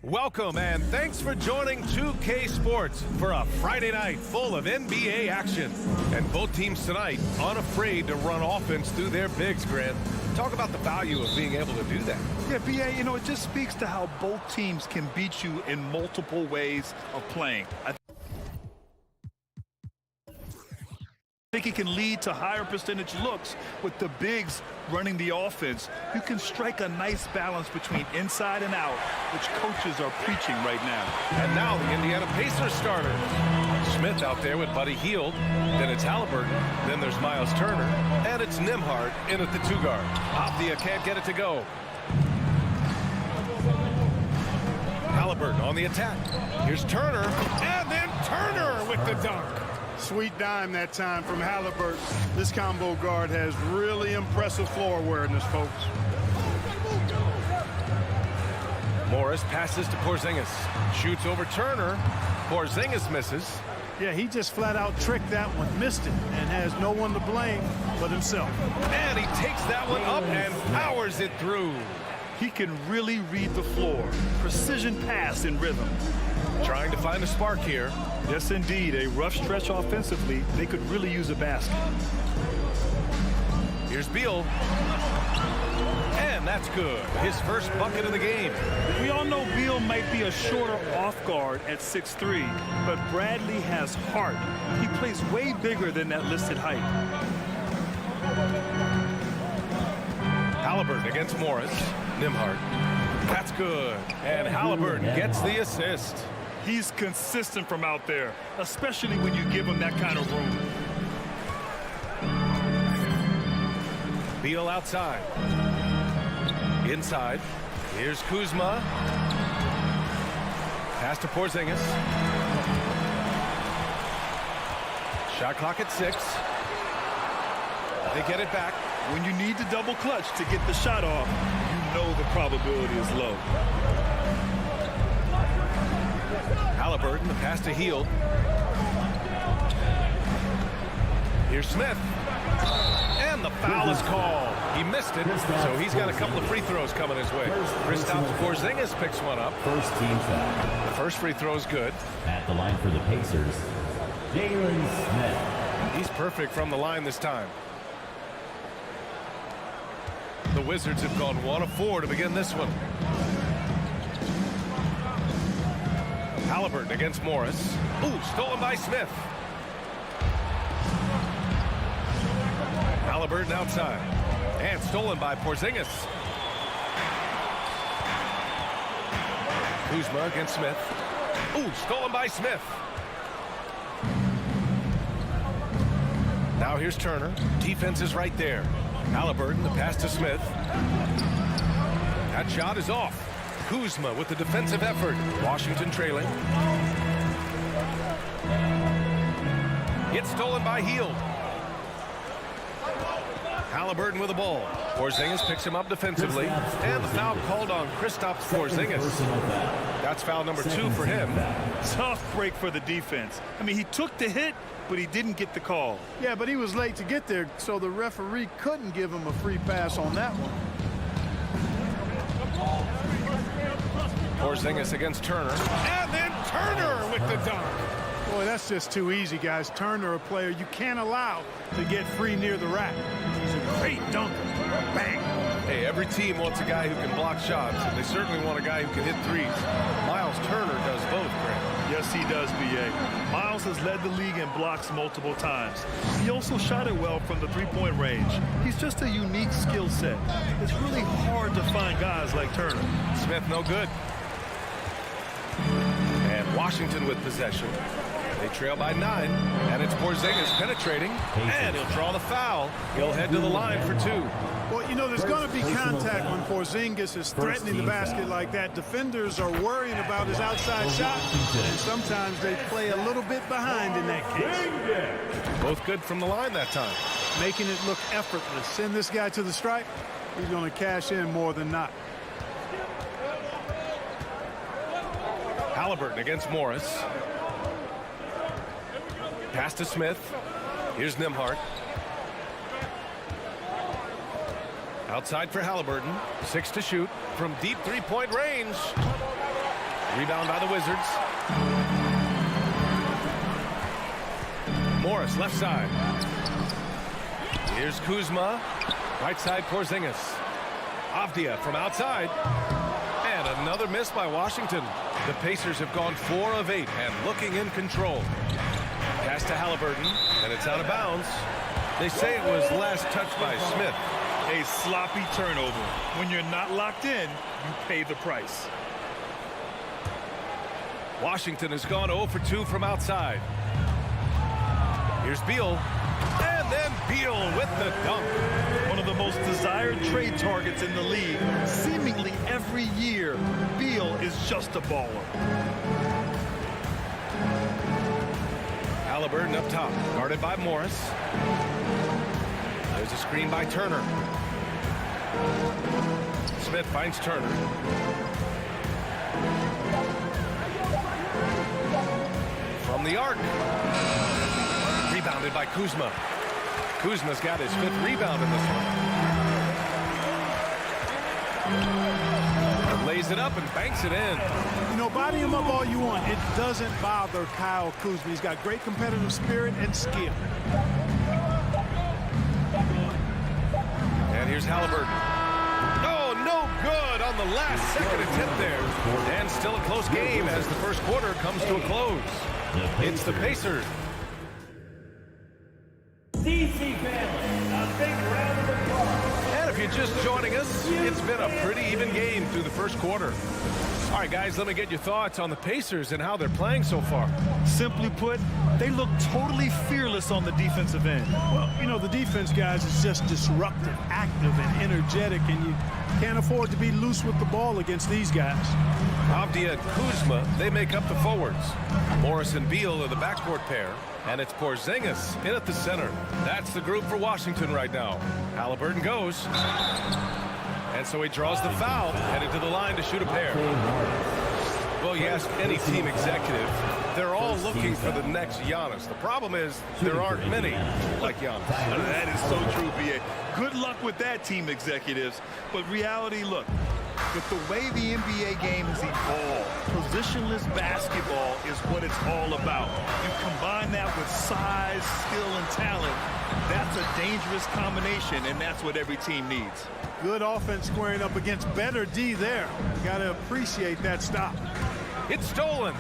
Welcome and thanks for joining 2K Sports for a Friday night full of NBA action. And both teams tonight unafraid to run offense through their bigs, Grant. Talk about the value of being able to do that. Yeah, B.A., you know, it just speaks to how both teams can beat you in multiple ways of playing. I think it can lead to higher percentage looks with the bigs running the offense. You can strike a nice balance between inside and out, which coaches are preaching right now. And now the Indiana Pacers starters. Smith out there with Buddy Hield. Then it's Halliburton. Then there's Miles Turner. And it's Nembhard in at the two guard. Avdia can't get it to go. Halliburton on the attack. Here's Turner. And then Turner with the dunk. Sweet dime that time from Halliburton. This combo guard has really impressive floor awareness, folks. Morris passes to Porzingis. Shoots over Turner. Porzingis misses. Yeah, he just flat out tricked that one, missed it, and has no one to blame but himself. And he takes that one up and powers it through. He can really read the floor. Precision pass in rhythm. Trying to find a spark here. Yes, indeed. A rough stretch offensively. They could really use a basket. Here's Beal. And that's good. His first bucket of the game. We all know Beal might be a shorter off guard at 6'3", but Bradley has heart. He plays way bigger than that listed height. Halliburton against Morris. Nembhard. That's good. And Halliburton gets the assist. He's consistent from out there, especially when you give him that kind of room. Beal outside. Inside. Here's Kuzma. Pass to Porzingis. Shot clock at 6. They get it back. When you need to double clutch to get the shot off, you know the probability is low. Halliburton, the pass to Hield. Here's Smith. And the foul is called. He missed it, so he's got a couple of free throws coming his way. Kristaps Porzingis picks one up. First team foul. The first free throw is good. At the line for the Pacers, Jalen Smith. He's perfect from the line this time. The Wizards have gone 1 of 4 to begin this one. Halliburton against Morris. Ooh, stolen by Smith. Halliburton outside. And stolen by Porzingis. Kuzma against Smith. Ooh, stolen by Smith. Now here's Turner. Defense is right there. Halliburton, the pass to Smith. That shot is off. Kuzma with the defensive effort. Washington trailing. Gets stolen by Hield. Halliburton with the ball. Porzingis picks him up defensively. And the foul called on Kristaps Porzingis. That's foul number 2 for him. Tough break for the defense. I mean, he took the hit, but he didn't get the call. Yeah, but he was late to get there, so the referee couldn't give him a free pass on that one. Porzingis against Turner. And then Turner with the dunk. Boy, that's just too easy, guys. Turner, a player you can't allow to get free near the rack. He's a great dunker. Bang. Hey, every team wants a guy who can block shots, and they certainly want a guy who can hit threes. Miles Turner does both, Grant. Yes, he does, B.A. Miles has led the league in blocks multiple times. He also shot it well from the three-point range. He's just a unique skill set. It's really hard to find guys like Turner. Smith no good. And Washington with possession. They trail by 9, and it's Porzingis penetrating, and he'll draw the foul. He'll head to the line for 2. Well, you know, there's going to be contact when Porzingis is threatening the basket like that. Defenders are worrying about his outside shot, and sometimes they play a little bit behind in that case. Both good from the line that time. Making it look effortless. Send this guy to the stripe, he's going to cash in more than not. Halliburton against Morris. Pass to Smith. Here's Nembhard. Outside for Halliburton. 6 to shoot from deep three-point range. Rebound by the Wizards. Morris, left side. Here's Kuzma. Right side, Porzingis. Avdia from outside. And another miss by Washington. The Pacers have gone 4 of 8 and looking in control. Pass to Halliburton, and it's out of bounds. They say it was last touched by Smith. A sloppy turnover. When you're not locked in, you pay the price. Washington has gone 0 for 2 from outside. Here's Beal. And then Beal with the dunk. One of the most desired trade targets in the league. Seemingly every year, Beal is just a baller. Halliburton up top, guarded by Morris. There's a screen by Turner. Smith finds Turner. From the arc. Rebounded by Kuzma. Kuzma's got his 5th rebound in this one. Lays it up and banks it in. You know, body him up all you want. It doesn't bother Kyle Kuzma. He's got great competitive spirit and skill. And here's Halliburton. Oh, no good on the last second attempt there. And still a close game as the first quarter comes to a close. It's the Pacers. DC family, a big round of applause. And if you're just joining us, it's been a pretty even game through the first quarter. All right, guys, let me get your thoughts on the Pacers and how they're playing so far. Simply put, they look totally fearless on the defensive end. Well, you know, the defense, guys, is just disruptive, active, and energetic, and you can't afford to be loose with the ball against these guys. Avdia and Kuzma, they make up the forwards. Morris and Beal are the backcourt pair. And it's Porzingis in at the center. That's the group for Washington right now. Halliburton goes. And so he draws the foul, headed to the line to shoot a pair. Well, you ask any team executive, they're all looking for the next Giannis. The problem is there aren't many like Giannis. That is so true, B.A. Good luck with that, team executives. But reality, look, with the way the NBA game has evolved, positionless basketball is what it's all about. You combine that with size, skill, and talent, that's a dangerous combination, and that's what every team needs. Good offense squaring up against better D there. You got to appreciate that stop. It's stolen.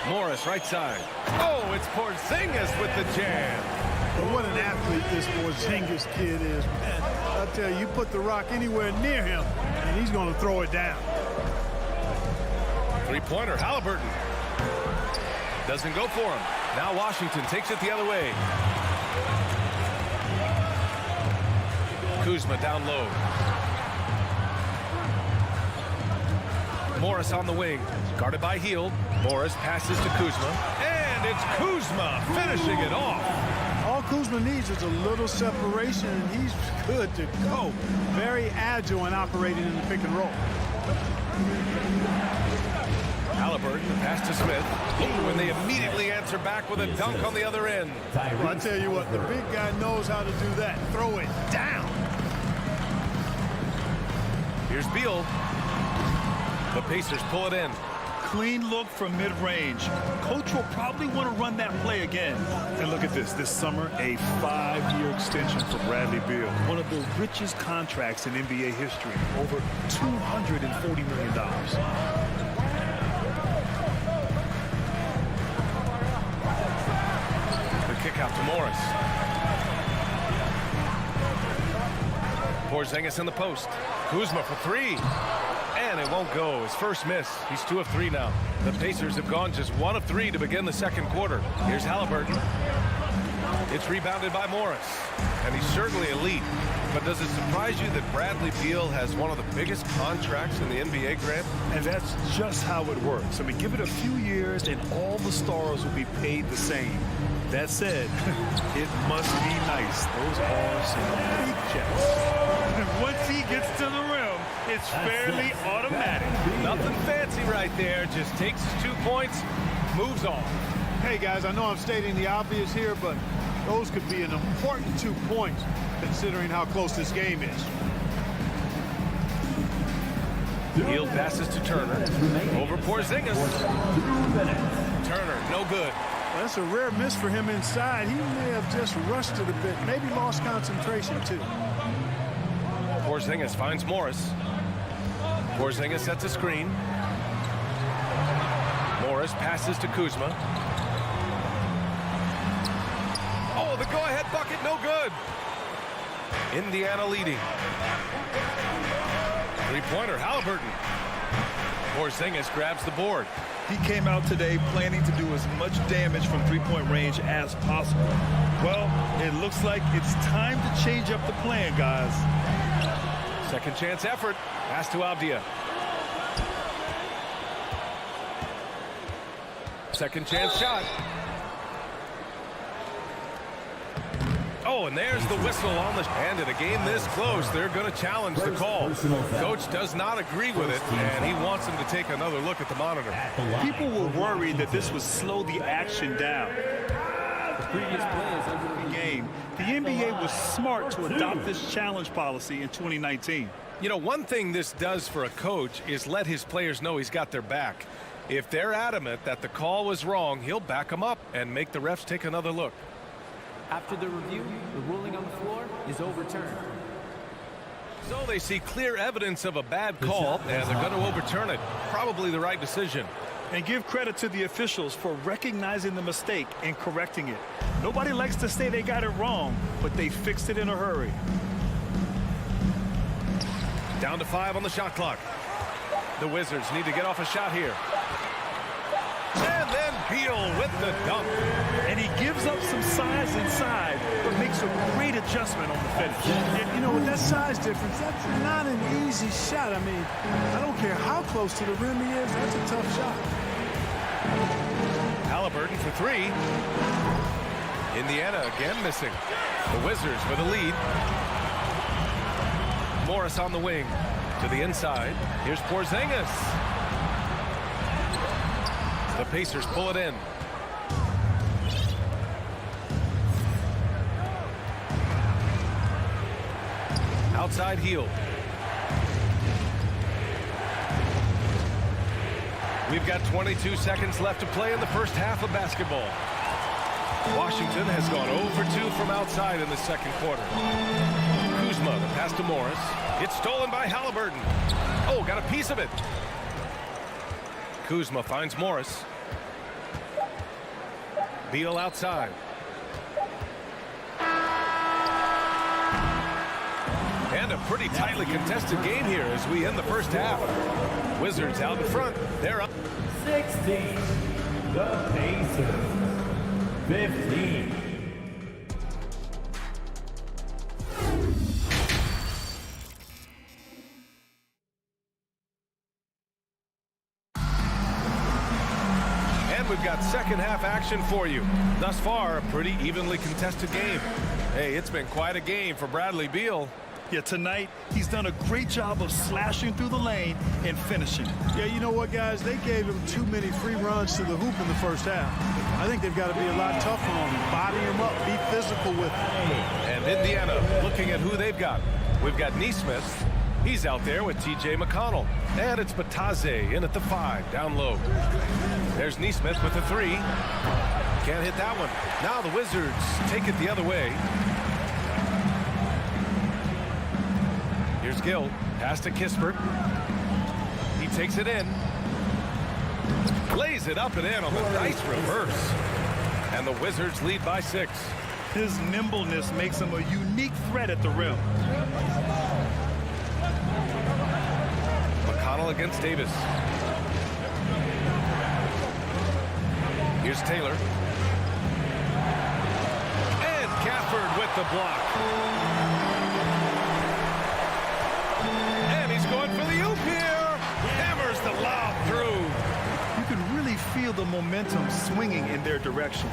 Morris, right side. Oh, it's Porzingis with the jam. Well, what an athlete this Porzingis kid is, man. I'll tell you, you put the rock anywhere near him, and he's going to throw it down. Three-pointer, Halliburton. Doesn't go for him. Now Washington takes it the other way. Kuzma down low. Morris on the wing, guarded by Hield. Morris passes to Kuzma, and it's Kuzma finishing it off. All Kuzma needs is a little separation, and he's good to go. Very agile and operating in the pick and roll. Halliburton, pass to Smith. Oh, and they immediately answer back with a dunk on the other end. Well, I tell you what, the big guy knows how to do that. Throw it down. Here's Beal. The Pacers pull it in. Clean look from mid-range. Coach will probably want to run that play again. And look at this. This summer, a 5-year extension for Bradley Beal. One of the richest contracts in NBA history. Over $240 million. The kick out to Morris. Porzingis in the post. Kuzma for three. And it won't go. His first miss. He's 2 of 3 now. The Pacers have gone just 1 of 3 to begin the second quarter. Here's Halliburton. It's rebounded by Morris. And he's certainly elite. But does it surprise you that Bradley Beal has one of the biggest contracts in the NBA, Grant? And that's just how it works. I mean, give it a few years and all the stars will be paid the same. That said, it must be nice. Those are some big checks. And once he gets to the rim, it's fairly automatic. Nothing fancy right there. Just takes his 2 points, moves on. Hey, guys, I know I'm stating the obvious here, but those could be an important 2 points considering how close this game is. Field passes to Turner. Over Porzingis. Turner, no good. Well, that's a rare miss for him inside. He may have just rushed it a bit, maybe lost concentration too. Porzingis finds Morris. Porzingis sets a screen. Morris passes to Kuzma. Oh, the go-ahead bucket, no good. Indiana leading. Three-pointer, Halliburton. Porzingis grabs the board. He came out today planning to do as much damage from three-point range as possible. Well, it looks like it's time to change up the plan, guys. Second chance effort. Pass to Avdia. Second chance shot. Oh, and there's the whistle on the... And in a game this close, they're going to challenge the call. Coach does not agree with it, and he wants him to take another look at the monitor. People were worried that this would slow the action down. Previous players under the Game. The NBA was smart to adopt this challenge policy in 2019. You know, one thing this does for a coach is let his players know he's got their back. If they're adamant that the call was wrong, he'll back them up and make the refs take another look. After the review, the ruling on the floor is overturned. So they see clear evidence of a bad call, and they're going to overturn it. Probably the right decision. And give credit to the officials for recognizing the mistake and correcting it. Nobody likes to say they got it wrong, but they fixed it in a hurry. Down to 5 on the shot clock. The Wizards need to get off a shot here. And then Beal with the dunk. And he gives up some size inside, but makes a great adjustment on the finish. And, you know, with that size difference, that's not an easy shot. I mean, I don't care how close to the rim he is, that's a tough shot. Halliburton for 3. Indiana again missing. The Wizards with a lead. Morris on the wing. To the inside. Here's Porzingis. The Pacers pull it in. Outside heel. We've got 22 seconds left to play in the first half of basketball. Washington has gone 0 for 2 from outside in the second quarter. Kuzma, the pass to Morris. It's stolen by Halliburton. Oh, got a piece of it. Kuzma finds Morris. Beal outside. And a pretty tightly contested game here as we end the first half. Wizards out in front. They're up. 16. The Pacers. 15. We've got second half action for you. Thus far, a pretty evenly contested game. Hey, it's been quite a game for Bradley Beal. Yeah, tonight, he's done a great job of slashing through the lane and finishing. Yeah, you know what, guys? They gave him too many free runs to the hoop in the first half. I think they've got to be a lot tougher on him. Body him up, be physical with him. And Indiana, looking at who they've got. We've got Nesmith. He's out there with T.J. McConnell. And it's Bataze in at the 5, down low. There's Nesmith with the 3. Can't hit that one. Now the Wizards take it the other way. Here's Gill. Pass to Kispert. He takes it in. Lays it up and in on the nice reverse. And the Wizards lead by 6. His nimbleness makes him a unique threat at the rim. McConnell against Davis. Here's Taylor. And Gafford with the block. And he's going for the oop here. Hammers the lob through. You can really feel the momentum swinging in their direction.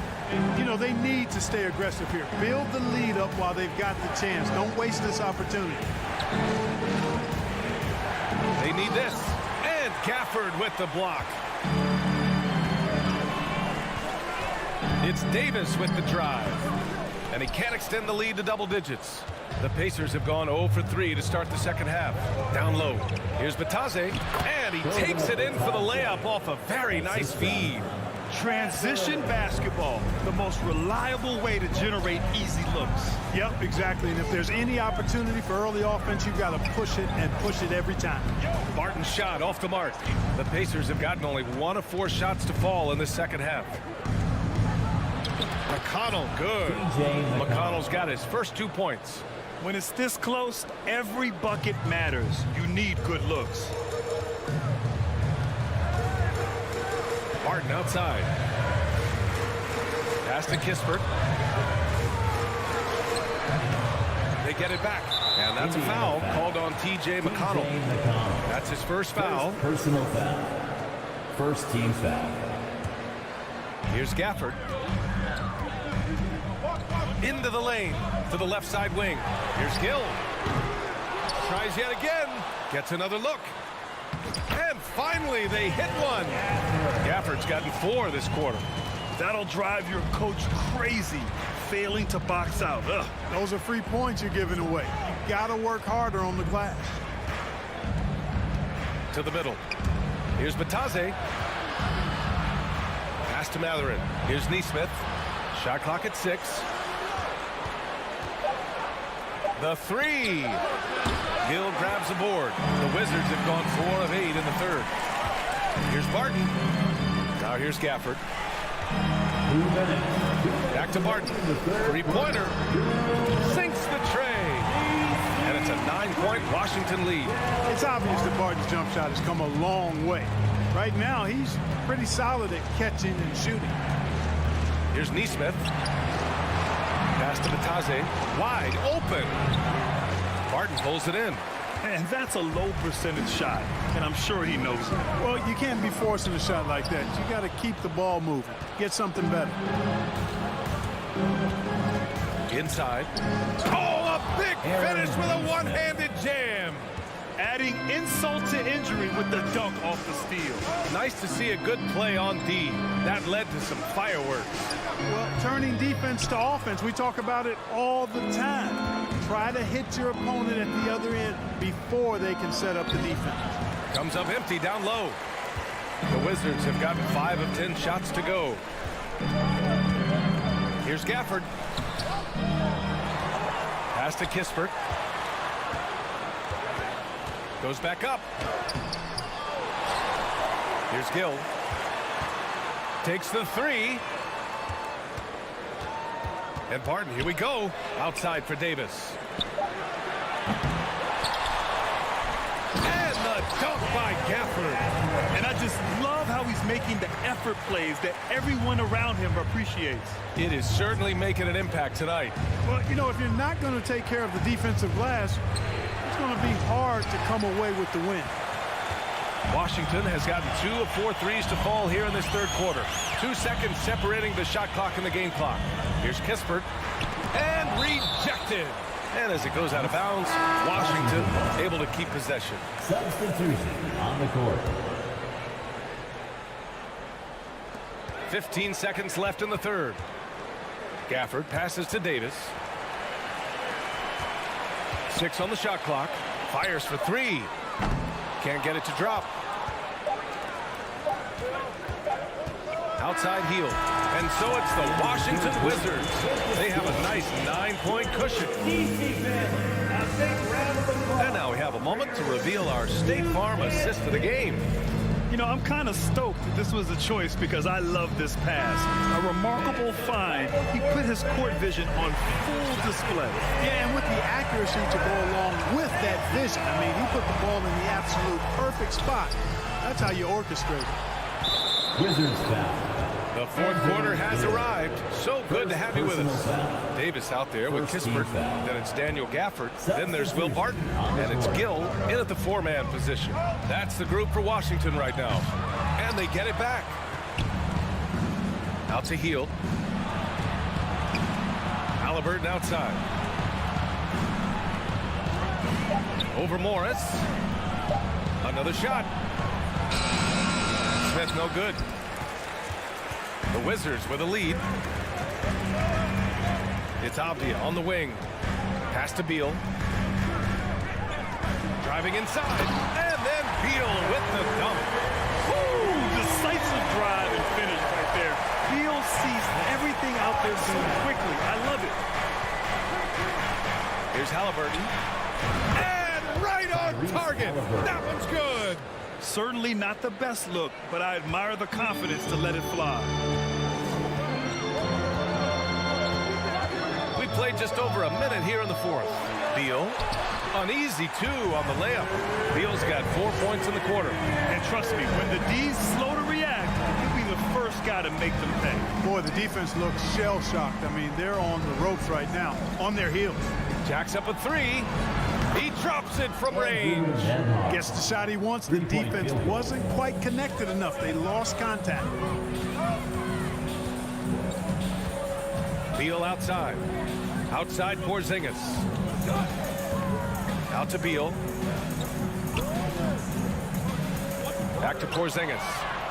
You know, they need to stay aggressive here. Build the lead up while they've got the chance. Don't waste this opportunity. They need this. And Gafford with the block. It's Davis with the drive. And he can't extend the lead to double digits. The Pacers have gone 0 for 3 to start the second half. Down low. Here's Batase, and he takes it in for the layup off a very nice feed. Transition basketball, the most reliable way to generate easy looks. Yep, exactly. And if there's any opportunity for early offense, you've got to push it and push it every time. Barton's shot off the mark. The Pacers have gotten only 1 of 4 shots to fall in the second half. McConnell, good. McConnell's got his first 2 points. When it's this close, every bucket matters. You need good looks. Barton outside. Pass to Kispert. They get it back. And that's a foul called on T.J. McConnell. That's his first foul. Personal foul. First team foul. Here's Gafford. Into the lane. To the left side wing. Here's Gill. Tries yet again. Gets another look. And finally, they hit one. Gafford's gotten 4 this quarter. That'll drive your coach crazy, failing to box out. Ugh. Those are free points you're giving away. You got to work harder on the glass. To the middle. Here's Batase. Pass to Matherin. Here's Neesmith. Shot clock at 6. The 3. Gill grabs the board. The Wizards have gone 4 of 8 in the third. Here's Barton. Now here's Gafford. Back to Barton. 3-pointer. Sinks the tray. And it's a 9-point Washington lead. It's obvious that Barton's jump shot has come a long way. Right now, he's pretty solid at catching and shooting. Here's Neesmith. Pass to Batase. Wide open. Barton pulls it in. And that's a low percentage shot, and I'm sure he knows it. Well, you can't be forcing a shot like that. You got to keep the ball moving. Get something better. Inside. Oh, a big finish with a one-handed jam. Adding insult to injury with the dunk off the steal. Nice to see a good play on D. That led to some fireworks. Well, turning defense to offense, we talk about it all the time. Try to hit your opponent at the other end before they can set up the defense. Comes up empty down low. The Wizards have gotten 5 of 10 shots to go. Here's Gafford. Pass to Kispert. Goes back up. Here's Gill. Takes the 3. And Barton, here we go. Outside for Davis. And the dunk by Gafford. And I just love how he's making the effort plays that everyone around him appreciates. It is certainly making an impact tonight. Well, you know, if you're not going to take care of the defensive glass, it's going to be hard to come away with the win. Washington has gotten 2 of 4 threes to fall here in this third quarter. 2 seconds separating the shot clock and the game clock. Here's Kispert. And rejected. And as it goes out of bounds, Washington able to keep possession. Substitution on the court. 15 seconds left in the third. Gafford passes to Davis. 6 on the shot clock. Fires for 3. Can't get it to drop. Outside heel. And so it's the Washington Wizards. They have a nice 9-point cushion. And now we have a moment to reveal our State Farm assist of the game. You know, I'm kind of stoked that this was a choice because I love this pass. A remarkable find. He put his court vision on full display. Yeah, and with the accuracy to go along with that vision. I mean, he put the ball in the absolute perfect spot. That's how you orchestrate it. Wizards foul. The fourth quarter has arrived. So good to have you with us. Davis out there with Kispert. Then it's Daniel Gafford. Then there's Will Barton. And it's Gill in at the 4-man position. That's the group for Washington right now. And they get it back. Out to heel. Halliburton outside. Over Morris. Another shot. Smith no good. The Wizards with a lead. It's Abdia on the wing. Pass to Beal. Driving inside. And then Beal with the dunk. Woo! Decisive drive and finish right there. Beal sees everything out there so quickly. I love it. Here's Halliburton. And right on target. That one's good. Certainly not the best look, but I admire the confidence to let it fly. We played just over a minute here in the fourth. Beal, an easy 2 on the layup. Beal's got 4 points in the quarter. And trust me, when the D's slow to react, he'll be the first guy to make them pay. Boy, the defense looks shell-shocked. I mean, they're on the ropes right now, on their heels. Jacks up a 3. He drops it from range. Gets the shot he wants. The defense wasn't quite connected enough. They lost contact. Beal outside. Outside Porzingis. Out to Beal. Back to Porzingis.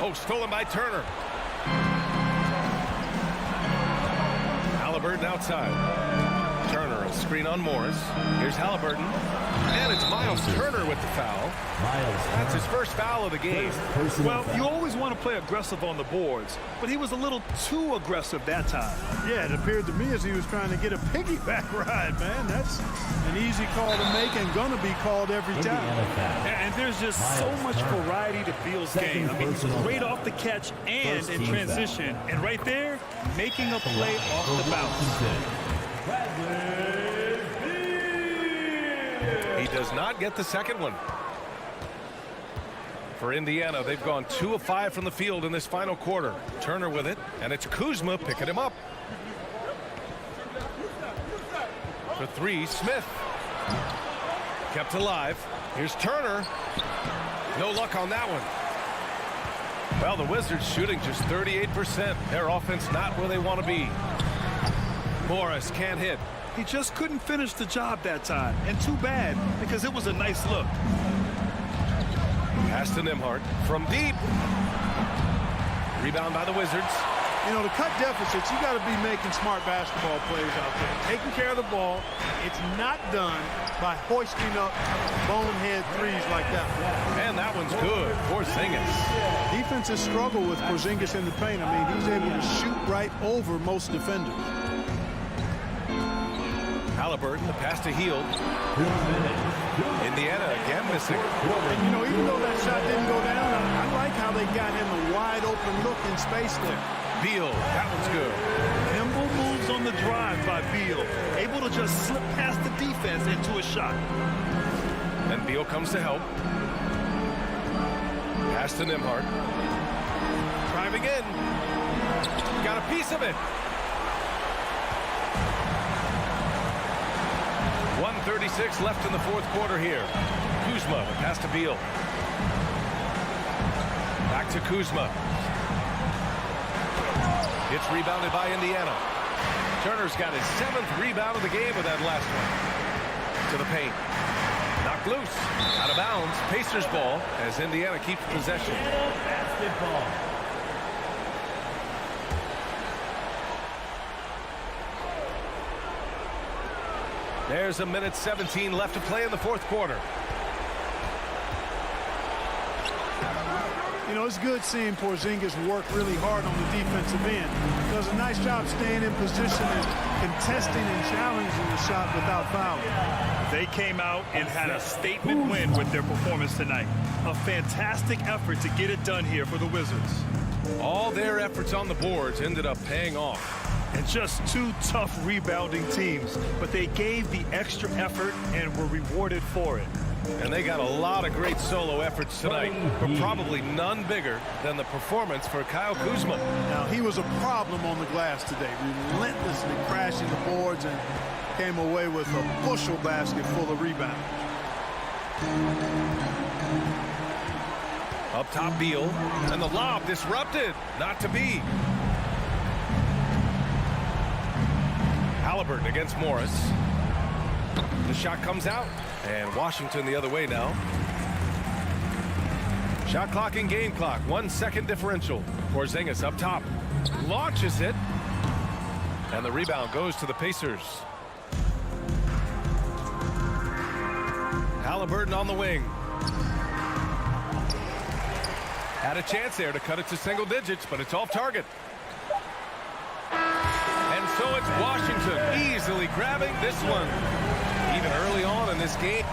Oh, stolen by Turner. Halliburton outside. Turner, a screen on Morris. Here's Halliburton. And it's Miles Turner with the foul. That's his first foul of the game. Well, you always want to play aggressive on the boards, but he was a little too aggressive that time. Yeah, it appeared to me as he was trying to get a piggyback ride, man. That's an easy call to make and gonna be called every time. And there's just so much variety to Beal's game. I mean, he's great off the catch and in transition. And right there, making a play off the bounce. He does not get the second one. For Indiana, they've gone 2 of 5 from the field in this final quarter. Turner with it, and it's Kuzma picking him up. For 3, Smith. Kept alive. Here's Turner. No luck on that one. Well, the Wizards shooting just 38%. Their offense not where they want to be. Morris can't hit. He just couldn't finish the job that time. And too bad, because it was a nice look. Pass to Nembhard from deep. Rebound by the Wizards. You know, to cut deficits, you got to be making smart basketball plays out there. Taking care of the ball. It's not done by hoisting up bonehead threes like that. And that one's good. Porzingis. Defenses struggle with Porzingis in the paint. I mean, he's able to shoot right over most defenders. Halliburton, the pass to Hield. Indiana again missing. And, you know, even though that shot didn't go down, I like how they got him a wide open look in space there. Beal, that one's good. Nimble moves on the drive by Beal. Able to just slip past the defense into a shot. And Beal comes to help. Pass to Nembhard. Driving in. Got a piece of it. 1:36 left in the fourth quarter here. Kuzma, the pass to Beal. Back to Kuzma. It's rebounded by Indiana. Turner's got his 7th rebound of the game with that last one. To the paint. Knocked loose. Out of bounds. Pacers ball as Indiana keeps possession. Basketball. There's a minute 17 left to play in the fourth quarter. You know, it's good seeing Porzingis work really hard on the defensive end. Does a nice job staying in position and contesting and challenging the shot without fouling. They came out and had a statement win with their performance tonight. A fantastic effort to get it done here for the Wizards. All their efforts on the boards ended up paying off. And just 2 tough rebounding teams, but they gave the extra effort and were rewarded for it. And they got a lot of great solo efforts tonight, but probably none bigger than the performance for Kyle Kuzma. Now, he was a problem on the glass today, relentlessly crashing the boards and came away with a bushel basket full of rebounds. Up top, Beal, and the lob disrupted. Not to be. Halliburton against Morris. The shot comes out, and Washington the other way now. Shot clock and game clock, 1 second differential. Porzingis up top, launches it, and the rebound goes to the Pacers. Halliburton on the wing. Had a chance there to cut it to single digits, but it's off target. And so it's Washington easily grabbing this one, even early on in this game.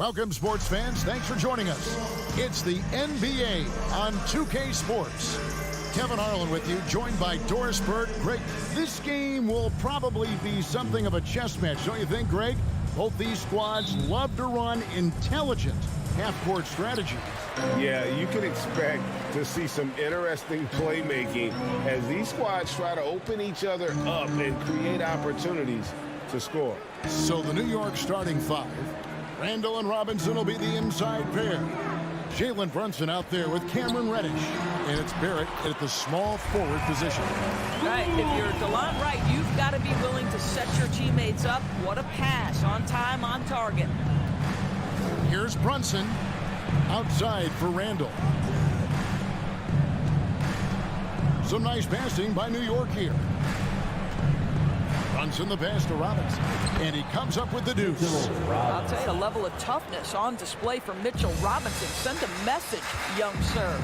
Welcome, sports fans. Thanks for joining us. It's the NBA on 2K Sports. Kevin Harlan with you, joined by Doris Burke. Greg, this game will probably be something of a chess match, don't you think, Greg? Both these squads love to run intelligent half-court strategies. Yeah, you can expect to see some interesting playmaking as these squads try to open each other up and create opportunities to score. So the New York starting five. Randall and Robinson will be the inside pair. Jalen Brunson out there with Cameron Reddish. And it's Barrett at the small forward position. Right, if you're DeLon Wright, you've got to be willing to set your teammates up. What a pass, on time, on target. Here's Brunson outside for Randall. Some nice passing by New York here. Brunson the pass to Robinson. And he comes up with the deuce. I'll tell you, a level of toughness on display from Mitchell Robinson. Send a message, young sir.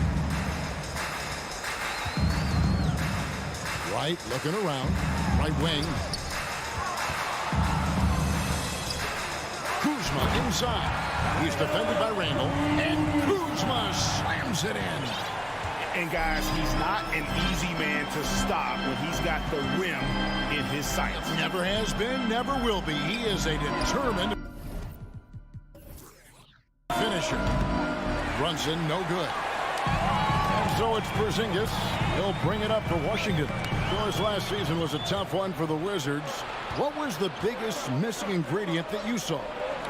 Wright looking around. Right wing. Kuzma inside. He's defended by Randall. And Kuzma slams it in. And guys, he's not an easy man to stop when he's got the rim in his sights. Never has been, never will be. He is a determined finisher. Brunson, no good. And so it's Porzingis. He'll bring it up for Washington. Course, last season was a tough one for the Wizards. What was the biggest missing ingredient that you saw?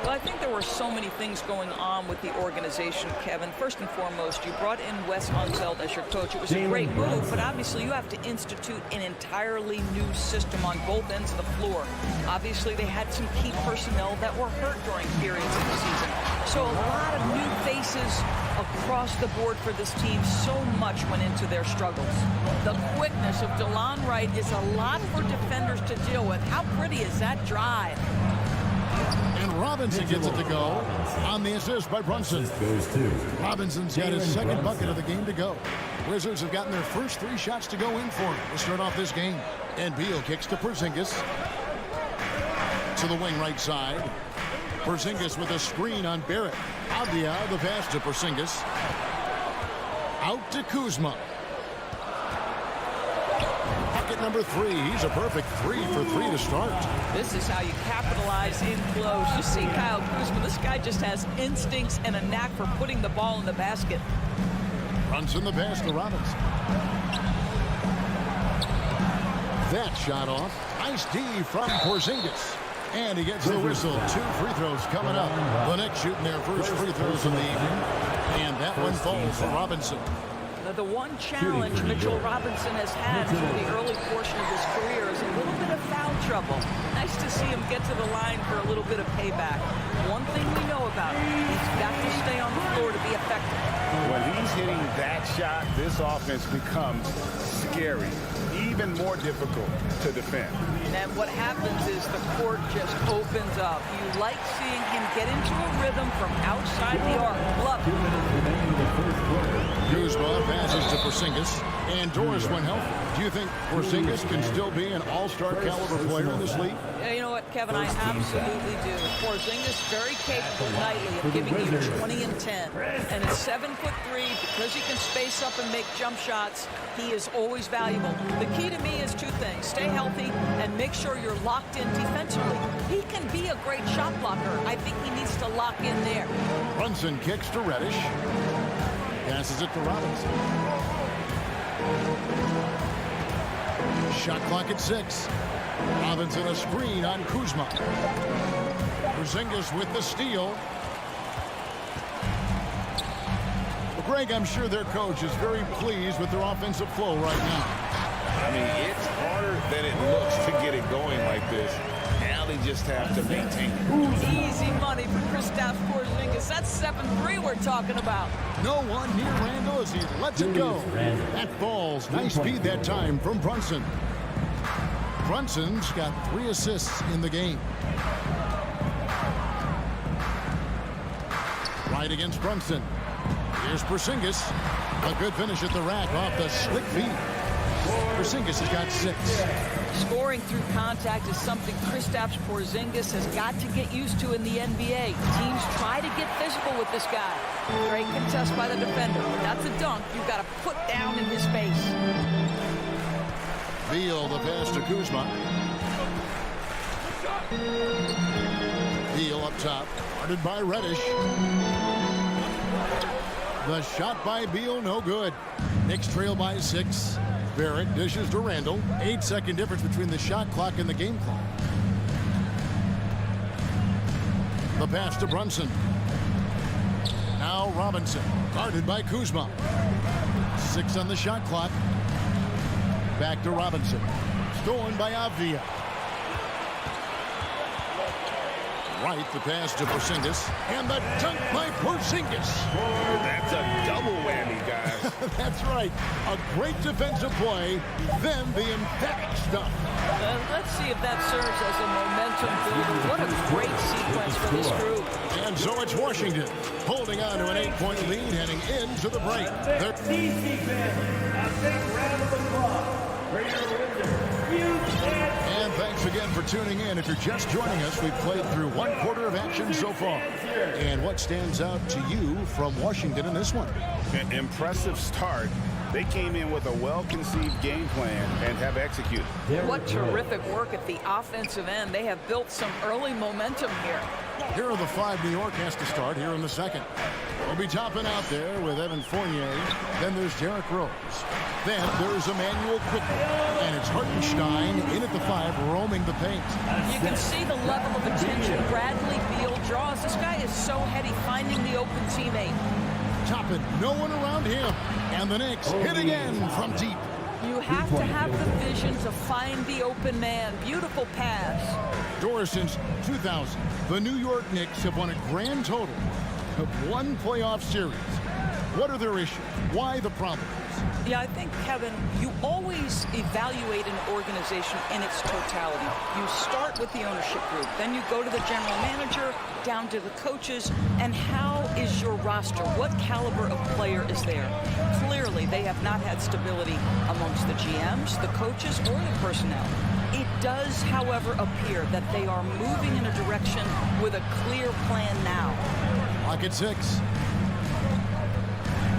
Well, I think there were so many things going on with the organization, Kevin. First and foremost, you brought in Wes Unseld as your coach. It was a great move, but obviously you have to institute an entirely new system on both ends of the floor. Obviously, they had some key personnel that were hurt during periods of the season. So a lot of new faces across the board for this team. So much went into their struggles. The quickness of DeLon Wright is a lot for defenders to deal with. How pretty is that drive? And Robinson gets it to go on the assist by Brunson. Robinson's got his second bucket of the game to go. Wizards have gotten their first 3 shots to go in for him to start off this game. And Beal kicks to Porzingis. To the wing right side. Porzingis with a screen on Barrett. Avdia, the pass to Porzingis. Out to Kuzma. Bucket number 3. He's a perfect 3 for 3 to start. This is how you capitalize in close. You see Kyle Kuzma. This guy just has instincts and a knack for putting the ball in the basket. Brunson the pass to Robinson. That shot off. Nice D from Porzingis. And he gets the whistle. 2 free throws coming up. The Knicks shooting their first free throws of the evening. And that one falls for Robinson. The one challenge Mitchell Robinson has had through the early portion of his career is a little bit of foul trouble. Nice to see him get to the line for a little bit of payback. One thing we know about him, he's got to stay on the floor to be effective. When he's hitting that shot, this offense becomes scary, even more difficult to defend. And what happens is the court just opens up. You like seeing him get into a rhythm from outside the arc. Love it. Kuzma passes to Porzingis. And Doris went healthy. Do you think Porzingis can still be an all-star caliber player in this league? Yeah, you know what, Kevin, I absolutely do. Porzingis very capable nightly of giving you 20 and 10. And at 7'3", because he can space up and make jump shots, he is always valuable. The key to me is 2 things. Stay healthy and make sure you're locked in defensively. He can be a great shot blocker. I think he needs to lock in there. Brunson kicks to Reddish. Passes it to Robinson. Shot clock at 6. Robinson a screen on Kuzma. Porzingis with the steal. Well, Greg, I'm sure their coach is very pleased with their offensive flow right now. I mean, it's harder than it looks to get it going like this. Now they just have to maintain it. Easy money for Kristaps Porzingis. That's 7-3 we're talking about. No one near Randall as he lets it go. That falls. Nice speed that time from Brunson. Brunson's got 3 assists in the game. Right against Brunson. Here's Porzingis. A good finish at the rack off the slick feet. Porzingis has got 6. Scoring through contact is something Kristaps Porzingis has got to get used to in the NBA. Teams try to get physical with this guy. Great contest by the defender. That's a dunk you've got to put down in his face. Beal, the pass to Kuzma. Beal up top, guarded by Reddish. The shot by Beal, no good. Knicks trail by 6. Barrett dishes to Randall. 8-second difference between the shot clock and the game clock. The pass to Brunson. Now Robinson, guarded by Kuzma. 6 on the shot clock. Back to Robinson. Stolen by Avdia. Right, the pass to Porzingis. And the dunk by Porzingis. That's a double whammy, guys. That's right. A great defensive play, then the emphatic stuff. Let's see if that serves as a momentum builder. What a great sequence for this group. And so it's Washington holding on to an 8-point lead heading into the break. And thanks again for tuning in. If you're just joining us, we've played through 1 quarter of action so far. And what stands out to you from Washington in this one? An impressive start. They came in with a well-conceived game plan and have executed. What terrific work at the offensive end. They have built some early momentum here. Here are the 5 New York has to start here in the second. We'll be topping out there with Evan Fournier. Then there's Derrick Rose. Then there's Emmanuel Quickly. And it's Hartenstein in at the 5, roaming the paint. You can see the level of attention Bradley Beal draws. This guy is so heady, finding the open teammate. Toppin, no one around him. And the Knicks hit again from deep. You have to have the vision to find the open man. Beautiful pass. Doors since 2000, the New York Knicks have won a grand total of 1 playoff series. What are their issues? Why the problems? Yeah, I think, Kevin, you always evaluate an organization in its totality. You start with the ownership group, then you go to the general manager, down to the coaches, and how is your roster? What caliber of player is there? Clearly, they have not had stability amongst the GMs, the coaches, or the personnel. It does, however, appear that they are moving in a direction with a clear plan now. Clock at 6.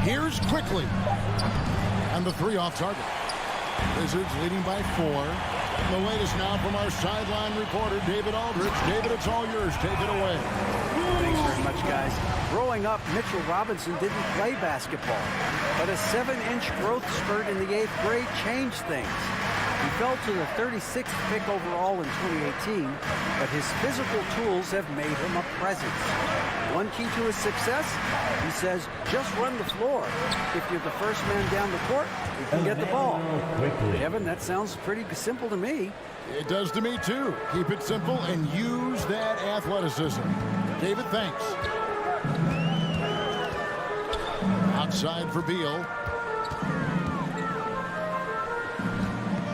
Here's Quickly. And the 3 off target. Wizards leading by 4. The latest now from our sideline reporter, David Aldridge. David, it's all yours. Take it away. Thanks very much, guys. Growing up, Mitchell Robinson didn't play basketball, but a 7-inch growth spurt in the 8th grade changed things. He fell to the 36th pick overall in 2018, but his physical tools have made him a presence. One key to his success, he says, just run the floor. If you're the first man down the court, you can get the ball. Kevin, that sounds pretty simple to me. It does to me, too. Keep it simple and use that athleticism. David, thanks. Outside for Beal.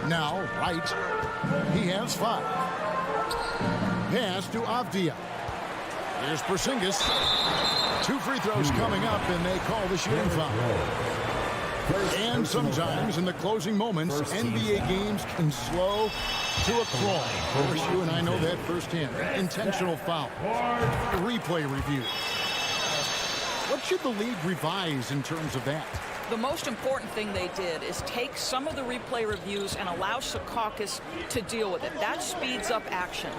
Now, right. He has 5. Pass to Avdia. Here's Porzingis. 2 free throws coming up, and they call the shooting foul. And sometimes in the closing moments, NBA games can slow to a crawl. Of course, you and I know that firsthand. Intentional foul. Replay review. What should the league revise in terms of that? The most important thing they did is take some of the replay reviews and allow Skijesss to deal with it. That speeds up action.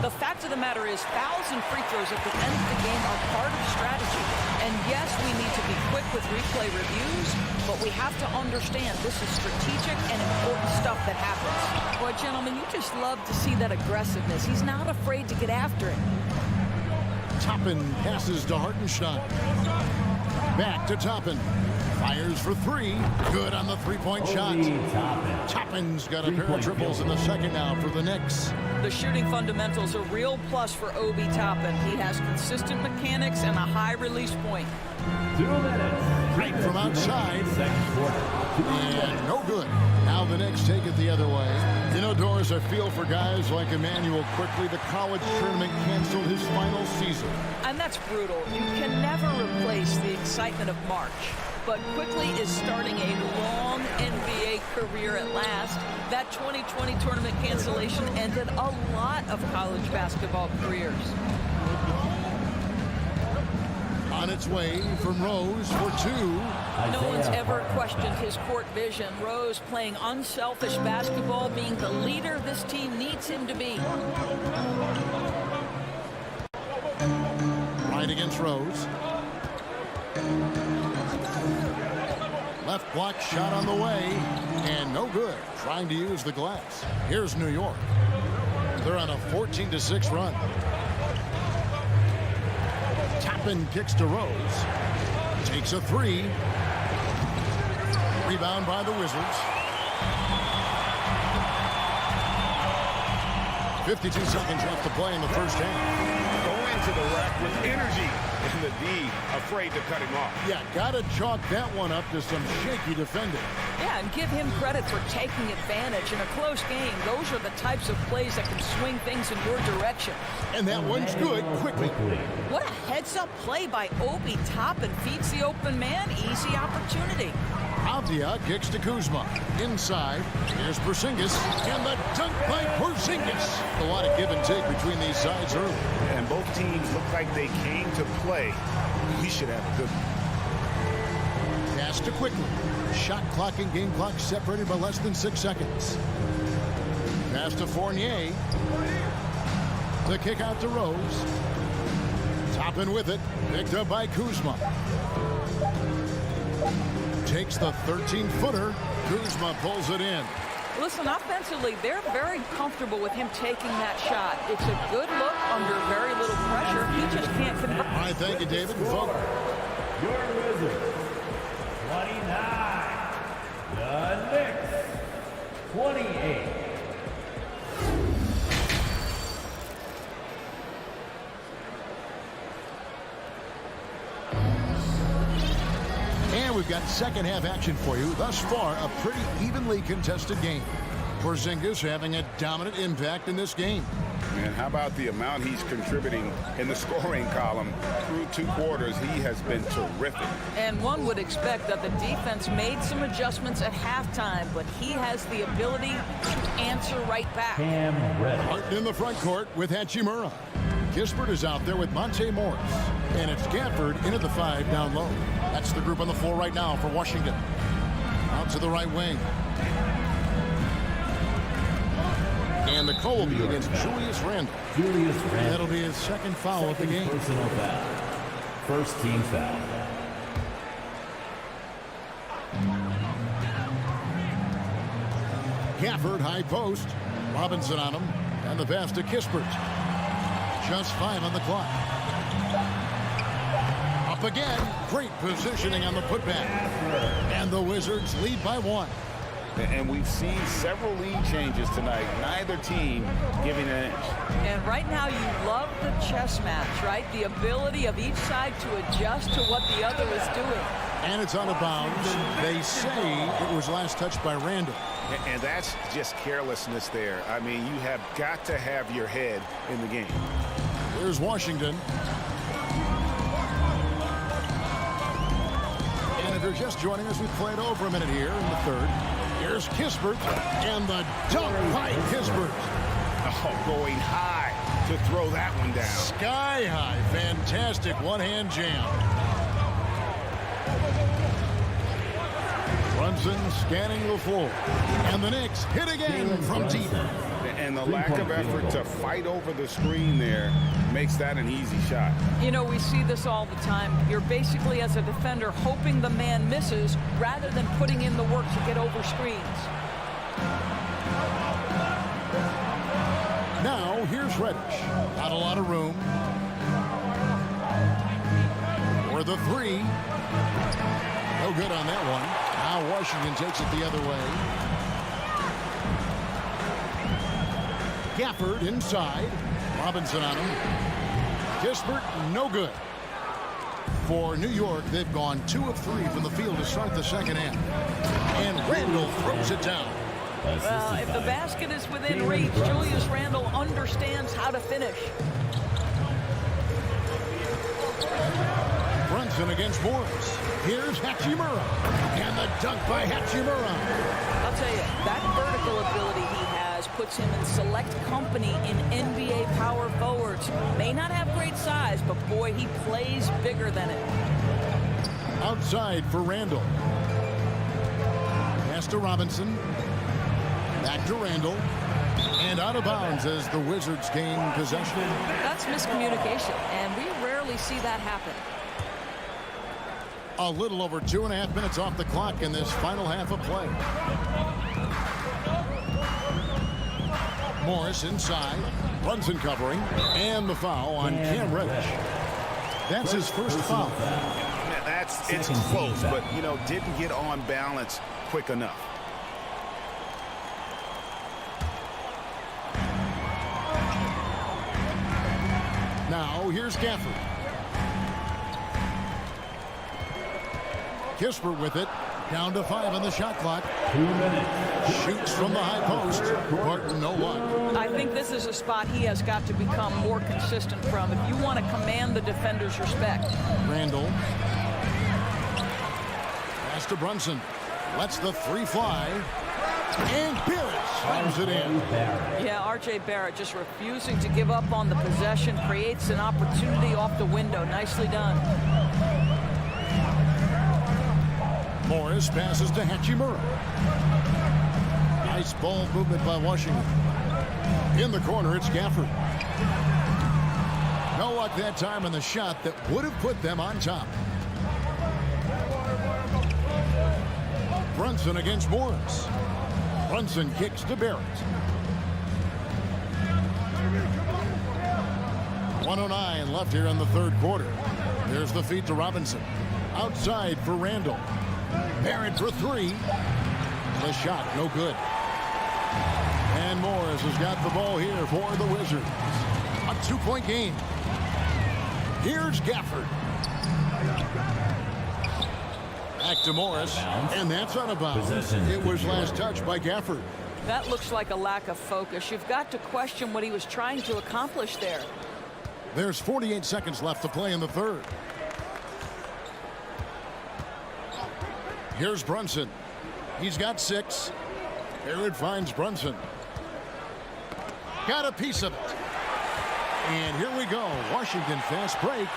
The fact of the matter is fouls and free throws at the end of the game are part of strategy. And yes, we need to be quick with replay reviews, but we have to understand this is strategic and important stuff that happens. Boy, gentlemen, you just love to see that aggressiveness. He's not afraid to get after it. Toppin passes to Hartenstein. Back to Toppin. Fires for 3. Good on the 3-point shot. Toppin's got a pair of triples in the second now for the Knicks. The shooting fundamentals are a real plus for Obi Toppin. He has consistent mechanics and a high release point. 2 minutes. Right from outside. And no good. Now the Knicks take it the other way. You know, Doris, I feel for guys like Emmanuel Quickly. The college tournament canceled his final season. And that's brutal. You can never replace the excitement of March. but quickly is starting a long NBA career at last. That 2020 tournament cancellation ended a lot of college basketball careers. On its way from Rose for two. No one's ever questioned his court vision. Rose playing unselfish basketball, being the leader this team needs him to be. Right against Rose. Left block shot on the way, and no good. Trying to use the glass. Here's New York. They're on a 14-6 run. Toppin kicks to Rose. Takes a three. Rebound by the Wizards. 52 seconds left to play in the first half. Go into the rack with energy, and the D afraid to cut him off. Yeah, gotta chalk that one up to some shaky defending. Yeah, and give him credit for taking advantage in a close game. Those are the types of plays that can swing things in your direction. And that one's good quickly. What a heads-up play by Obi. Toppin feeds the open man. Easy opportunity. Avdia kicks to Kuzma. Inside, here's Porzingis, and the dunk by Porzingis. A lot of give and take between these sides early. And both teams look like they came to play. We should have a good one. Pass to quickly. Shot clock and game clock separated by less than 6 seconds. Pass to Fournier. The kick out to Rose. Toppin with it. Picked up by Kuzma. Takes the 13-footer. Kuzma pulls it in. Listen, offensively, they're very comfortable with him taking that shot. It's a good look under very little pressure. He just can't convert. All right, thank you, David. Vote. Your Wizards, 29. The Knicks, 28. And we've got second half action for you. Thus far, a pretty evenly contested game. Porzingis having a dominant impact in this game. And how about the amount he's contributing in the scoring column? Through 2 quarters, he has been terrific. And one would expect that the defense made some adjustments at halftime, but he has the ability to answer right back. Martin in the front court with Hachimura. Kispert is out there with Monte Morris. And it's Gafford into the 5 down low. That's the group on the floor right now for Washington. Out to the right wing. And the call will be against Julius Randle. That'll be his second foul of the game. Personal foul. First team foul. Gafford, high post. Robinson on him. And the pass to Kispert. Just 5 on the clock. Up again. Great positioning on the putback. And the Wizards lead by 1. And we've seen several lead changes tonight. Neither team giving an inch. And right now you love the chess match, right? The ability of each side to adjust to what the other is doing. And it's out of bounds. They say it was last touched by Randle. And that's just carelessness there. I mean, you have got to have your head in the game. Here's Washington. And if you're just joining us, we've played over a minute here in the third. Here's Kispert, and the dunk by Kispert. Oh, going high to throw that one down. Sky high. Fantastic one-hand jam. Brunson scanning the floor. And the Knicks hit again from deep. And the lack of effort to fight over the screen there makes that an easy shot. You know, we see this all the time. You're basically, as a defender, hoping the man misses rather than putting in the work to get over screens. Now, here's Reddish. Not a lot of room. For the 3. No good on that one. Now Washington takes it the other way. Gafford inside. Robinson on him. Kispert, no good. For New York, they've gone 2 of 3 from the field to start the second half. And Randle throws it down. Well, if the basket is within reach, Julius Randle understands how to finish. Brunson against Morris. Here's Hachimura. And the dunk by Hachimura. I'll tell you, that vertical ability he has puts him in select company in NBA power forwards. May not have great size, but boy, he plays bigger than it. Outside for Randall. Pass to Robinson. Back to Randall. And out of bounds as the Wizards gain possession. That's miscommunication, and we rarely see that happen. A little over 2.5 minutes off the clock in this final half of play. Morris inside. Brunson covering. And the foul on Cam Reddish. That's his first foul. It's close, but, you know, didn't get on balance quick enough. Now, here's Gafford. Kisper with it. Down to 5 on the shot clock. 2 minutes. Shoots from the high post. Barton, no luck. I think this is a spot he has got to become more consistent from if you want to command the defender's respect. Randall. Pass to Brunson. Lets the three fly. And Barrett slams it in. Yeah, R.J. Barrett just refusing to give up on the possession. Creates an opportunity off the window. Nicely done. Morris passes to Hachimura. Nice ball movement by Washington. In the corner, it's Gafford. No luck that time on the shot that would have put them on top. Brunson against Morris. Brunson kicks to Barrett. 1:09 left here in the third quarter. There's the feed to Robinson. Outside for Randall. Barrett for three. The shot, no good. And Morris has got the ball here for the Wizards. A 2-point game. Here's Gafford. Back to Morris, and that's out of bounds. It was last touched by Gafford. That looks like a lack of focus. You've got to question what he was trying to accomplish there. There's 48 seconds left to play in the third. Here's Brunson. He's got 6. Barrett finds Brunson. Got a piece of it. And here we go. Washington fast break.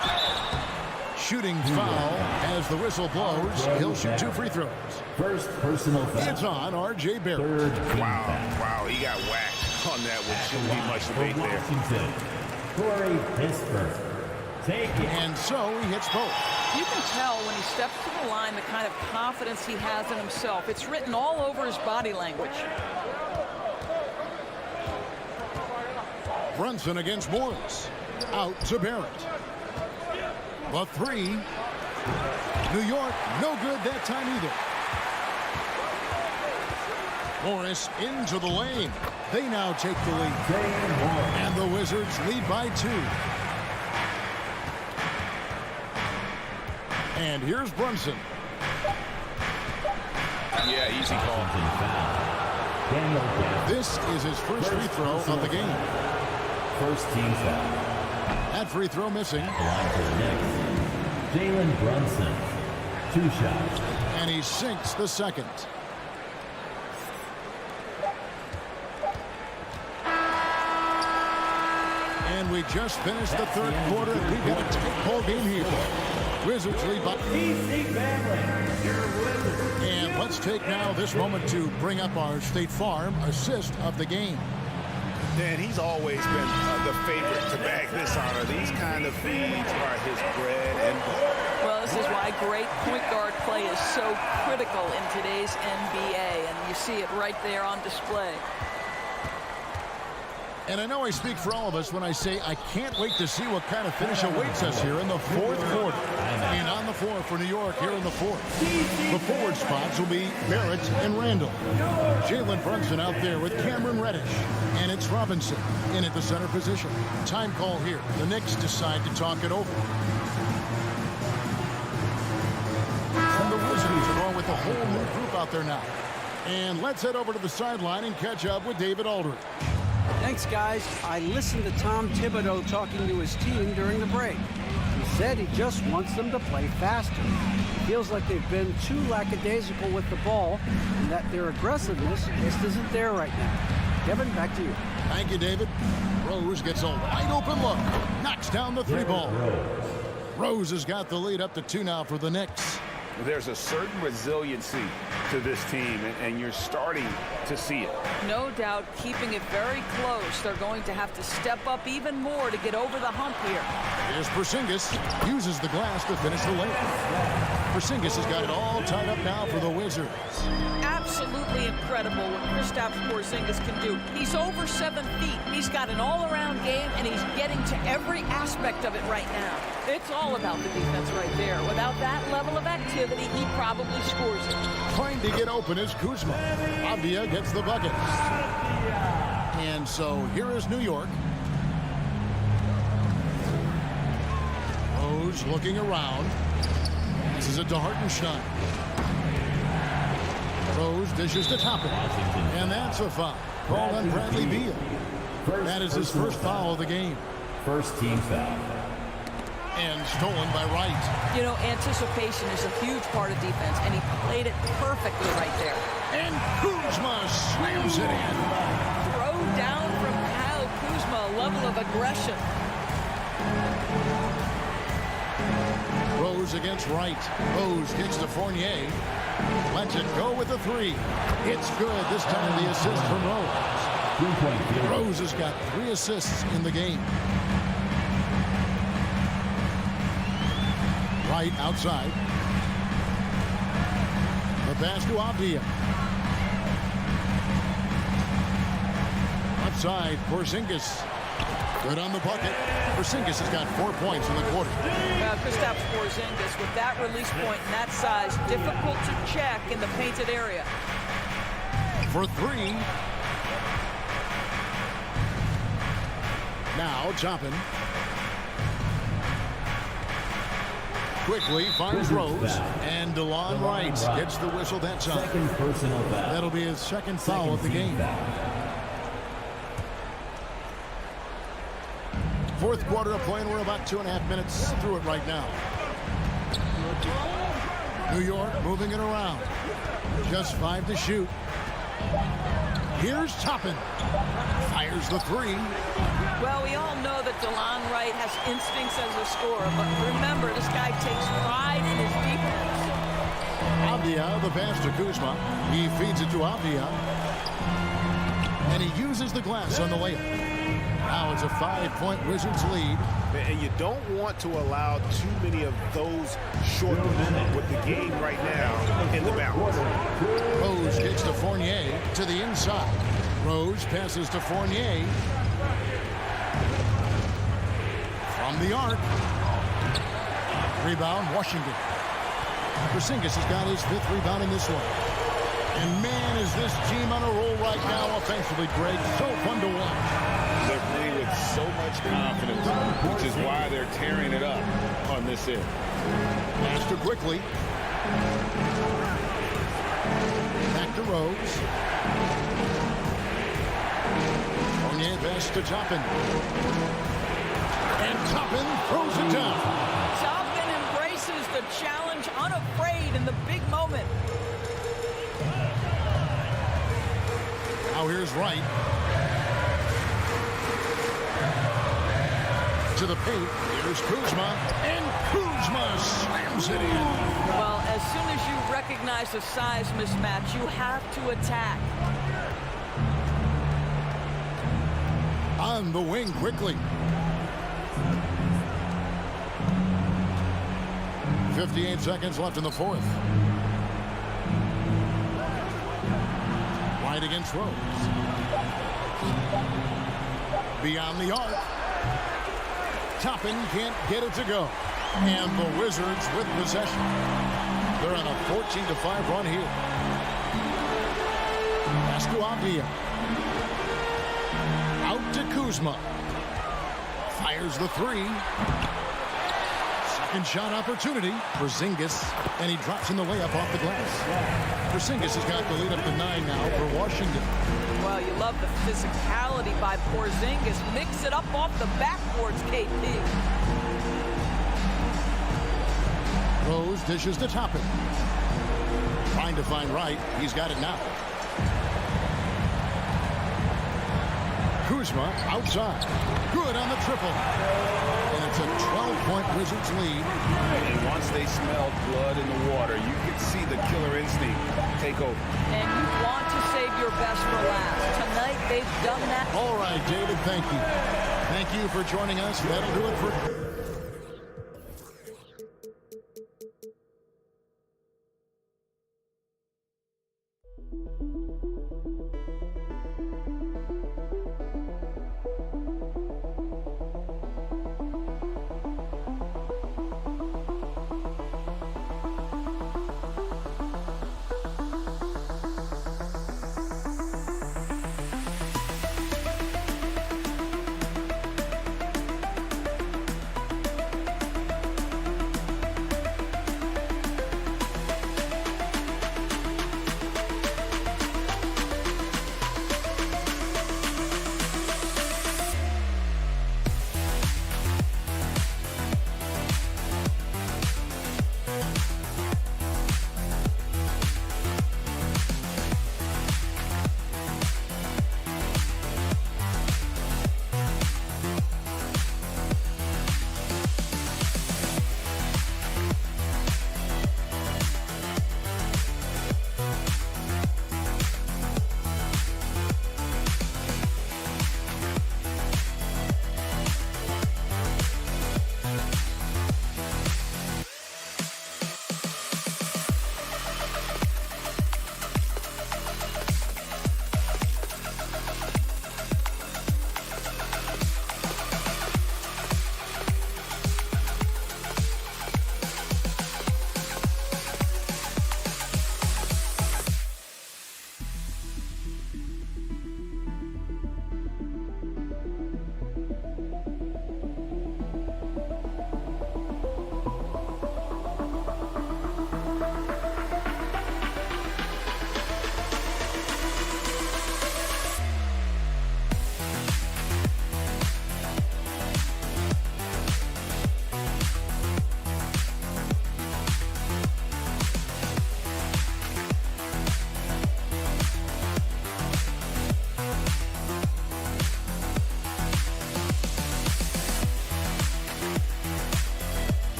Shooting foul as the whistle blows. He'll shoot 2 free throws. First personal foul. It's on R.J. Barrett. Wow, he got whacked on that one. Shouldn't be much debate there. Washington. Corey Pittsburgh. Take it. And so he hits both. You can tell when he steps to the line the kind of confidence he has in himself. It's written all over his body language. Brunson against Morris. Out to Barrett. The three. New York, no good that time either. Morris into the lane. They now take the lead. And the Wizards lead by 2. And here's Brunson. Yeah, easy call. This is his first free throw of the game. First team foul. That free throw missing. Line for the Knicks. Jalen Brunson. 2 shots. And he sinks the second. And we just finished the third quarter. We've got a tight ball game here. Wizards lead by. And let's take now this moment to bring up our State Farm assist of the game. And he's always been the favorite to bag this honor. These kind of feeds are his bread and butter. Well, this is why great point guard play is so critical in today's NBA, and you see it right there on display. And I know I speak for all of us when I say I can't wait to see what kind of finish awaits us here in the fourth quarter. And on the floor for New York here in the fourth. The forward spots will be Barrett and Randall. Jalen Brunson out there with Cameron Reddish. And it's Robinson in at the center position. Time call here. The Knicks decide to talk it over. And the Wizards are going with a whole new group out there now. And let's head over to the sideline and catch up with David Aldridge. Thanks, guys. I listened to Tom Thibodeau talking to his team during the break. He said he just wants them to play faster. It feels like they've been too lackadaisical with the ball and that their aggressiveness just isn't there right now. Kevin, back to you. Thank you, David. Rose gets a wide open look. Knocks down the three ball. Rose has got the lead up to 2 now for the Knicks. There's a certain resiliency to this team, and you're starting to see it. No doubt, keeping it very close. They're going to have to step up even more to get over the hump here. Here's Porzingis. Uses the glass to finish the layup. Porzingis has got it all tied up now for the Wizards. Absolutely incredible what Kristaps Porzingis can do. He's over 7 feet. He's got an all-around game, and he's getting to every aspect of it right now. It's all about the defense right there. Without that level of activity, he probably scores it. Trying to get open is Kuzma. Avdia gets the bucket. And so here is New York. Rose looking around. This is it to Hartenstein. Rose dishes to Toppin. And that's a foul. Called on Bradley Beal. That is his first foul of the game. First team foul. And stolen by Wright. You know, anticipation is a huge part of defense, and he played it perfectly right there. And Kuzma slams it in. Throw down from Kyle Kuzma, a level of aggression. Rose against Wright. Rose gets to Fournier. Lets it go with a 3. It's good. This time the assist from Rose. Rose has got 3 assists in the game. Wright outside. The pass to Avdia. Outside, Porzingis. Good on the bucket. Porzingis has got 4 points in the quarter. Kristaps Porzingis with that release point and that size, difficult to check in the painted area. For 3. Now Toppin. Quickly finds Rose, and DeLon Wright gets the whistle that time. Second personal foul. That'll be his second foul of the game. Fourth quarter of play, and we're about 2.5 minutes through it right now. New York moving it around. Just 5 to shoot. Here's Toppin. Fires the 3. Well, we all know that DeLon Wright has instincts as a scorer, but remember, this guy takes pride in his defense. Avdia, the pass to Kuzma. He feeds it to Avdia. And he uses the glass on the layup. Now it's a 5-point Wizards lead. And you don't want to allow too many of those short ones with the game right now in the balance. Rose gets to Fournier to the inside. Rose passes to Fournier. From the arc. Rebound, Washington. Porzingis has got his 5th rebound in this one. And man, is this team on a roll right now offensively, Greg. So fun to watch. They're playing with so much confidence, which is why they're tearing it up on this end. Pass to Quickly. Back to Rose. Fournier pass to Toppin. And Toppin throws it down. Toppin embraces the challenge unafraid in the big moment. Now here's Wright. To the paint. Here's Kuzma. And Kuzma slams it in. Well, as soon as you recognize the size mismatch, you have to attack. On the wing quickly. 58 seconds left in the 4th. Wright against Rose. Beyond the arc. Toppin can't get it to go. And the Wizards with possession. They're on a 14-5 run here. Pass to Avdia. Out to Kuzma. Fires the 3. Second shot opportunity for Porzingis, and he drops in the layup off the glass. Porzingis has got the lead up to 9 now for Washington. Well, you love the physicality by Porzingis. Mix it up off the backboards, KP. Rose dishes to Toppin. Trying to find Wright. He's got it now. Kuzma outside. Good on the triple. And it's a 12-point Wizards lead. And once they smelled blood in the water, you could see the killer instinct take over. And you want to save your best for last. Tonight, they've done that. All right, David, thank you. Thank you for joining us. That'll do it for...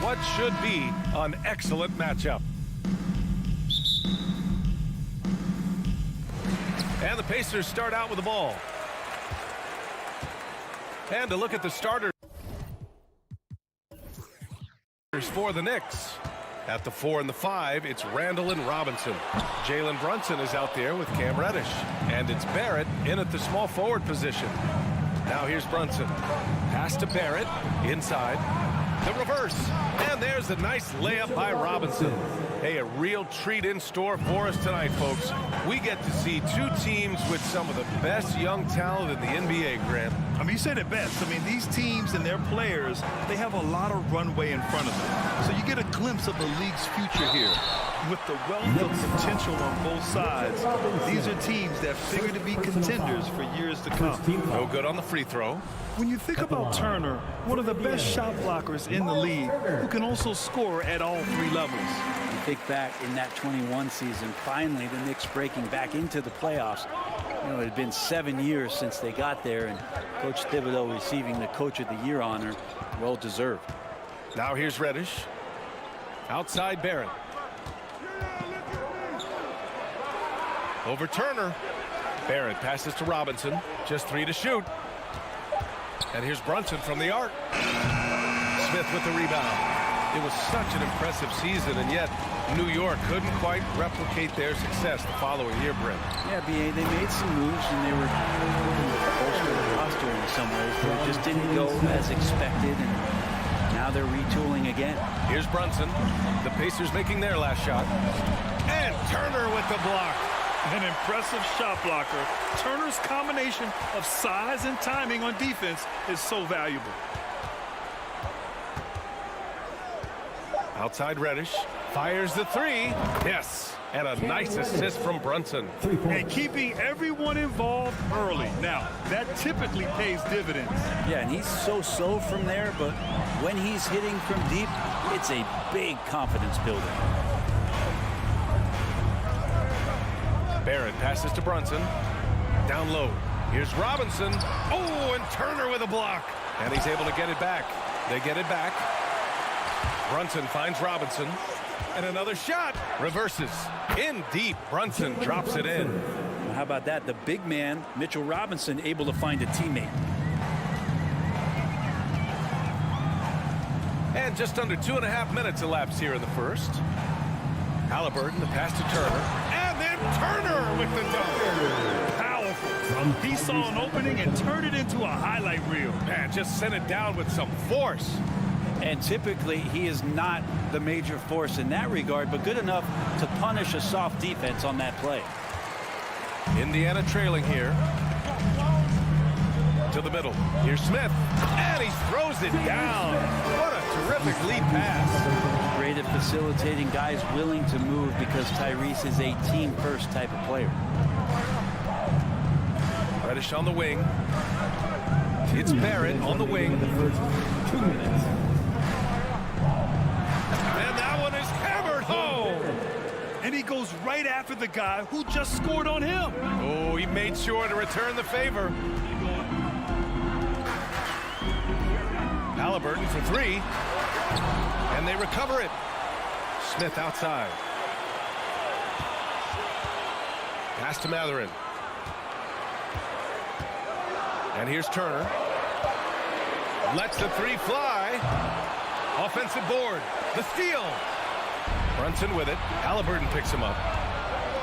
What should be an excellent matchup. And the Pacers start out with the ball. And to look at the starters for the Knicks. At the 4 and the 5, it's Randall and Robinson. Jalen Brunson is out there with Cam Reddish. And it's Barrett in at the small forward position. Now here's Brunson. Pass to Barrett, inside. The reverse, and there's a nice layup by Robinson. Hey, a real treat in store for us tonight, folks. We get to see two teams with some of the best young talent in the NBA, Grant. I mean, you said it best. I mean, these teams and their players, they have a lot of runway in front of them. So you get a glimpse of the league's future here. With the wealth of potential on both sides, these are teams that figure to be contenders for years to come. No good on the free throw. When you think about Turner, one of the best shot blockers in the league, who can also score at all three levels. You think back in that 21 season, finally the Knicks breaking back into the playoffs. You know, it had been 7 years since they got there, and Coach Thibodeau receiving the Coach of the Year honor, well deserved. Now here's Reddish. Outside Barrett. Over Turner. Barrett passes to Robinson. Just 3 to shoot. And here's Brunson from the arc. Smith with the rebound. It was such an impressive season, and yet New York couldn't quite replicate their success the following year, Brent. Yeah, B.A., they made some moves, and they were looking to bolster the roster in some ways, but it just didn't go as expected, and now they're retooling again. Here's Brunson. The Pacers making their last shot. And Turner with the block. An impressive shot blocker. Turner's combination of size and timing on defense is so valuable. Outside Reddish. Fires the 3. Yes. And a nice assist from Brunson. And keeping everyone involved early. Now, that typically pays dividends. Yeah, and he's so from there, but when he's hitting from deep, it's a big confidence builder. Barrett passes to Brunson. Down low. Here's Robinson. Oh, and Turner with a block. And he's able to get it back. They get it back. Brunson finds Robinson. And another shot. Reverses. In deep. Brunson drops it in. Well, how about that? The big man, Mitchell Robinson, able to find a teammate. And just under 2.5 minutes elapsed here in the first. Halliburton, the pass to Turner. And then Turner with the dunk. Powerful. He saw an opening and turned it into a highlight reel. Man, just sent it down with some force. And typically, he is not the major force in that regard, but good enough to punish a soft defense on that play. Indiana trailing here. To the middle. Here's Smith. And he throws it down. What a terrific lead pass. Great at facilitating guys willing to move because Tyrese is a team-first type of player. Reddish on the wing. It's Barrett on the wing. The first 2 minutes. And that one is hammered home. And he goes right after the guy who just scored on him. Oh, he made sure to return the favor. Halliburton for three. And they recover it. Smith outside. Pass to Matherin. And here's Turner. Lets the three fly. Offensive board. The steal. Brunson with it. Halliburton picks him up.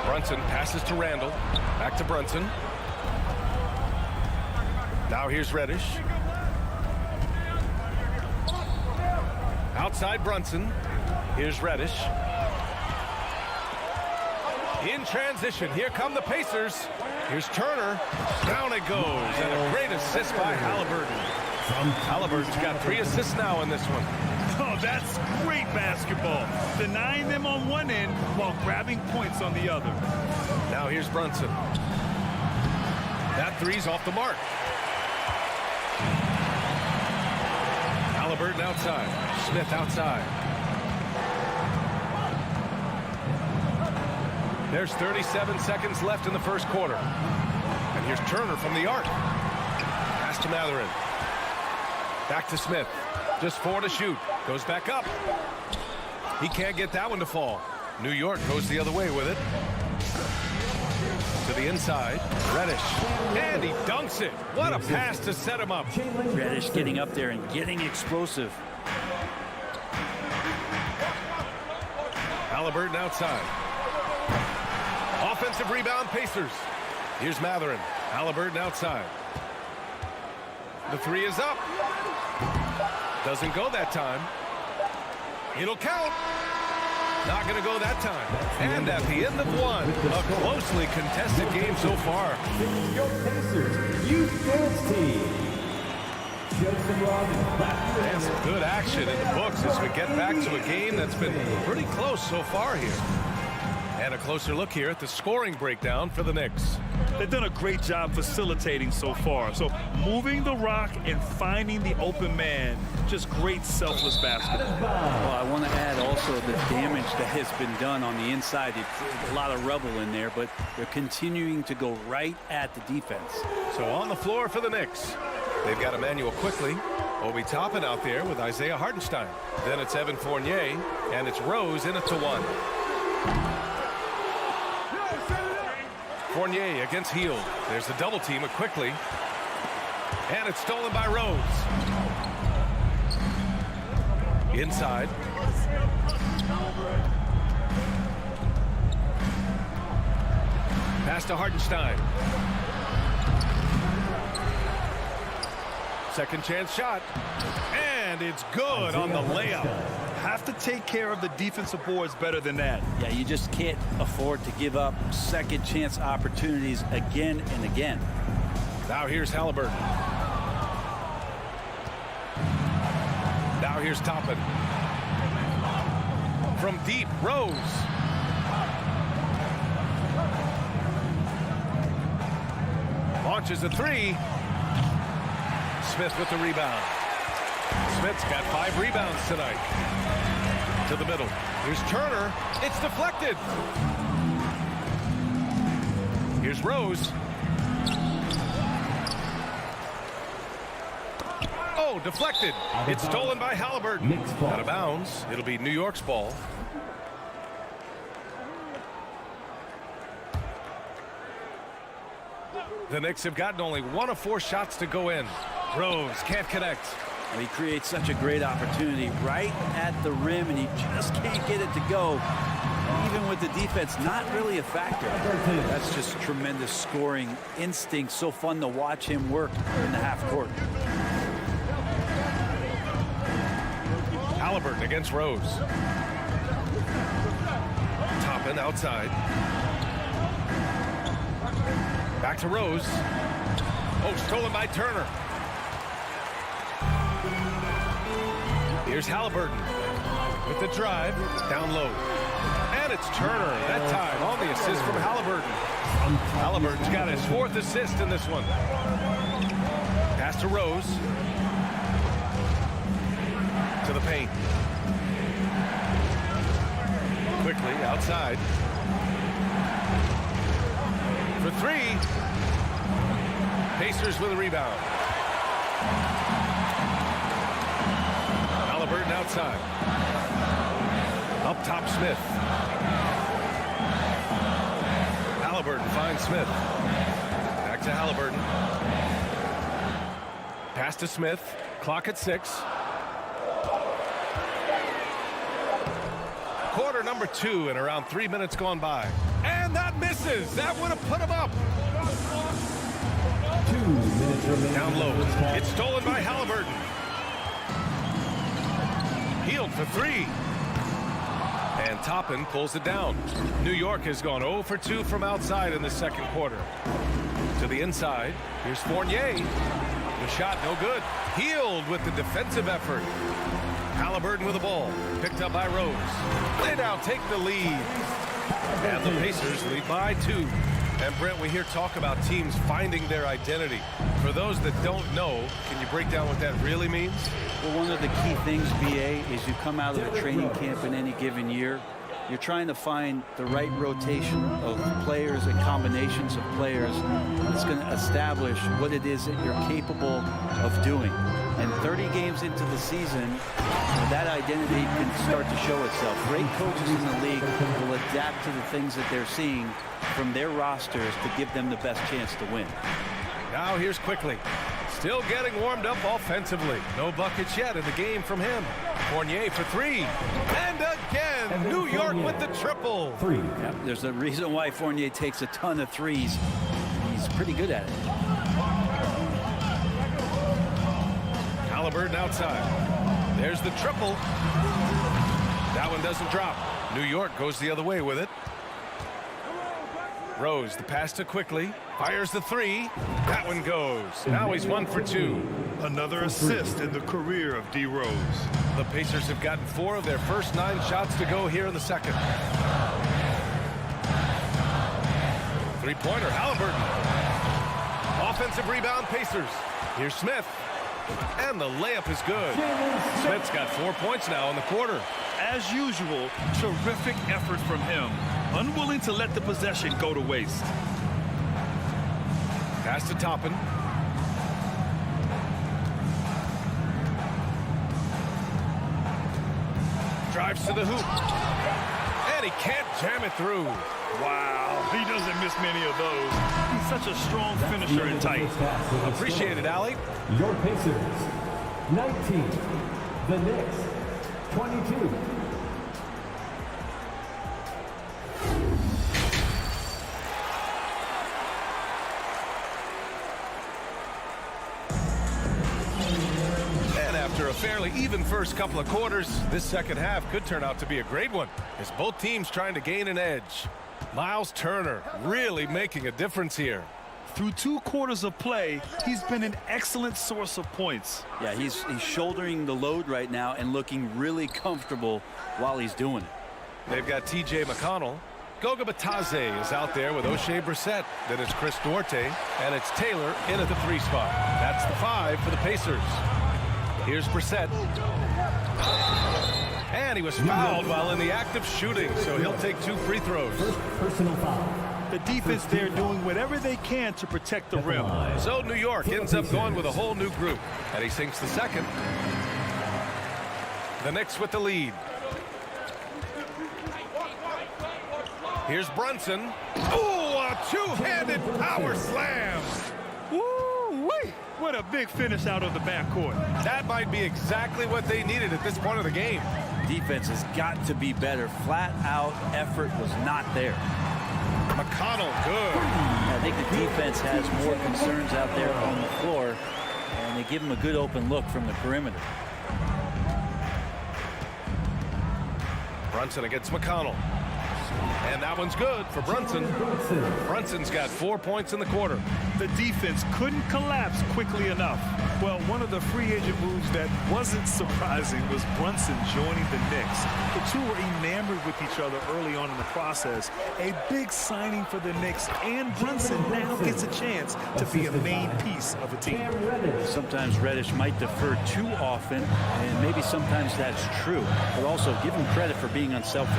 Brunson passes to Randall. Back to Brunson. Now here's Reddish. Outside Brunson. Here's Reddish. In transition. Here come the Pacers. Here's Turner. Down it goes. And a great assist by Halliburton. Halliburton's got 3 assists now in this one. Oh, that's great basketball. Denying them on one end while grabbing points on the other. Now here's Brunson. That three's off the mark. Halliburton outside. Smith outside. There's 37 seconds left in the first quarter. And here's Turner from the arc. Pass to Matherin. Back to Smith. Just 4 to shoot. Goes back up. He can't get that one to fall. New York goes the other way with it. To the inside. Reddish. And he dunks it. What a pass to set him up. Reddish getting up there and getting explosive. Halliburton outside. Offensive rebound, Pacers. Here's Matherin. Halliburton outside. The three is up. Doesn't go that time. It'll count. Not going to go that time. And at the end of one, a closely contested game so far. Your Pacers Youth Dance Team. And some good action in the books as we get back to a game that's been pretty close so far here. And a closer look here at the scoring breakdown for the Knicks. They've done a great job facilitating so far. So moving the rock and finding the open man. Just great selfless basketball. Well, I want to add also the damage that has been done on the inside. A lot of rubble in there, but they're continuing to go right at the defense. So on the floor for the Knicks. They've got Emmanuel Quickly. Obi Toppin out there with Isaiah Hartenstein. Then it's Evan Fournier, and it's Rose in it to one. Fournier against Hield. There's the double team with Quickly. And it's stolen by Rose. Inside. Pass to Hartenstein. Second chance shot. And it's good on the layup. Have to take care of the defensive boards better than that. Yeah, you just can't afford to give up second chance opportunities again and again. Now here's Halliburton. Now here's Toppin. From deep, Rose. Launches a three. Smith with the rebound. Smith's got 5 rebounds tonight. To the middle. Here's Turner. It's deflected. Here's Rose. Oh, deflected. It's stolen by Halliburton. Out of bounds. It'll be New York's ball. The Knicks have gotten only 1 of 4 shots to go in. Rose can't connect. He creates such a great opportunity right at the rim, and he just can't get it to go. Even with the defense not really a factor. That's just tremendous scoring instinct. So fun to watch him work in the half court. Halliburton against Rose. Toppin outside. Back to Rose. Oh, stolen by Turner. Here's Halliburton with the drive, down low. And it's Turner that time on the assist from Halliburton. Halliburton's got his 4th assist in this one. Pass to Rose. To the paint. Quickly outside. For 3. Pacers with a rebound. Halliburton outside. Up top, Smith. Halliburton finds Smith. Back to Halliburton. Pass to Smith. Clock at 6. Quarter number 2 and around 3 minutes gone by. And that misses. That would have put him up. 2 minutes remaining. Down low. It's stolen by Halliburton. Healed for 3. And Toppin pulls it down. New York has gone 0 for 2 from outside in the second quarter. To the inside. Here's Fournier. The shot no good. Healed with the defensive effort. Halliburton with the ball. Picked up by Rose. They now take the lead. And the Pacers lead by 2. And Brent, we hear talk about teams finding their identity. For those that don't know, can you break down what that really means? Well, one of the key things, BA, is you come out of a training camp in any given year. You're trying to find the right rotation of players and combinations of players that's going to establish what it is that you're capable of doing. And 30 games into the season, that identity can start to show itself. Great coaches in the league will adapt to the things that they're seeing from their rosters to give them the best chance to win. Now here's Quickly. Still getting warmed up offensively. No buckets yet in the game from him. Fournier for 3. And again, New York with the triple. 3. Yep, there's a reason why Fournier takes a ton of threes. He's pretty good at it. Halliburton outside. There's the triple. That one doesn't drop. New York goes the other way with it. Rose, the pass to Quickly. Fires the 3. That one goes. Now he's 1 for 2. Another assist in the career of D. Rose. The Pacers have gotten 4 of their first 9 shots to go here in the second. 3-pointer, Halliburton. Offensive rebound, Pacers. Here's Smith. And the layup is good. Smith's got 4 points now in the quarter. As usual, terrific effort from him. Unwilling to let the possession go to waste. Pass to Toppin. Drives to the hoop. And he can't jam it through. Wow, he doesn't miss many of those. He's such a strong finisher and tight. Appreciate it, Allie. Your Pacers, 19. The Knicks, 22. After a fairly even first couple of quarters, this second half could turn out to be a great one as both teams trying to gain an edge. Miles Turner really making a difference here. Through 2 quarters of play, he's been an excellent source of points. Yeah, he's shouldering the load right now and looking really comfortable while he's doing it. They've got T.J. McConnell. Goga Batadze is out there with O'Shea Brissett. Then it's Chris Duarte, and it's Taylor in at the 3 spot. That's the 5 for the Pacers. Here's Brissett. And he was fouled while in the act of shooting, so he'll take 2 free throws. First personal foul. The defense there doing whatever they can to protect the rim. So New York ends up going with a whole new group, and he sinks the second. The Knicks with the lead. Here's Brunson. Ooh, a 2-handed power slam. Woo-wee! What a big finish out of the backcourt. That might be exactly what they needed at this point of the game. Defense has got to be better. Flat out effort was not there. McConnell, good. I think the defense has more concerns out there on the floor, and they give him a good open look from the perimeter. Brunson against McConnell. And that one's good for Brunson. Brunson's got 4 points in the quarter. The defense couldn't collapse quickly enough. Well, one of the free agent moves that wasn't surprising was Brunson joining the Knicks. The two were enamored with each other early on in the process. A big signing for the Knicks, and Brunson now gets a chance to be a main piece of a team. Sometimes Reddish might defer too often, and maybe sometimes that's true. But also give him credit for being unselfish.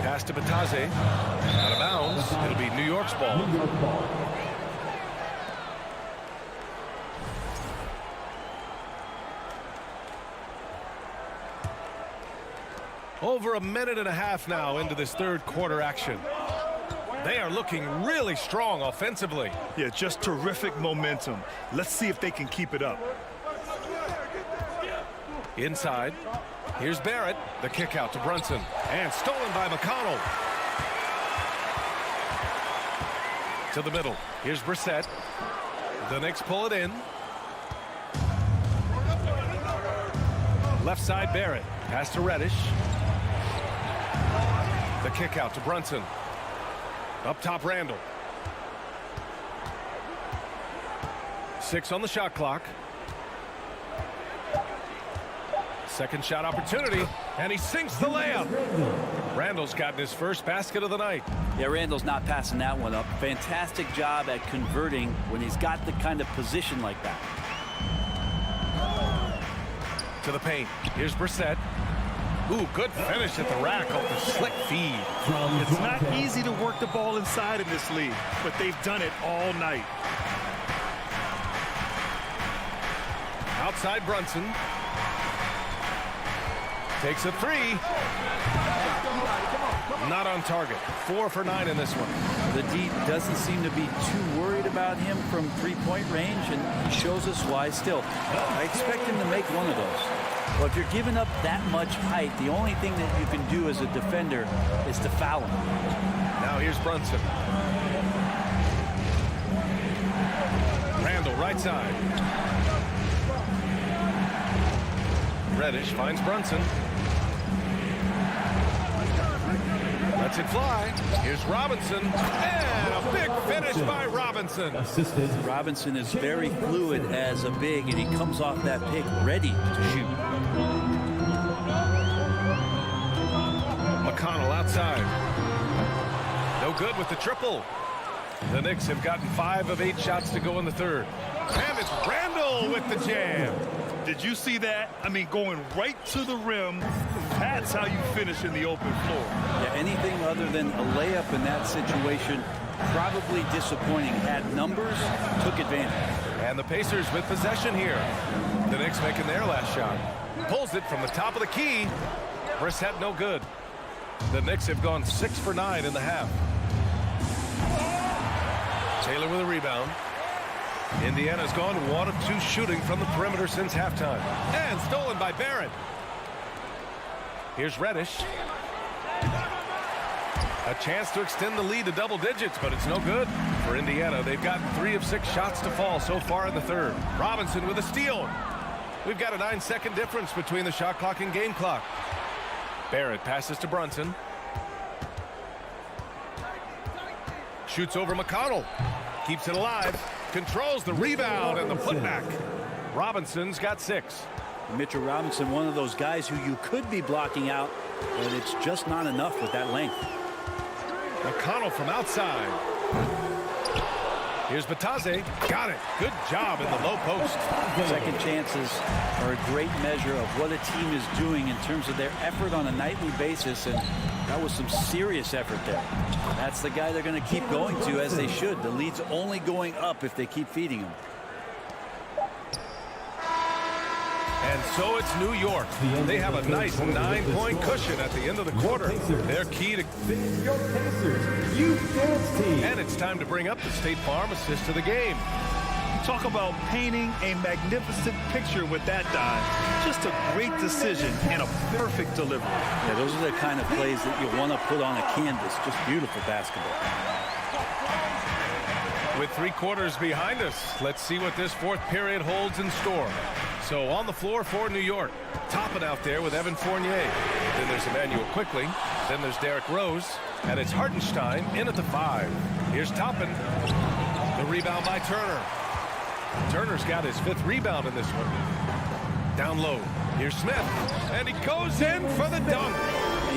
Pass to Bataze. Out of bounds. It'll be New York's ball. Over a minute and a half now into this third quarter action. They are looking really strong offensively. Yeah, just terrific momentum. Let's see if they can keep it up. Inside. Here's Barrett. The kick out to Brunson. And stolen by McConnell. To the middle. Here's Brissett. The Knicks pull it in. Left side Barrett. Pass to Reddish. The kick out to Brunson. Up top Randall. 6 on the shot clock. Second shot opportunity, and he sinks the layup. Randall's gotten his first basket of the night. Yeah, Randall's not passing that one up. Fantastic job at converting when he's got the kind of position like that. To the paint. Here's Brissett. Ooh, good finish at the rack off the slick feed. It's not easy to work the ball inside in this league, but they've done it all night. Outside Brunson. Takes a three. Not on target. 4 for 9 in this one. The D doesn't seem to be too worried about him from three-point range, and he shows us why still. I expect him to make one of those. Well, if you're giving up that much height, the only thing that you can do as a defender is to foul him. Now here's Brunson. Randall, right side. Reddish finds Brunson. Lets it fly. Here's Robinson. And a big finish by Robinson. Assisted. Robinson is very fluid as a big, and he comes off that pick ready to shoot. McConnell outside. No good with the triple. The Knicks have gotten 5 of 8 shots to go in the third. And it's Randall with the jam. Did you see that? I mean, going right to the rim. That's how you finish in the open floor. Yeah, anything other than a layup in that situation, probably disappointing. Had numbers, took advantage. And the Pacers with possession here. The Knicks making their last shot. Pulls it from the top of the key. Brissett no good. The Knicks have gone 6 for 9 in the half. Taylor with a rebound. Indiana's gone 1 of 2 shooting from the perimeter since halftime. And stolen by Barrett. Here's Reddish. A chance to extend the lead to double digits, but it's no good for Indiana. They've gotten 3 of 6 shots to fall so far in the third. Robinson with a steal. We've got a 9-second difference between the shot clock and game clock. Barrett passes to Brunson. Shoots over McConnell. Keeps it alive. Controls the rebound and the putback. Robinson's got 6. Mitchell Robinson, one of those guys who you could be blocking out, but it's just not enough with that length. McConnell from outside. Here's Bataze. Got it. Good job in the low post. Second chances are a great measure of what a team is doing in terms of their effort on a nightly basis, and that was some serious effort there. That's the guy they're going to keep going to, as they should. The lead's only going up if they keep feeding him. And so it's New York. They have a nice 9-point cushion at the end of the quarter. They're key to... And it's time to bring up the State Farm assist to the game. Talk about painting a magnificent picture with that dive. Just a great decision and a perfect delivery. Yeah, those are the kind of plays that you want to put on a canvas. Just beautiful basketball. With 3 quarters behind us, let's see what this fourth period holds in store. So on the floor for New York. Toppin out there with Evan Fournier. Then there's Emmanuel Quickly. Then there's Derrick Rose. And it's Hartenstein in at the 5. Here's Toppin. The rebound by Turner. Turner's got his 5th rebound in this one. Down low. Here's Smith. And he goes in for the dunk.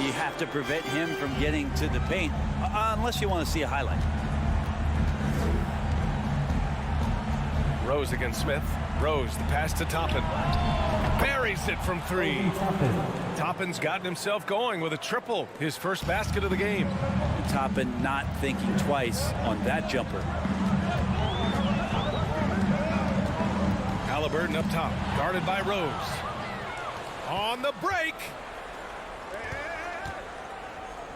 You have to prevent him from getting to the paint, unless you want to see a highlight. Rose against Smith. Rose, the pass to Toppin. Buries it from 3. Toppin's gotten himself going with a triple. His first basket of the game. Toppin not thinking twice on that jumper. Halliburton up top, guarded by Rose. On the break.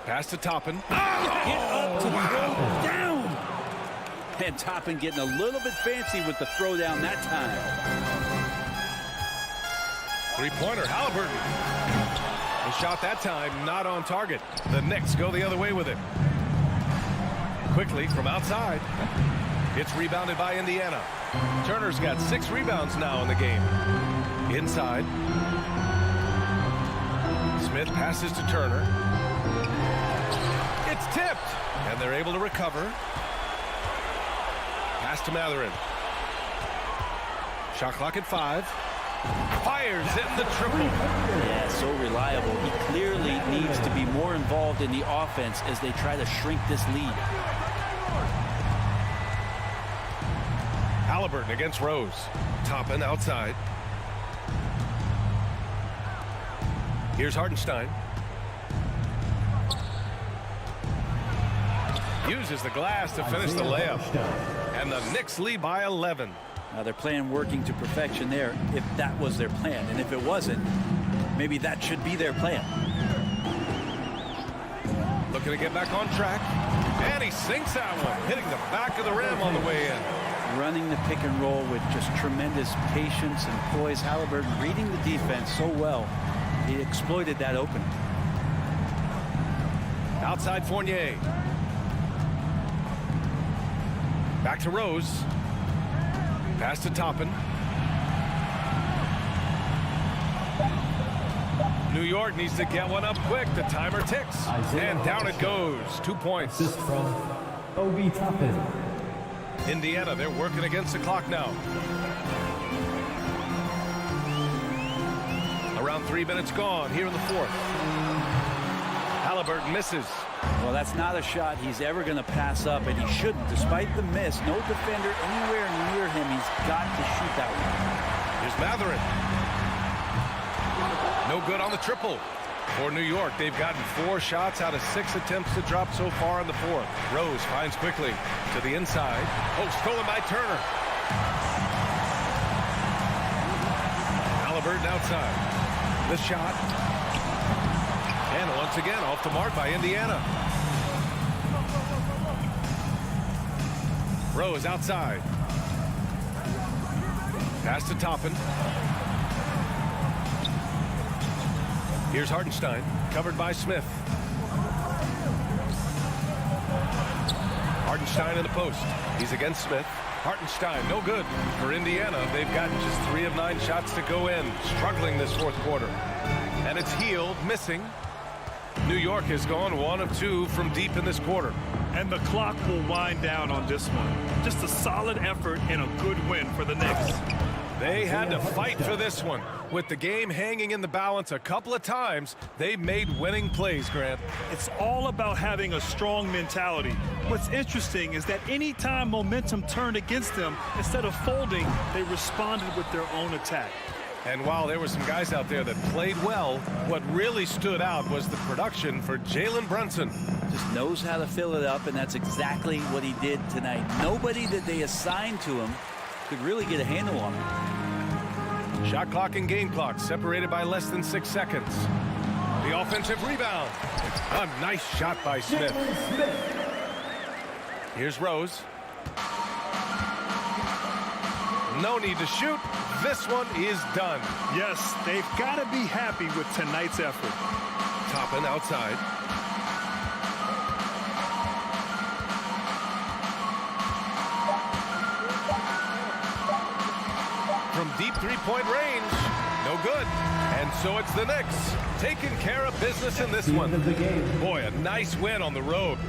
Pass to Toppin. Get up to throw down. And Toppin getting a little bit fancy with the throwdown that time. Three-pointer, Halliburton. The shot that time not on target. The Knicks go the other way with it. Quickly from outside. It's rebounded by Indiana. Turner's got 6 rebounds now in the game. Inside. Smith passes to Turner. It's tipped. And they're able to recover. Pass to Matherin. Shot clock at 5. Fires in the triple. Yeah, so reliable. He clearly needs to be more involved in the offense as they try to shrink this lead. Halliburton against Rose. Toppin outside. Here's Hartenstein. Uses the glass to finish the layup. And the Knicks lead by 11. Now they're playing working to perfection there, if that was their plan. And if it wasn't, maybe that should be their plan. Looking to get back on track. And he sinks that one, hitting the back of the rim on the way in. Running the pick and roll with just tremendous patience and poise. Halliburton reading the defense so well. He exploited that opening. Outside Fournier. Back to Rose. Pass to Toppin. New York needs to get one up quick. The timer ticks. And down it goes. 2 points. Assist from Obi Toppin. Indiana, they're working against the clock now. Around 3 minutes gone here in the 4th. Halliburton misses. Well, that's not a shot he's ever going to pass up, and he shouldn't. Despite the miss, no defender anywhere near him. He's got to shoot that one. Here's Matherin. No good on the triple. For New York, they've gotten 4 shots out of 6 attempts to drop so far in the 4th. Rose finds Quickly to the inside. Oh, stolen by Turner. Halliburton outside. The shot. And once again, off the mark by Indiana. Rose outside. Pass to Toppin. Here's Hartenstein, covered by Smith. Hartenstein in the post. He's against Smith. Hartenstein, no good. For Indiana, they've gotten just 3 of 9 shots to go in. Struggling this 4th quarter. And it's Hield missing. New York has gone 1 of 2 from deep in this quarter. And the clock will wind down on this one. Just a solid effort and a good win for the Knicks. They had to fight for this one. With the game hanging in the balance a couple of times, they made winning plays, Grant. It's all about having a strong mentality. What's interesting is that anytime momentum turned against them, instead of folding, they responded with their own attack. And while there were some guys out there that played well, what really stood out was the production for Jalen Brunson. Just knows how to fill it up, and that's exactly what he did tonight. Nobody that they assigned to him could really get a handle on him. Shot clock and game clock separated by less than 6 seconds. The offensive rebound. A nice shot by Smith. Here's Rose. No need to shoot. This one is done. Yes, they've got to be happy with tonight's effort. Toppin outside. From deep three-point range. No good. And so it's the Knicks taking care of business in this one. Boy, a nice win on the road.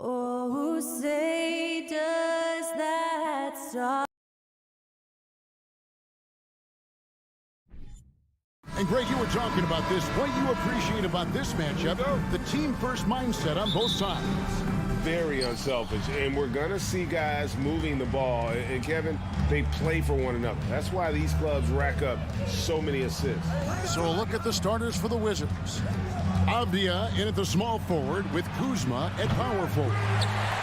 Oh, say does that song. And Greg, you were talking about this. What you appreciate about this matchup, the team-first mindset on both sides. Very unselfish, and we're going to see guys moving the ball. And Kevin, they play for one another. That's why these clubs rack up so many assists. So a look at the starters for the Wizards. Avdia in at the small forward with Kuzma at power forward.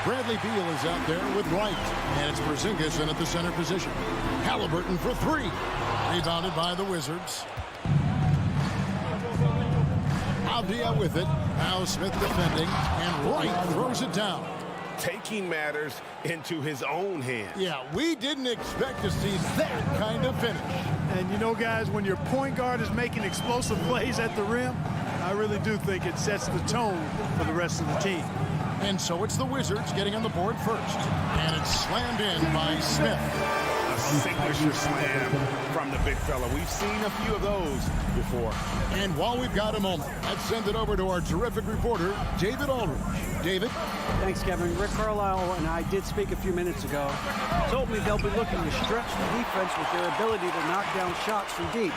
Bradley Beal is out there with Wright, and it's Porzingis in at the center position. Halliburton for three. Rebounded by the Wizards. Avdia with it. Now Smith defending, and Wright throws it down. Taking matters into his own hands. Yeah, we didn't expect to see that kind of finish. And you know, guys, when your point guard is making explosive plays at the rim, I really do think it sets the tone for the rest of the team. And so it's the Wizards getting on the board first. And it's slammed in by Smith. A signature slam from the big fella. We've seen a few of those before. And while we've got a moment, let's send it over to our terrific reporter, David Aldridge. David? Thanks, Kevin. Rick Carlisle and I did speak a few minutes ago. Told me they'll be looking to stretch the defense with their ability to knock down shots from deep.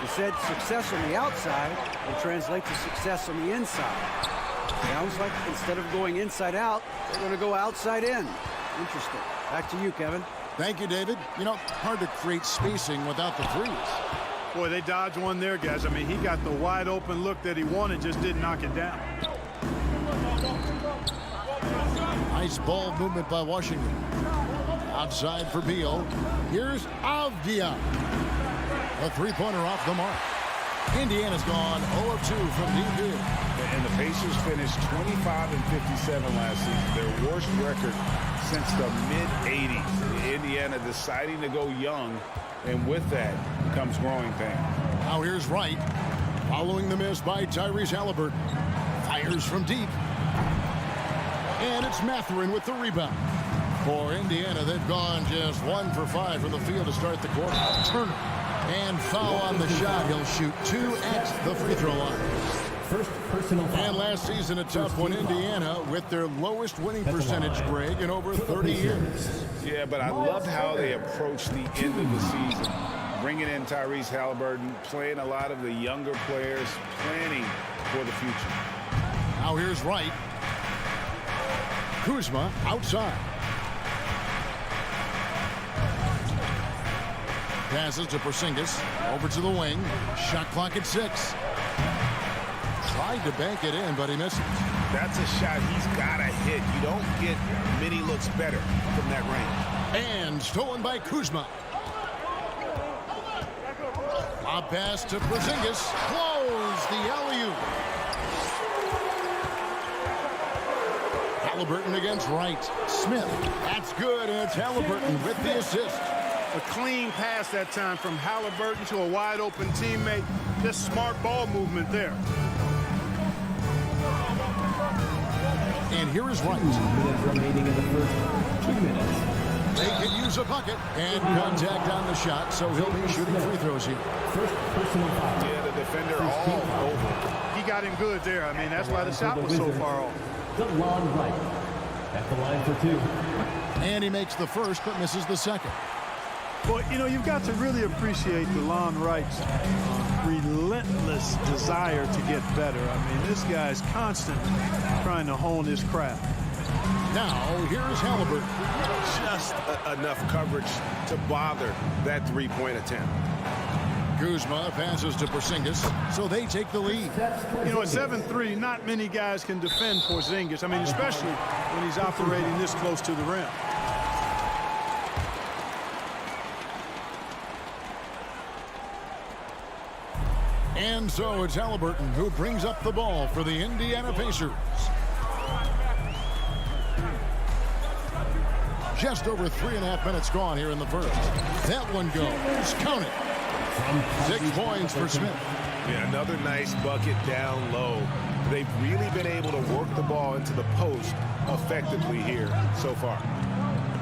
He said success on the outside will translate to success on the inside. Sounds like instead of going inside out, they're going to go outside in. Interesting. Back to you, Kevin. Thank you, David. You know, hard to create spacing without the threes. Boy, they dodged one there, guys. I mean, he got the wide open look that he wanted, just didn't knock it down. Nice ball movement by Washington. Outside for Beal. Here's Avdia. A three-pointer off the mark. Indiana's gone 0 of 2 from deep field. And the Pacers finished 25 and 57 last season, their worst record since the mid-'80s. Indiana deciding to go young, and with that comes growing pain. Now here's Wright, following the miss by Tyrese Halliburton. Fires from deep. And it's Mathurin with the rebound. For Indiana, they've gone just 1 for 5 from the field to start the quarter. Turner. And foul on the shot. He'll shoot 2 at the free throw line. First personal foul. And last season, a tough one, Indiana, with their lowest winning percentage, Greg, in over 30 years. Yeah, but I love how they approach the end of the season. Bringing in Tyrese Halliburton, playing a lot of the younger players, planning for the future. Now here's Wright. Kuzma outside. Passes to Porzingis. Over to the wing. Shot clock at 6. Tried to bank it in, but he misses. That's a shot he's got to hit. You don't get many looks better from that range. And stolen by Kuzma. Lob pass to Porzingis. Close the alley-oop. Halliburton against Wright. Smith. That's good, and it's Halliburton with the assist. A clean pass that time from Halliburton to a wide-open teammate. Just smart ball movement there. And here is Wright. 2 minutes remaining in the first. 2 minutes. They can use a bucket and contact on the shot, so he'll be shooting free throws here. Yeah, the defender all over. He got him good there. I mean, that's why the shot was so far off. DeLon Wright at the line for 2. And he makes the first, but misses the second. Well, you know, you've got to really appreciate DeLon Wright's relentless desire to get better. I mean, this guy's constantly trying to hone his craft. Now, here's Halliburton. Just enough coverage to bother that three-point attempt. Kuzma passes to Porzingis, so they take the lead. You know, at 7'3", not many guys can defend Porzingis. I mean, especially when he's operating this close to the rim. And so it's Halliburton who brings up the ball for the Indiana Pacers. Just over 3.5 minutes gone here in the first. That one goes. Count it. 6 points for Smith. Yeah, another nice bucket down low. They've really been able to work the ball into the post effectively here so far.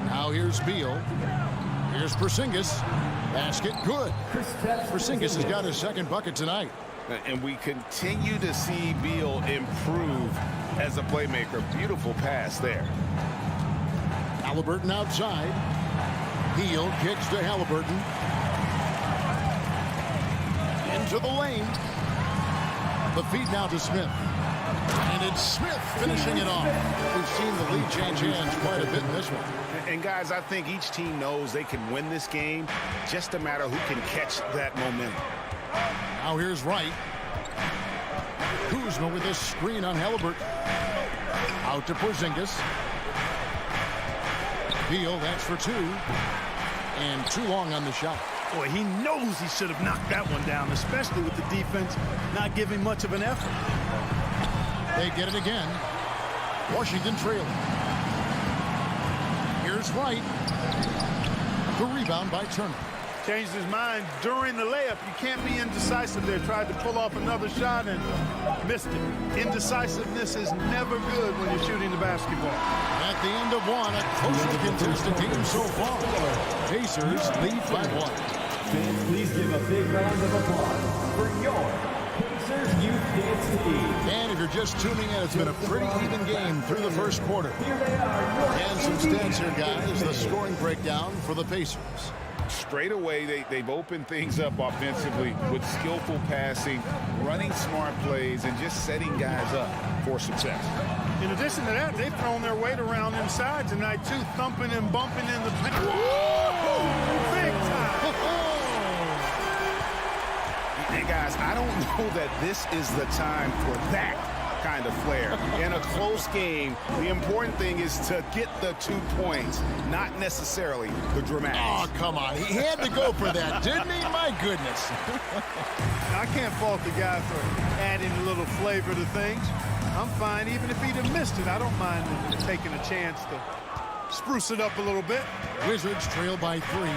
Now here's Beal. Here's Porzingis. Basket good. Porzingis has got his second bucket tonight. And we continue to see Beal improve as a playmaker. Beautiful pass there. Halliburton outside. Beal kicks to Halliburton. Into the lane. The feed now to Smith. And it's Smith finishing it off. We've seen the lead change hands quite a bit in this one. And guys, I think each team knows they can win this game. Just a matter who can catch that momentum. Now here's Wright. Kuzma with a screen on Halliburton. Out to Porzingis. Beal, that's for 2. And too long on the shot. Boy, he knows he should have knocked that one down, especially with the defense not giving much of an effort. They get it again. Washington trailing. Here's Wright. The rebound by Turner. Changed his mind during the layup. You can't be indecisive there. Tried to pull off another shot and missed it. Indecisiveness is never good when you're shooting the basketball. At the end of one, a closely contested game so far. Pacers lead by 1. Fans, please give a big round of applause for your Pacers Youth Dance Team. And if you're just tuning in, it's been a pretty even game through the first quarter. Here they are. And some stats here, guys. The scoring breakdown for the Pacers. Straight away, they've opened things up offensively with skillful passing, running smart plays, and just setting guys up for success. In addition to that, they've thrown their weight around inside tonight, too, thumping and bumping in the paint. Big time! Hey, guys, I don't know that this is the time for that kind of flair. In a close game, the important thing is to get the 2 points, not necessarily the dramatics. Oh, come on. He had to go for that, didn't he? My goodness. I can't fault the guy for adding a little flavor to things. I'm fine. Even if he'd have missed it, I don't mind taking a chance to spruce it up a little bit. Wizards trail by 3.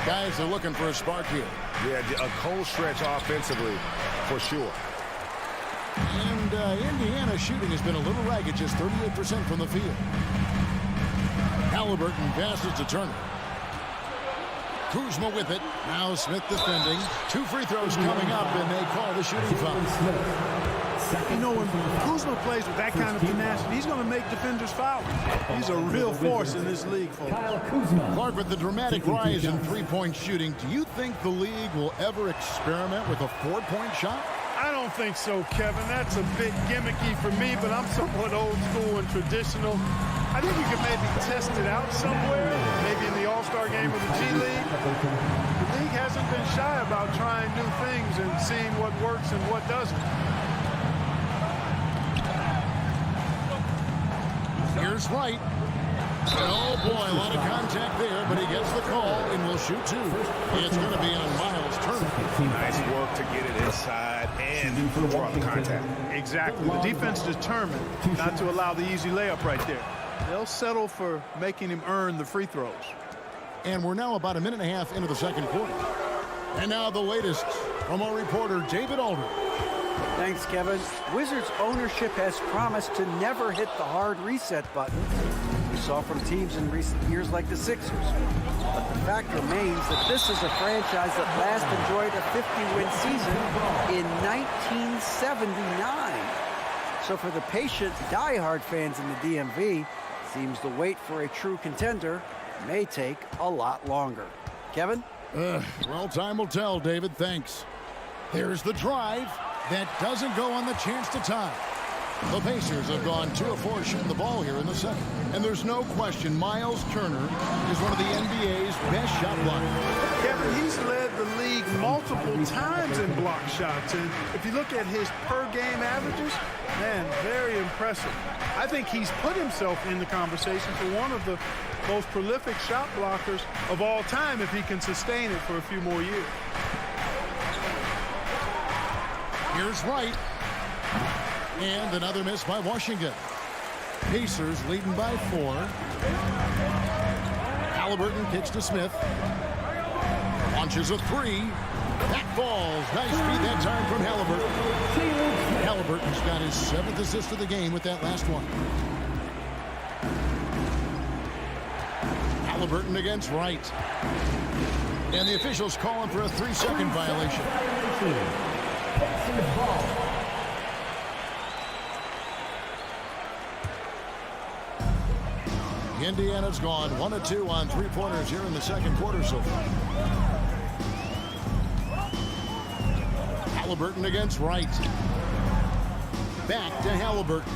Guys are looking for a spark here. Yeah, a cold stretch offensively, for sure. And Indiana's shooting has been a little ragged, just 38% from the field. Halliburton passes to Turner. Kuzma with it. Now Smith defending. 2 free throws coming up, and they call the shooting foul. You know, when Kuzma plays with that kind of tenacity, he's going to make defenders foul. He's a real force in this league, folks. Clark, with the dramatic rise in three-point shooting, do you think the league will ever experiment with a 4-point shot? I don't think so, Kevin. That's a bit gimmicky for me, but I'm somewhat old school and traditional. I think we could maybe test it out somewhere, maybe in the All-Star game or the G League. The league hasn't been shy about trying new things and seeing what works and what doesn't. Here's Wright. Oh, boy, a lot of contact there, but he gets the call and will shoot 2. It's going to be on Miles Turner. Nice work to get it inside and draw the contact. Exactly. The defense determined not to allow the easy layup right there. They'll settle for making him earn the free throws. And we're now about a minute and a half into the second quarter. And now the latest from our reporter, David Aldridge. Thanks, Kevin. Wizards ownership has promised to never hit the hard reset button. we saw from teams in recent years like the Sixers. But the fact remains that this is a franchise that last enjoyed a 50-win season in 1979. So for the patient, die-hard fans in the DMV, seems the wait for a true contender may take a lot longer. Kevin? Well, time will tell, David. Thanks. Here's the drive. That doesn't go on the chance to tie. The Pacers have gone 2 of 4 shooting the ball here in the second. And there's no question Miles Turner is one of the NBA's best shot blockers. Kevin, he's led the league multiple times in block shots. And if you look at his per-game averages, man, very impressive. I think he's put himself in the conversation for one of the most prolific shot blockers of all time if he can sustain it for a few more years. Here's Wright. And another miss by Washington. Pacers leading by 4. Halliburton kicks to Smith. Launches a 3. That falls. Nice feed that time from Halliburton. Halliburton's got his 7th assist of the game with that last one. Halliburton against Wright. And the officials calling for a 3-second violation. Indiana's gone 1 of 2 on 3-pointers here in the second quarter so far. Halliburton against Wright. Back to Halliburton.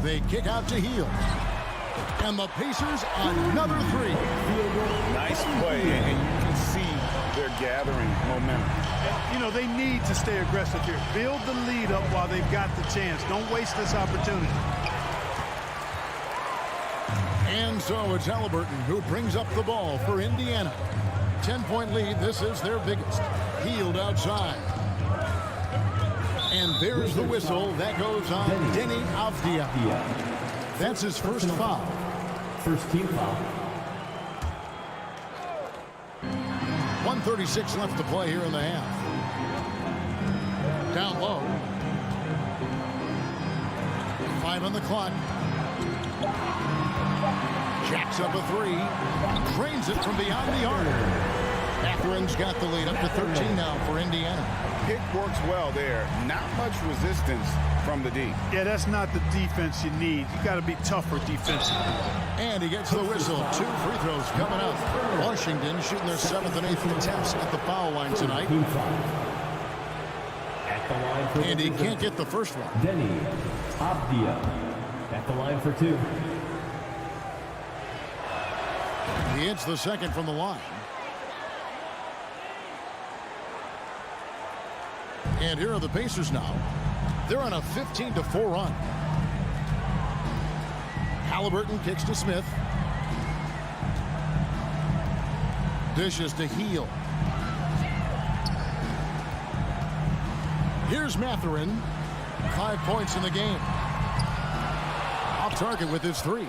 They kick out to Hield. And the Pacers another 3. Nice play, and you can see they're gathering momentum. You know, they need to stay aggressive here. Build the lead up while they've got the chance. Don't waste this opportunity. And so it's Halliburton who brings up the ball for Indiana. 10-point lead. This is their biggest. Hield outside. And there's the whistle. That goes on Denny Avdia. That's his first foul. First team foul. 1:36 left to play here in the half. Down low. 5 on the clock. Jacks up a 3. Drains it from beyond the arc. Matherin's got the lead up to 13 now for Indiana. Pick works well there. Not much resistance from the D. Yeah, that's not the defense you need. You got to be tougher defensively. And he gets the whistle. 2 free throws coming up. Washington shooting their 7th and 8th attempts at the foul line tonight. And he can't get the first one. Denny Avdia at the line for 2. He hits the second from the line. And here are the Pacers now. They're on a 15-4 run. Halliburton kicks to Smith. Dishes to Hield. Here's Matherin. 5 points in the game. Off target with his 3.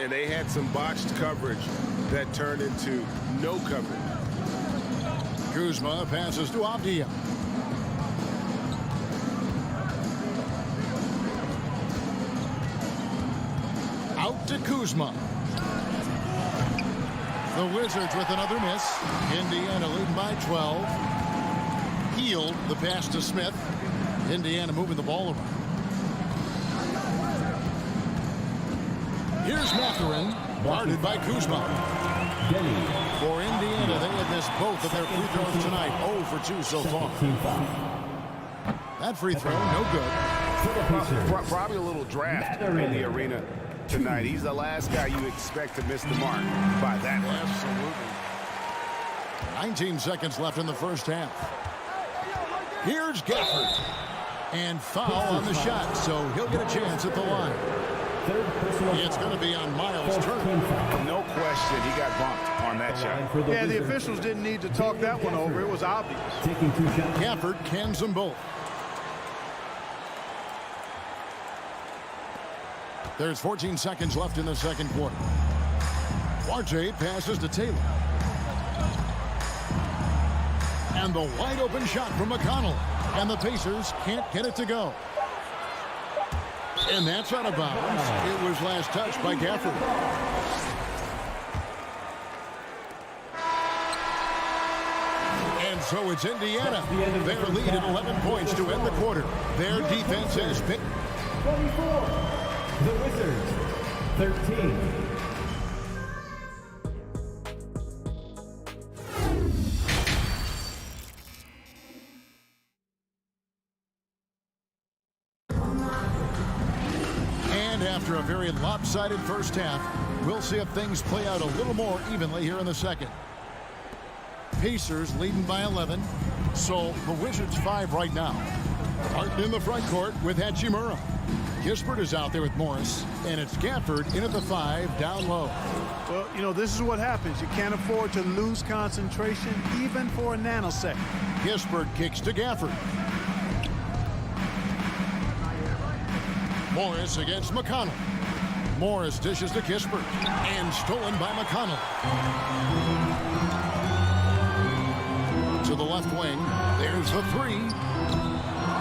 And they had some botched coverage that turned into no coverage. Kuzma passes to Avdia. Out to Kuzma. The Wizards with another miss. Indiana leading by 12. Hield the pass to Smith. Indiana moving the ball around. Here's Matherin, guarded by Kuzma. For Indiana, they have missed both of their free throws tonight. 0 for 2 so far. That free throw, no good. Probably a little draft in the arena tonight. He's the last guy you expect to miss the mark by that much. Absolutely. 19 seconds left in the first half. Here's Gafford. And foul on the shot, so he'll get a chance at the line. It's going to be on Miles Turner. No question, he got bumped on that shot. Yeah, the officials didn't need to talk that one over. It was obvious. Taking 2 shots. Gafford cans them both. There's 14 seconds left in the second quarter. Duarte passes to Taylor. And the wide open shot from McConnell. And the Pacers can't get it to go. And that's out of bounds. It was last touch by Gafford. And so it's Indiana. Their lead at 11 points to end the quarter. Their defense has picked. 24. The Wizards, 13. And after a very lopsided first half, we'll see if things play out a little more evenly here in the second. Pacers leading by 11. So the Wizards 5 right now. Harden in the front court with Hachimura. Kispert is out there with Morris. And it's Gafford in at the 5 down low. Well, you know, this is what happens. You can't afford to lose concentration even for a nanosecond. Kispert kicks to Gafford. Morris against McConnell. Morris dishes to Kispert. And stolen by McConnell. To the left wing. There's the 3.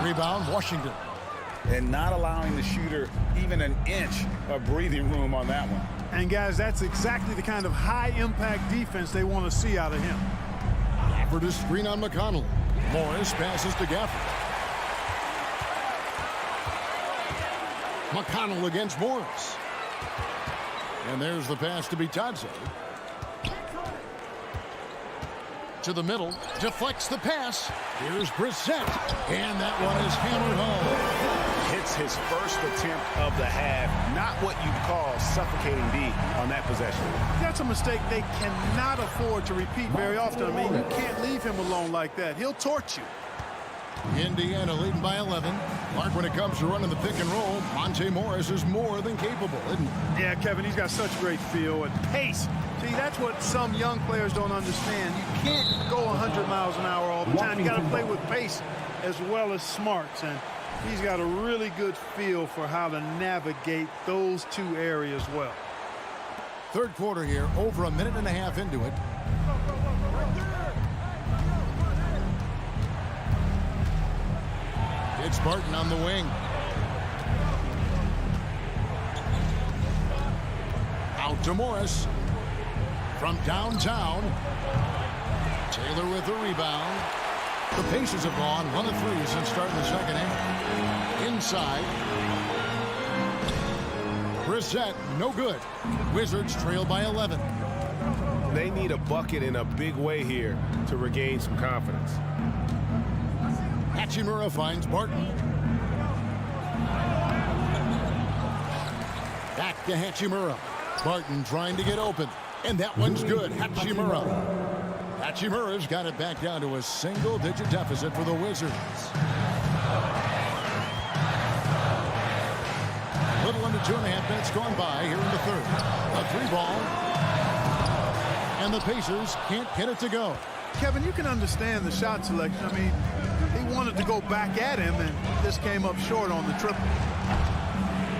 Rebound, Washington. And not allowing the shooter even an inch of breathing room on that one. And, guys, that's exactly the kind of high-impact defense they want to see out of him. Gafford is screen on McConnell. Morris passes to Gafford. McConnell against Morris. And there's the pass to Bitadze. To the middle, deflects the pass. Here's Brissett, and that one is hammered home. Hits his first attempt of the half. Not what you'd call suffocating D on that possession. That's a mistake they cannot afford to repeat very often. I mean, you can't leave him alone like that. He'll torch you. Indiana leading by 11. Mark, when it comes to running the pick and roll, Monte Morris is more than capable, isn't he? Yeah, Kevin, he's got such great feel and pace. See, that's what some young players don't understand. You can't go 100 miles an hour all the time. You got to play with pace as well as smarts. And he's got a really good feel for how to navigate those two areas well. Third quarter here, over a minute and a half into it. It's Barton on the wing. Out to Morris. From downtown. Taylor with the rebound. The Pacers have gone 1 of 3 since starting the second half. Inside. Brissett, no good. Wizards trail by 11. They need a bucket in a big way here to regain some confidence. Hachimura finds Barton. Back to Hachimura. Barton trying to get open. And that one's good. Hachimura. Hachimura's got it back down to a single-digit deficit for the Wizards. Little under 2.5 minutes gone by here in the third. A 3-ball. And the Pacers can't get it to go. Kevin, you can understand the shot selection. I mean, he wanted to go back at him, and this came up short on the triple.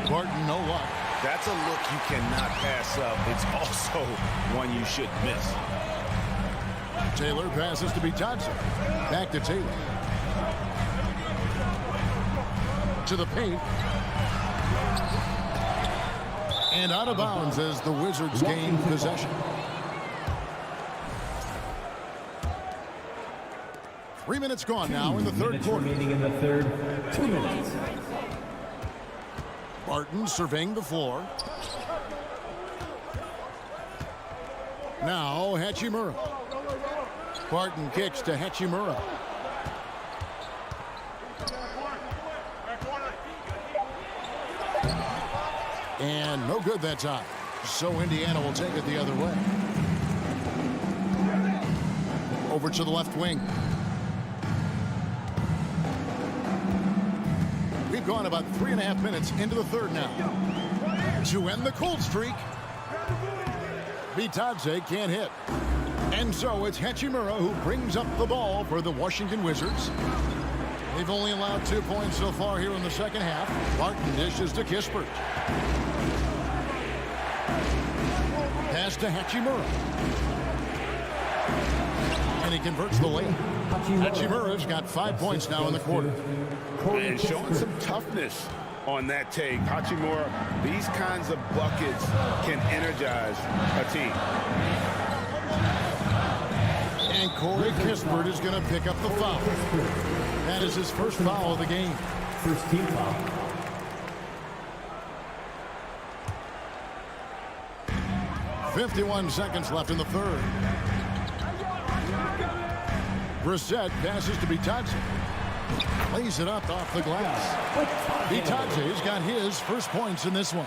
Barton, no luck. That's a look you cannot pass up. It's also one you should miss. Taylor passes to Bitadze. Back to Taylor. To the paint. And out of bounds as the Wizards gain possession. 3 minutes gone now in the third quarter. Remaining in the third, 2 minutes. Barton surveying the floor. Now Hachimura. Barton kicks to Hachimura. And no good that time. So Indiana will take it the other way. Over to the left wing. We've gone about 3.5 minutes into the third now. To end the cold streak. Bitadze can't hit. And so it's Hachimura who brings up the ball for the Washington Wizards. They've only allowed 2 points so far here in the second half. Barton dishes to Kispert. Pass to Hachimura. And he converts the layup. Hachimura's got 5 points now in the quarter. And showing some toughness on that take. Hachimura, these kinds of buckets can energize a team. And Corey Kispert is going to pick up the foul. That is his first foul of the game. First team foul. .51 seconds left in the third. Brissett passes to Bitadze. Lays it up off the glass. Bitadze's got his first points in this one.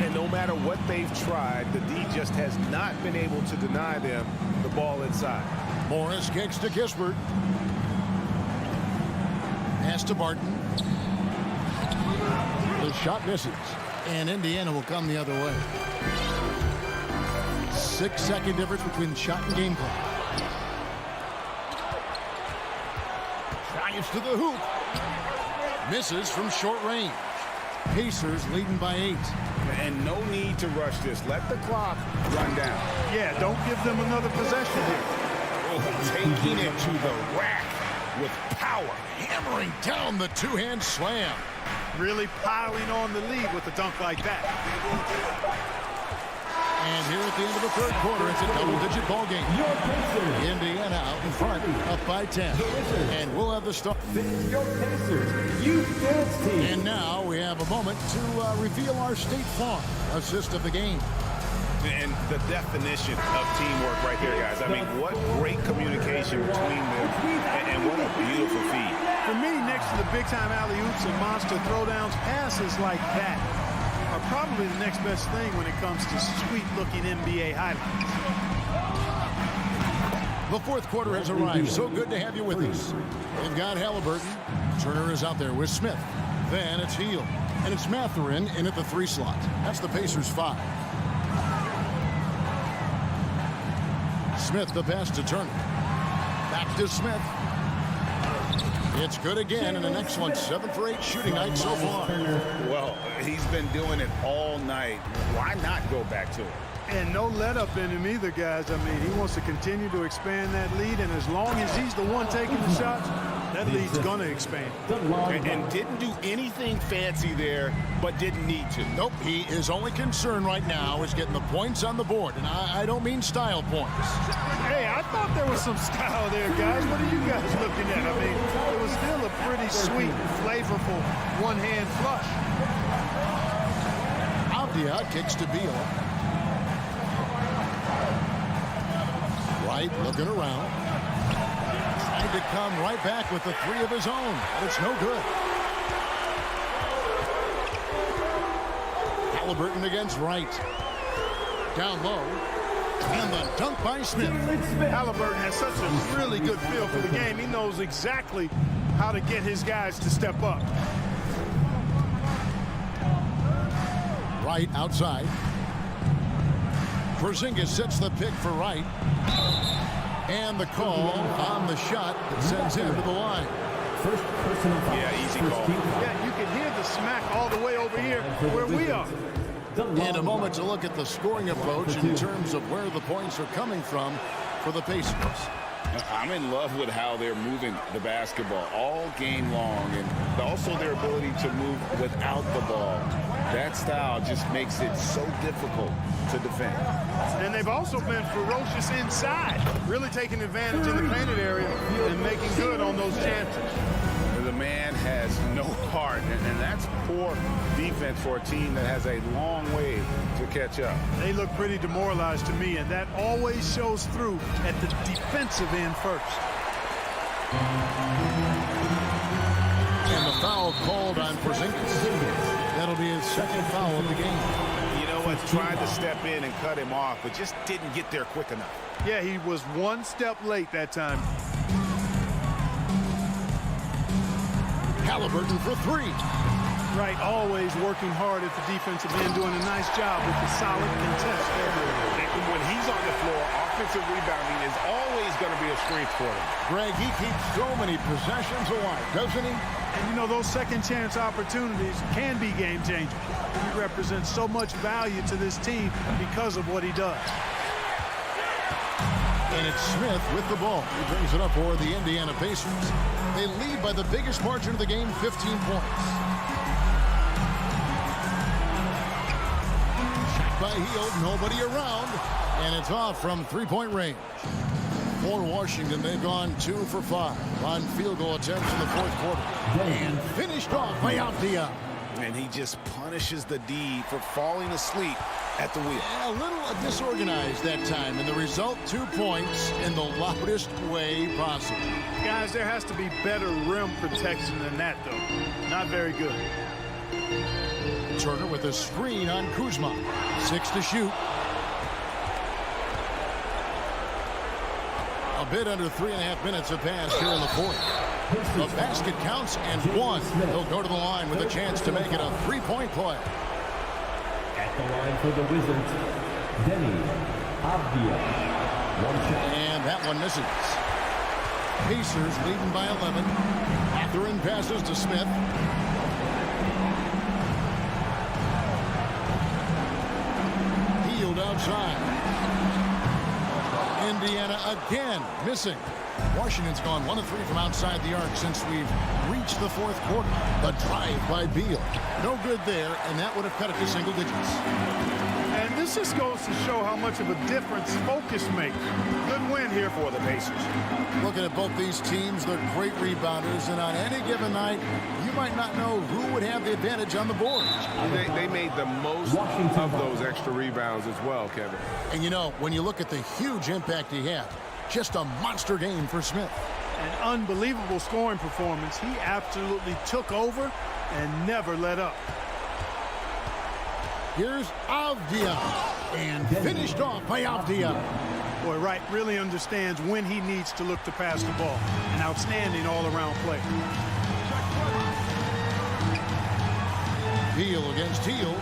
And no matter what they've tried, the D just has not been able to deny them the ball inside. Morris kicks to Kispert. Pass to Barton. The shot misses. And Indiana will come the other way. 6-second difference between shot and game clock. Drives to the hoop. Misses from short range. Pacers leading by 8. And no need to rush this. Let the clock run down. Yeah, don't give them another possession here. Oh, taking it to the rack with power. Hammering down the two-hand slam. Really piling on the lead with a dunk like that. And here at the end of the third quarter, it's a double-digit ball game. Indiana out in front, up by 10. And we'll have the start. Your Pacers Youth Dance Team. And now we have a moment to reveal our State Farm assist of the game. And the definition of teamwork right there, guys. I mean, what great communication between them, and what a beautiful feed. For me, next to the big-time alley-oops and monster throwdowns, passes like that are probably the next best thing when it comes to sweet-looking NBA highlights. The fourth quarter has arrived. So good to have you with us. They've got Halliburton. Turner is out there with Smith. Then it's Hield. And it's Mathurin in at the 3 slot. That's the Pacers 5. Smith, the pass to Turner. Back to Smith. It's good again, and an excellent 7 for 8 shooting night so far. Well, he's been doing it all night. Why not go back to it? And no let-up in him either, guys. I mean, he wants to continue to expand that lead, and as long as he's the one taking the shots, that lead's going to expand. And didn't do anything fancy there, but didn't need to. Nope, he is only concerned right now is getting the points on the board, and I don't mean style points. Hey, I thought there was some style there, guys. What are you guys looking at? I mean, it was still a pretty sweet, flavorful one-hand flush. Avdia kicks to Beal. Wright looking around. Trying to come right back with the 3 of his own, but it's no good. Halliburton against Wright. Down low. And the dunk by Smith. Halliburton has such a really good feel for the game. He knows exactly how to get his guys to step up. Wright outside. Porzingis sets the pick for Wright. And the call on the shot that sends him to the line. First personal foul. Yeah, easy call. Yeah, you can hear the smack all the way over here where we are. And a moment to look at the scoring approach in terms of where the points are coming from for the Pacers. I'm in love with how they're moving the basketball all game long, and also their ability to move without the ball. That style just makes it so difficult to defend. And they've also been ferocious inside, really taking advantage in the painted area and making good on those chances. The man has no heart, and that's poor defense for a team that has a long way to catch up. They look pretty demoralized to me, and that always shows through at the defensive end first. And the foul called on Porzingis. That'll be his second foul of the game. You know what? Tried to step in and cut him off, but just didn't get there quick enough. Yeah, he was one step late that time. Halliburton for 3. Right, always working hard at the defensive end, doing a nice job with the solid contest there. And when he's on the floor, offensive rebounding is always going to be a strength for him. Greg, he keeps so many possessions alive, doesn't he? And you know, those second chance opportunities can be game changers. He represents so much value to this team because of what he does. And it's Smith with the ball. He brings it up for the Indiana Pacers. They lead by the biggest margin of the game, 15 points. by Hield. Nobody around. And it's off from three-point range. For Washington, they've gone 2 for 5 on field goal attempts in the fourth quarter. And finished off by Avdia. And he just punishes the D for falling asleep at the wheel. Yeah, a little disorganized that time, and the result, 2 points in the loudest way possible. Guys, there has to be better rim protection than that, though. Not very good. Turner with a screen on Kuzma. 6 to shoot. A bit under 3.5 minutes have passed here in the fourth. The basket counts and 1. He'll go to the line with a chance to make it a 3-point play. At the line for the Wizards, Denny Avdia. And that one misses. Pacers leading by 11. Mathurin passes to Smith. Hield outside. Indiana again missing. Washington's gone 1 of 3 from outside the arc since we've reached the fourth quarter. The drive by Beal. No good there, and that would have cut it to single digits. And this just goes to show how much of a difference focus makes. Good win here for the Pacers. Looking at both these teams, they're great rebounders, and on any given night, you might not know who would have the advantage on the board. They made the most of those extra rebounds as well, Kevin. And you know, when you look at the huge impact he had, just a monster game for Smith. An unbelievable scoring performance. He absolutely took over and never let up. Here's Avdia, and finished off by Avdia. Boy, Wright really understands when he needs to look to pass the ball. An outstanding all-around play. Beal against Hield.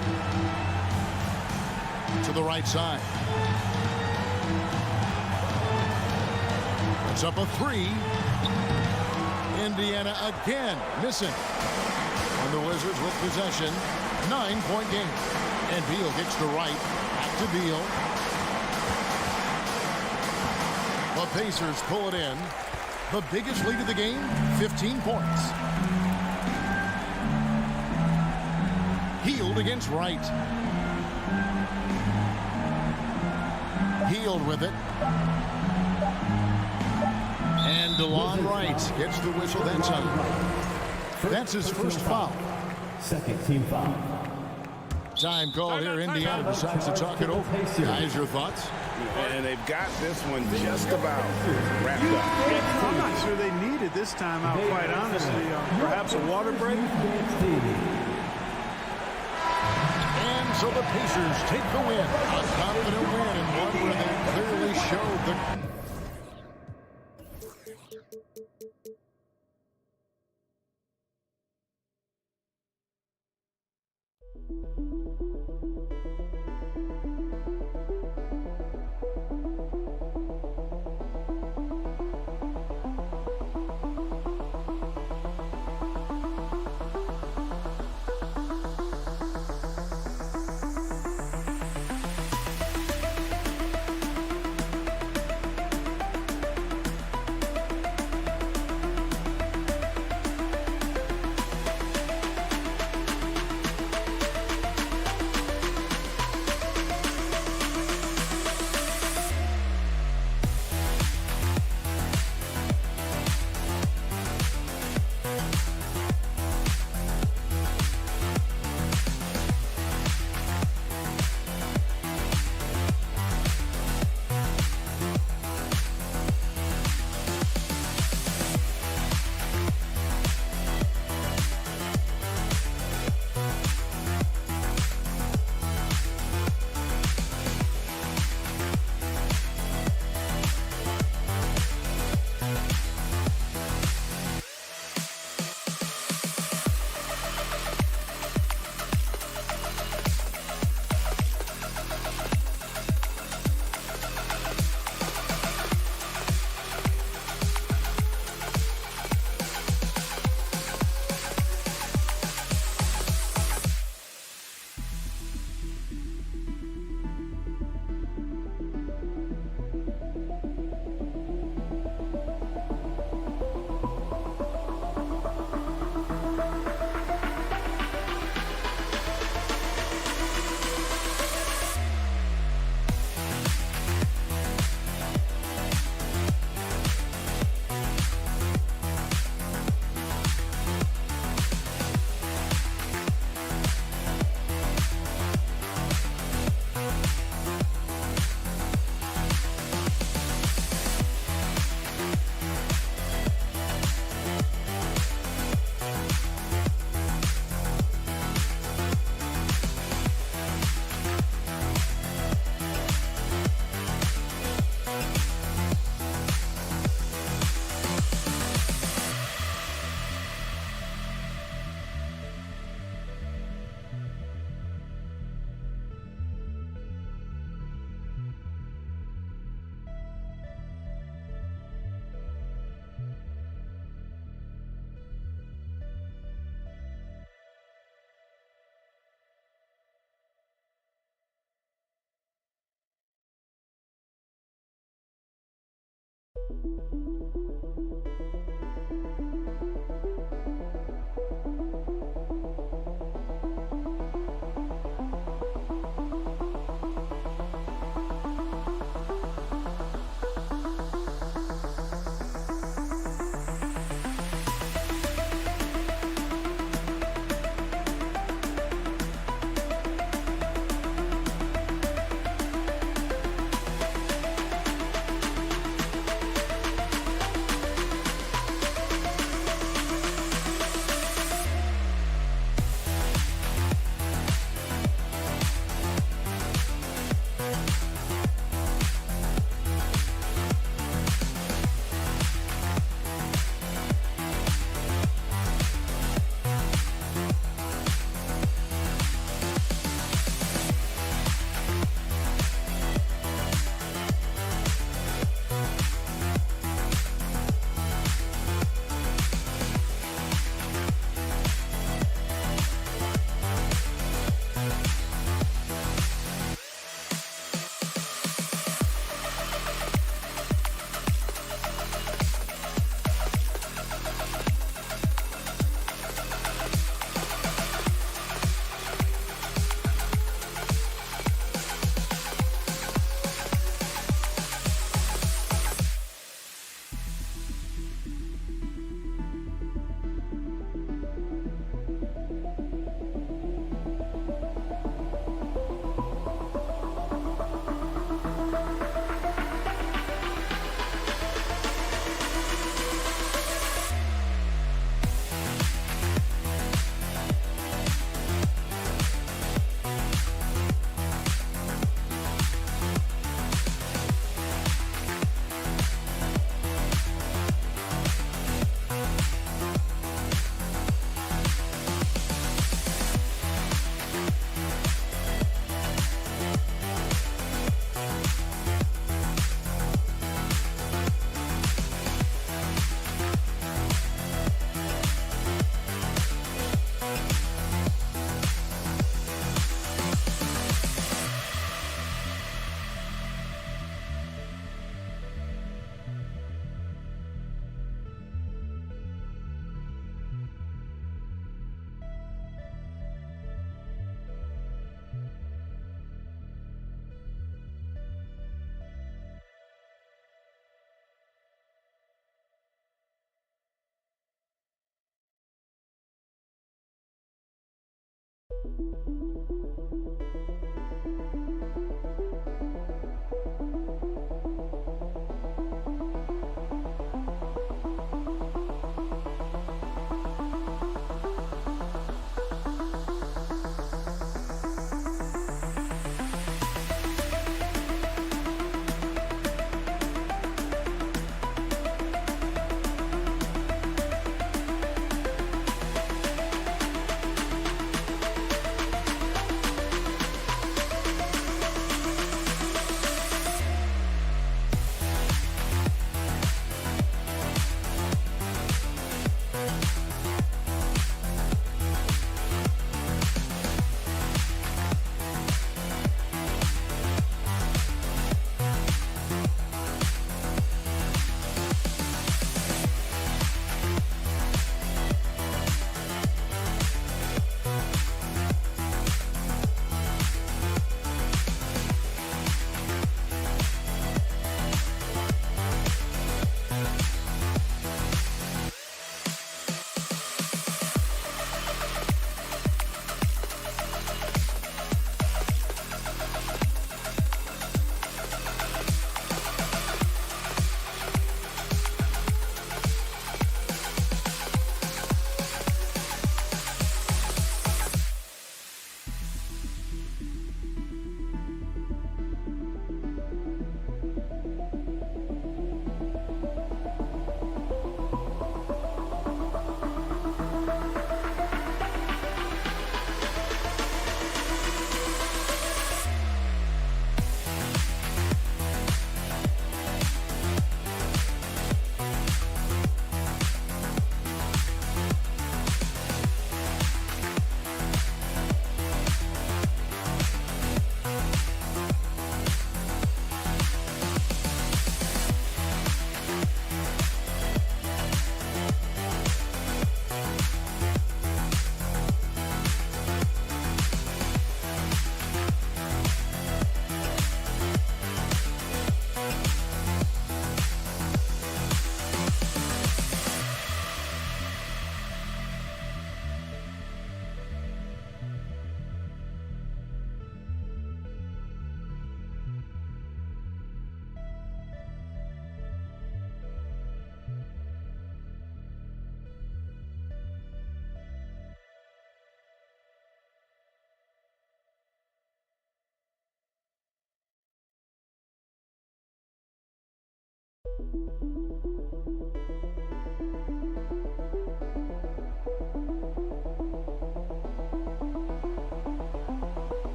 To the right side. It's up a 3. Indiana again missing. And the Wizards with possession. 9-point game. And Beal gets to right. Back to Beal. The Pacers pull it in. The biggest lead of the game, 15 points. Hield against Wright. Hield with it. And DeLon Wright gets the whistle that time. That's his first foul. Second team foul. Time call here. Indiana decides to talk it over. Guys, your thoughts? And they've got this one just about wrapped up. I'm not sure they needed this timeout, quite honestly. Perhaps a water break. And so the Pacers take the win. A confident win, and one where they clearly showed the...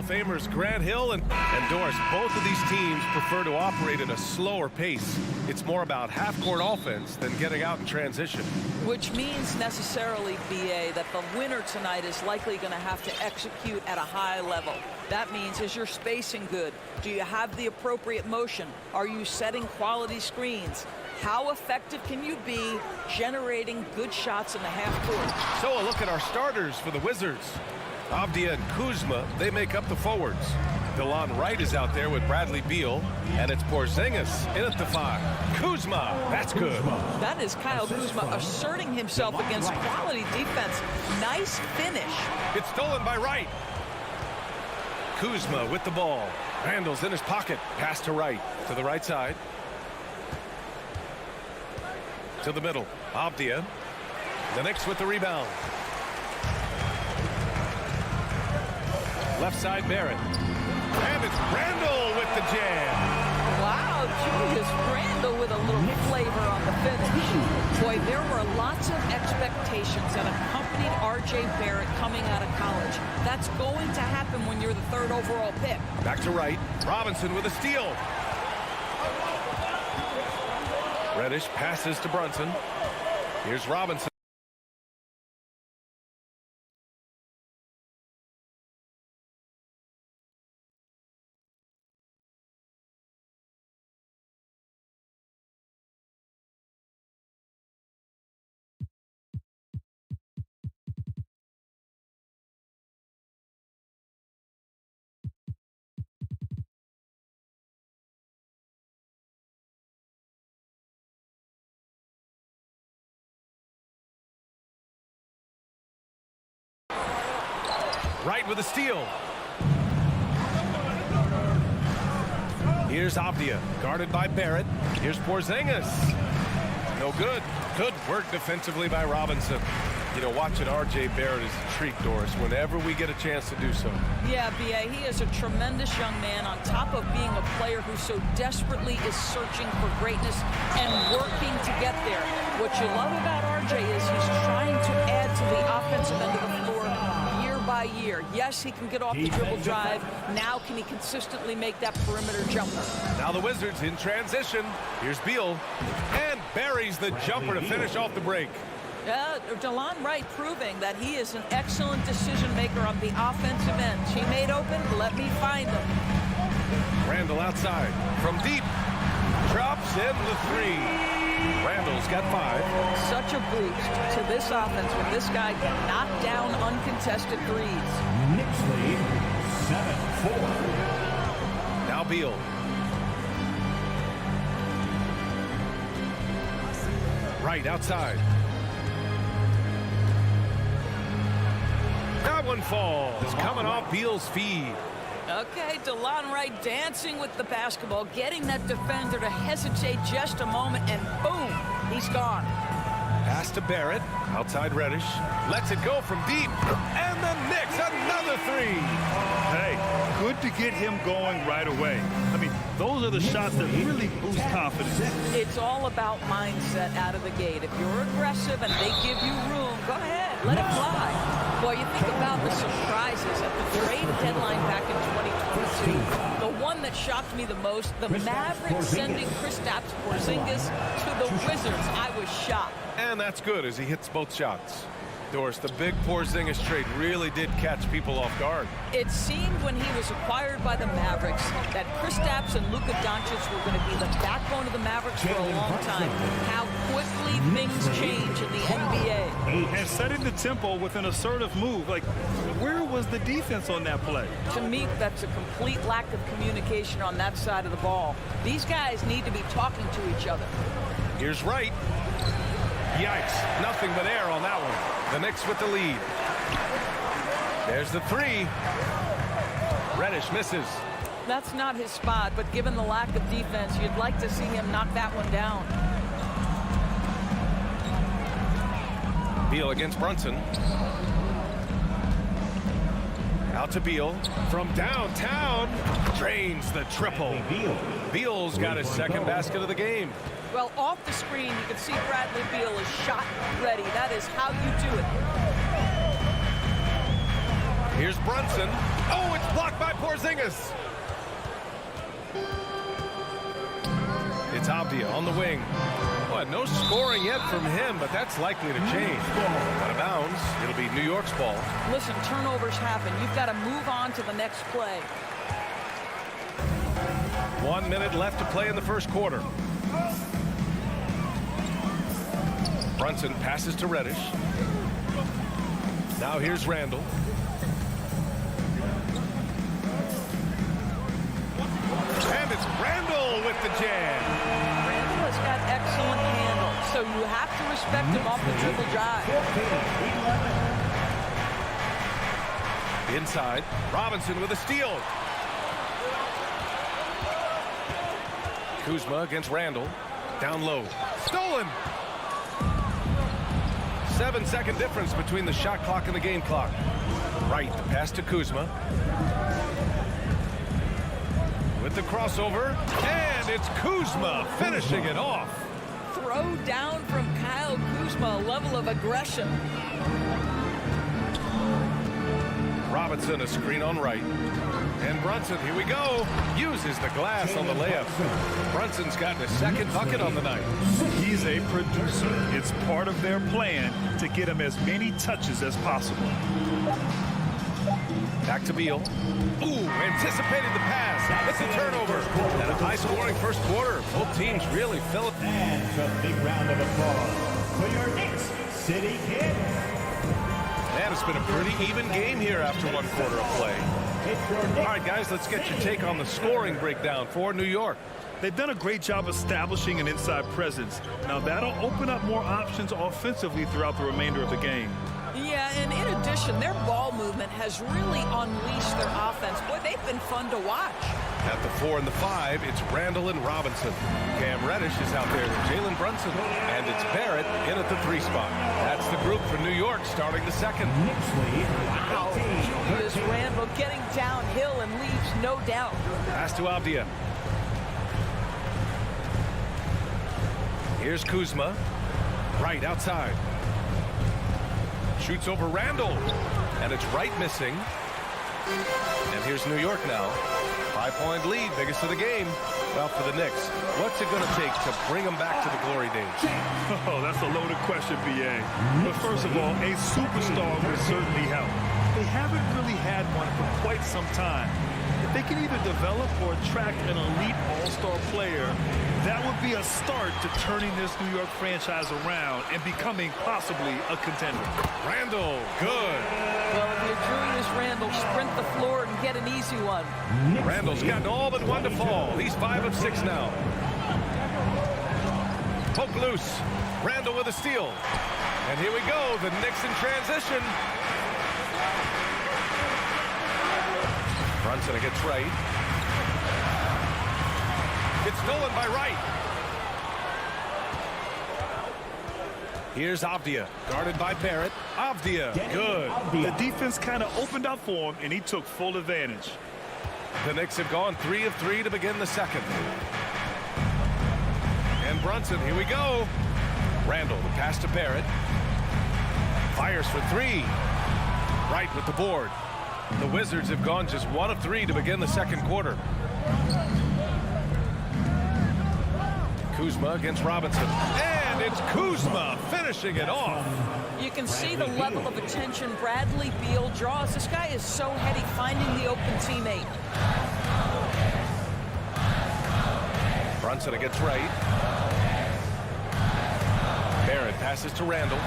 of Famers Grant Hill and Doris. Both of these teams prefer to operate at a slower pace. It's more about half-court offense than getting out in transition. Which means necessarily, BA, that the winner tonight is likely going to have to execute at a high level. That means, is your spacing good? Do you have the appropriate motion? Are you setting quality screens? How effective can you be generating good shots in the half court? So a look at our starters for the Wizards. Avdia and Kuzma, they make up the forwards. DeLon Wright is out there with Bradley Beal, and it's Porzingis in at the 5. Kuzma, that's good. That is Kyle Kuzma asserting himself against quality defense. Nice finish. It's stolen by Wright. Kuzma with the ball. Randall's in his pocket. Pass to Wright, to the right side. To the middle. Avdia. The Knicks with the rebound. Left side, Barrett. And it's Randall with the jam. Wow, Julius Randall with a little flavor on the finish. Boy, there were lots of expectations that accompanied R.J. Barrett coming out of college. That's going to happen when you're the 3rd overall pick. Back to Wright. Robinson with a steal. Reddish passes to Brunson. Here's Robinson. Wright with a steal. Here's Avdia, guarded by Barrett. Here's Porzingis. No good. Good work defensively by Robinson. You know, watching R.J. Barrett is a treat, Doris, whenever we get a chance to do so. Yeah, B.A., he is a tremendous young man on top of being a player who so desperately is searching for greatness and working to get there. What you love about R.J. is he's trying to add to the offensive end of the floor by year. Yes, he can get off the dribble drive. Now can he consistently make that perimeter jumper? Now the Wizards in transition. Here's Beal. And buries the jumper to finish off the break. DeLon Wright proving that he is an excellent decision maker on the offensive end. Teammate open, let me find him. Randall outside. From deep. Drops in the 3. Randall's got 5. Such a boost to this offense when this guy can knock down uncontested threes. Knicks lead 7-4. Now Beal. Right outside. That one falls. Coming off Beal's feed. Okay, DeLon Wright dancing with the basketball, getting that defender to hesitate just a moment, and boom, he's gone. Pass to Barrett, outside Reddish, lets it go from deep, and the Knicks, another 3. Hey, good to get him going right away. I mean, those are the shots that really boost confidence. It's all about mindset out of the gate. If you're aggressive and they give you room, go ahead, let it fly. Boy, you think about the surprises at the trade deadline back in 2022. The one that shocked me the most, the Mavericks sending Kristaps Porzingis to the Wizards. I was shocked. And that's good as he hits both shots. Doris, the big Porzingis trade really did catch people off guard. It seemed when he was acquired by the Mavericks that Kristaps and Luka Doncic were going to be the backbone of the Mavericks for a long time. How quickly things change in the NBA. And setting the tempo with an assertive move. Like, where was the defense on that play? To me, that's a complete lack of communication on that side of the ball. These guys need to be talking to each other. Here's Wright. Yikes, nothing but air on that one. The Knicks with the lead. There's the 3. Reddish misses. That's not his spot, but given the lack of defense, you'd like to see him knock that one down. Beal against Brunson. Out to Beal. From downtown. Drains the triple. Beal's got his 2nd basket of the game. Well, off the screen, you can see Bradley Beal is shot ready. That is how you do it. Here's Brunson. Oh, it's blocked by Porzingis. It's Avdia on the wing. Well, no scoring yet from him, but that's likely to change. Out of bounds. It'll be New York's ball. Listen, turnovers happen. You've got to move on to the next play. 1 minute left to play in the first quarter. Brunson passes to Reddish. Now here's Randall. And it's Randall with the jam. Randall has got excellent handle, so you have to respect him off the dribble drive. Inside, Robinson with a steal. Kuzma against Randall. Down low. Stolen. 7-second difference between the shot clock and the game clock. Right, the pass to Kuzma. With the crossover, and it's Kuzma finishing it off. Throw down from Kyle Kuzma, a level of aggression. Robinson, a screen on right. And Brunson, here we go, uses the glass on the layup. Brunson's gotten his second bucket on the night. He's a producer. It's part of their plan to get him as many touches as possible. Back to Beal. Ooh, anticipated the pass. It's a turnover. And a high-scoring first quarter. Both teams really fill it. And a big round of applause for your Knicks City Kid. Man, it's been a pretty even game here after one quarter of play. All right, guys, let's get your take on the scoring breakdown for New York. They've done a great job establishing an inside presence. Now, that'll open up more options offensively throughout the remainder of the game. Yeah, and in addition, their ball movement has really unleashed their offense. Boy, they've been fun to watch. At the 4 and the 5, it's Randall and Robinson. Cam Reddish is out there with Jalen Brunson. And it's Barrett in at the 3 spot. That's the group for New York starting the second. Wow, Julius Randall getting downhill and leaves no doubt. Pass to Avdia. Here's Kuzma. Right outside. Shoots over Randall. And it's right missing. And here's New York now. 5-point lead, biggest of the game. Well, for the Knicks, what's it going to take to bring them back to the glory days? Oh, that's a loaded question, B.A. But first of all, a superstar would certainly help. They haven't really had one for quite some time. If they can either develop or attract an elite all-star player, that would be a start to turning this New York franchise around and becoming possibly a contender. Randall, good. Well, if you're Julius Randall, sprint the floor and get an easy one. Randall's gotten all but one to fall. He's 5 of 6 now. Poke loose. Randall with a steal. And here we go, the Knicks in transition. Brunson against right. It's stolen by Wright. Here's Avdia, guarded by Barrett. Avdia, good. The defense kind of opened up for him, and he took full advantage. The Knicks have gone 3 of 3 to begin the second. And Brunson, here we go. Randall, the pass to Barrett. Fires for 3. Wright with the board. The Wizards have gone just 1 of 3 to begin the second quarter. Kuzma against Robinson. And it's Kuzma finishing it off. You can see the level of attention Bradley Beal draws. This guy is so heady finding the open teammate. Brunson against Wright. Barrett passes to Randall.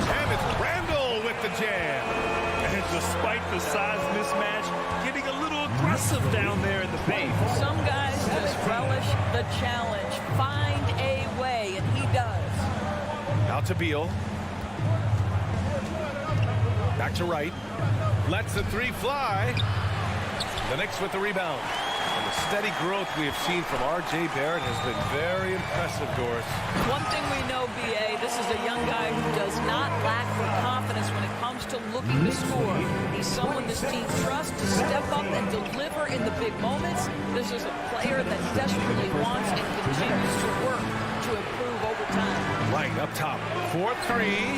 And it's Randall with the jam. And despite the size mismatch, getting a little aggressive down there in the paint. Some guys just relish the challenge. Find a way, and he does. Out to Beal. Back to Wright. Lets the 3 fly. The Knicks with the rebound. And the steady growth we have seen from R.J. Barrett has been very impressive, Doris. One thing we know, B.A., this is a young guy who does not lack for confidence when it comes to looking to score. He's someone this team trusts to step up and deliver in the big moments. This is a player that desperately wants and continues to work to improve over time. Right up top. 4-3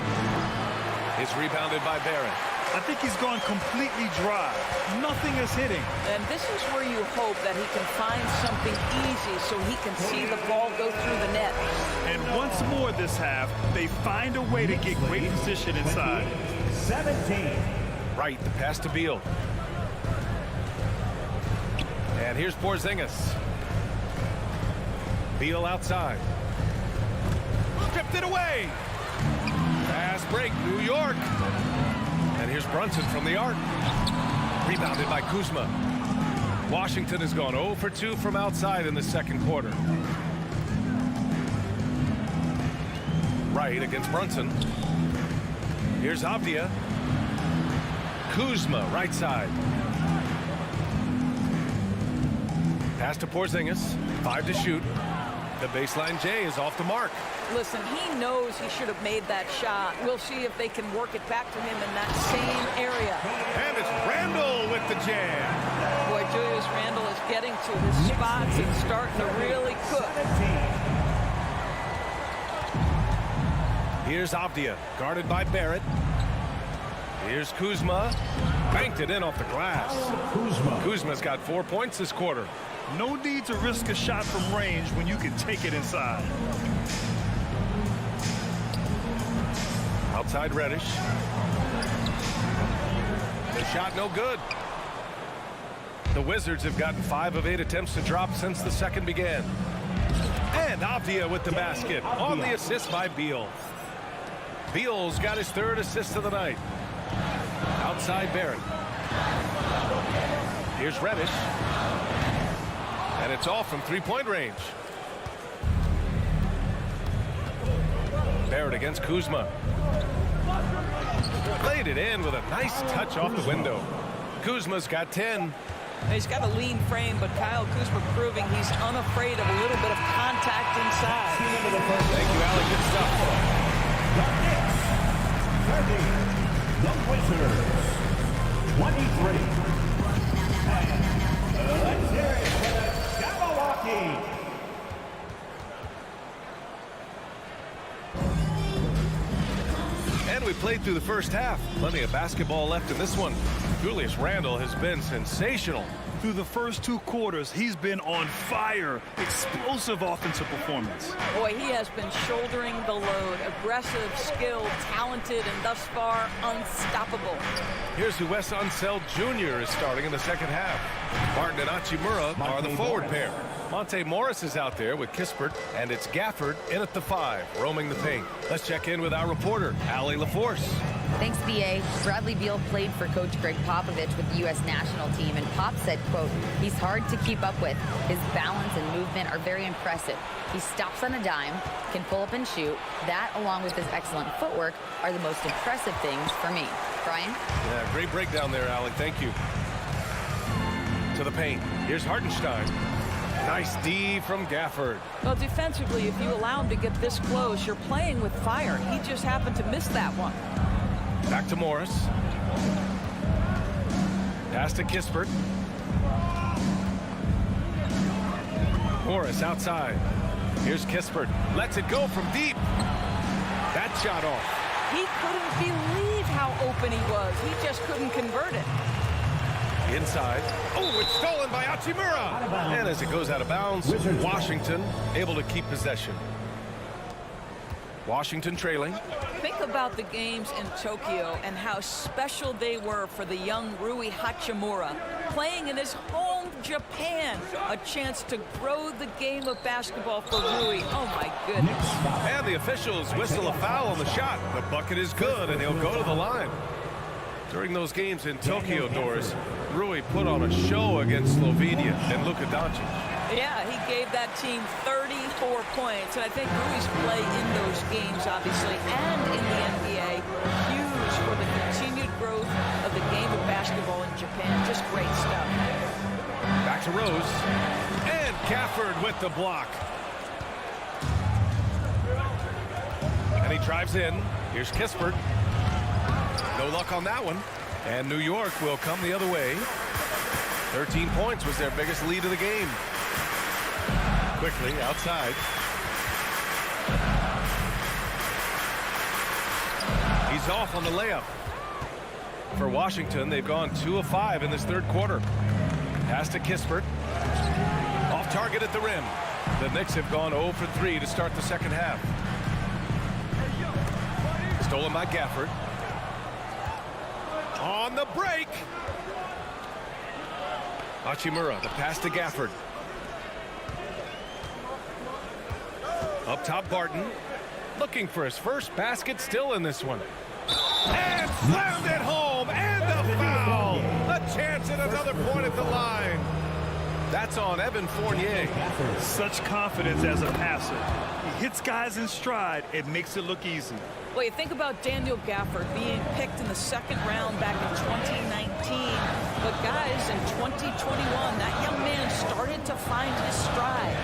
is rebounded by Barrett. I think he's gone completely dry. Nothing is hitting. And this is where you hope that he can find something easy so he can see the ball go through the net. And once more this half, they find a way to get great position inside. 17. Right, the pass to Beal. And here's Porzingis. Beal outside. Stripped it away. Fast break, New York. And here's Brunson from the arc. Rebounded by Kuzma. Washington has gone 0 for 2 from outside in the second quarter. Right against Brunson. Here's Avdia. Kuzma, right side. Pass to Porzingis. 5 to shoot. The baseline J is off the mark. Listen, he knows he should have made that shot. We'll see if they can work it back to him in that same area. And it's Randall with the jam. Boy, Julius Randle is getting to his spots and starting to really cook. Here's Avdia, guarded by Barrett. Here's Kuzma. Banked it in off the glass. Kuzma's got 4 points this quarter. No need to risk a shot from range when you can take it inside. Outside Reddish. The shot no good. The Wizards have gotten 5 of 8 attempts to drop since the second began. And Avdia with the basket on the assist by Beal. Beal's got his 3rd assist of the night. Outside Barrett. Here's Reddish. And it's off from 3-point range. Barrett against Kuzma. Played it in with a nice touch off the window. Kuzma's got 10. He's got a lean frame, but Kyle Kuzma proving he's unafraid of a little bit of contact inside. Thank you, Alec. Good stuff. The Wizards, 23. And let's hear it for the Jabberwocky. And we played through the first half. Plenty of basketball left in this one. Julius Randle has been sensational. Through the first 2 quarters, he's been on fire. Explosive offensive performance. Boy, he has been shouldering the load. Aggressive, skilled, talented, and thus far unstoppable. Here's who Wes Unseld Jr. is starting in the second half. Martin and Hachimura are the forward pair. Monte Morris is out there with Kispert, and it's Gafford in at the 5, roaming the paint. Let's check in with our reporter, Allie LaForce. Thanks, B.A. Bradley Beal played for Coach Greg Popovich with the U.S. national team, and Pop said, quote, he's hard to keep up with. His balance and movement are very impressive. He stops on a dime, can pull up and shoot. That, along with his excellent footwork, are the most impressive things for me. Brian? Yeah, great breakdown there, Allie. Thank you. To the paint. Here's Hartenstein. Nice D from Gafford. Well, defensively, if you allow him to get this close, you're playing with fire. He just happened to miss that one. Back to Morris. Pass to Kispert. Morris outside. Here's Kispert. Lets it go from deep. That shot off. He couldn't believe how open he was. He just couldn't convert it. Inside. Oh, it's stolen by Hachimura. And as it goes out of bounds, Washington able to keep possession. Washington trailing. Think about the games in Tokyo and how special they were for the young Rui Hachimura. Playing in his home Japan, a chance to grow the game of basketball for Rui. Oh my goodness. And the officials whistle a foul on the shot. The bucket is good and he'll go to the line. During those games in Tokyo, Doris, Rui put on a show against Slovenia and Luka Doncic. Yeah, he gave that team 34 points, and I think Rui's play in those games, obviously, and in the NBA, huge for the continued growth of the game of basketball in Japan. Just great stuff. Back to Rose, and Gafford with the block. And he drives in. Here's Kispert. No luck on that one. And New York will come the other way. 13 points was their biggest lead of the game. Quickly outside. He's off on the layup. For Washington, they've gone 2 of 5 in this third quarter. Pass to Kispert. Off target at the rim. The Knicks have gone 0 for 3 to start the second half. Stolen by Gafford. On the break. Hachimura, the pass to Gafford. Up top, Barton. Looking for his first basket, still in this one. And slammed it home, and the foul. A chance at another point at the line. That's on Evan Fournier. Such confidence as a passer. He hits guys in stride. It makes it look easy. Well, you think about Daniel Gafford being picked in the second round back in 2019. But guys, in 2021, that young man started to find his stride.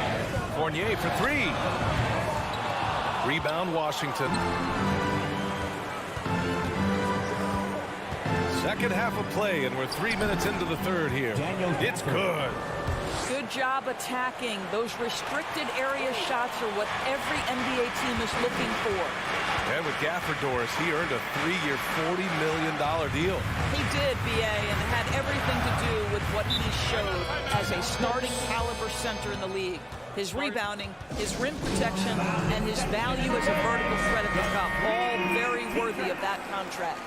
Fournier for 3. Rebound, Washington. Second half of play, and we're 3 minutes into the third here. It's good. Good job attacking. Those restricted area shots are what every NBA team is looking for. And with Gafford, Doris, he earned a 3-year, $40 million deal. He did, B.A., and it had everything to do with what he showed as a starting caliber center in the league. His rebounding, his rim protection, and his value as a vertical threat at the cup, all very worthy of that contract.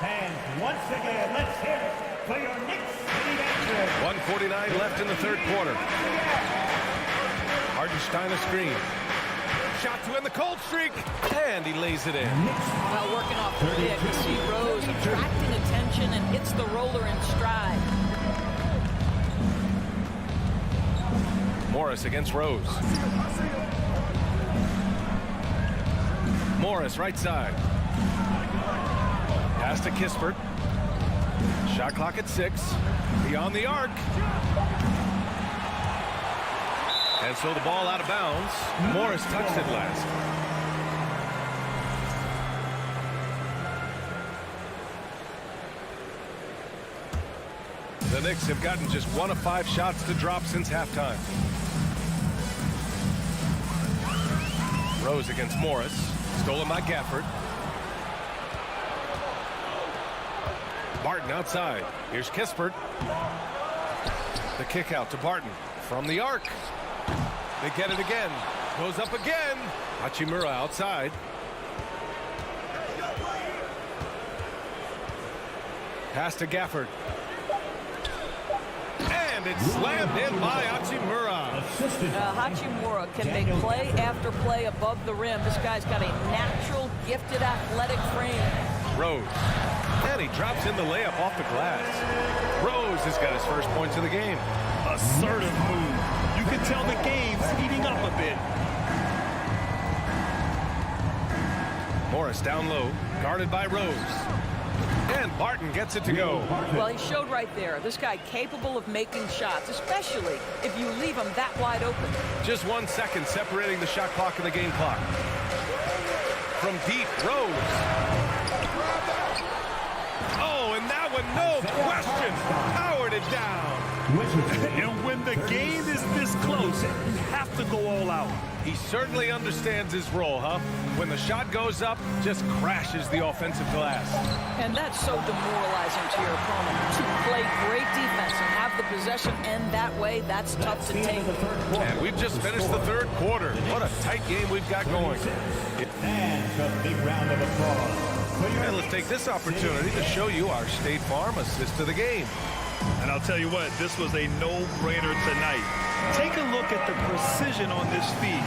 And once again, let's hear it for your Knicks lead action. 1:49 left in the third quarter. Hartenstein a screen. Shot to end the cold streak, and he lays it in. Well, working off the pick, you see Rose attracting attention and hits the roller in stride. Morris against Rose. Morris right side. Pass to Kispert. Shot clock at 6. Beyond the arc. And so the ball out of bounds. Morris touched it last. The Knicks have gotten just 1 of 5 shots to drop since halftime. Rose against Morris. Stolen by Gafford. Barton outside. Here's Kispert. The kick out to Barton from the arc. They get it again. Goes up again. Hachimura outside. Pass to Gafford. And it's slammed in by Hachimura. Hachimura can make play after play above the rim. This guy's got a natural, gifted, athletic frame. Rose. And he drops in the layup off the glass. Rose has got his first points of the game. Assertive move. You can tell the game's heating up a bit. Morris down low, guarded by Rose. And Barton gets it to go. Well, he showed right there. This guy capable of making shots, especially if you leave him that wide open. Just 1 second separating the shot clock and the game clock. From deep, Rose. Oh, and that one, no question, powered it down. And when the game is this close, you have to go all out. He certainly understands his role, huh? When the shot goes up, just crashes the offensive glass. And that's so demoralizing to your opponent. To play great defense and have the possession end that way, that's tough to take. And we've just finished the third quarter. What a tight game we've got going. And a big round of applause. And let's take this opportunity to show you our State Farm assist to the game. And I'll tell you what, this was a no-brainer tonight. Take a look at the precision on this feed.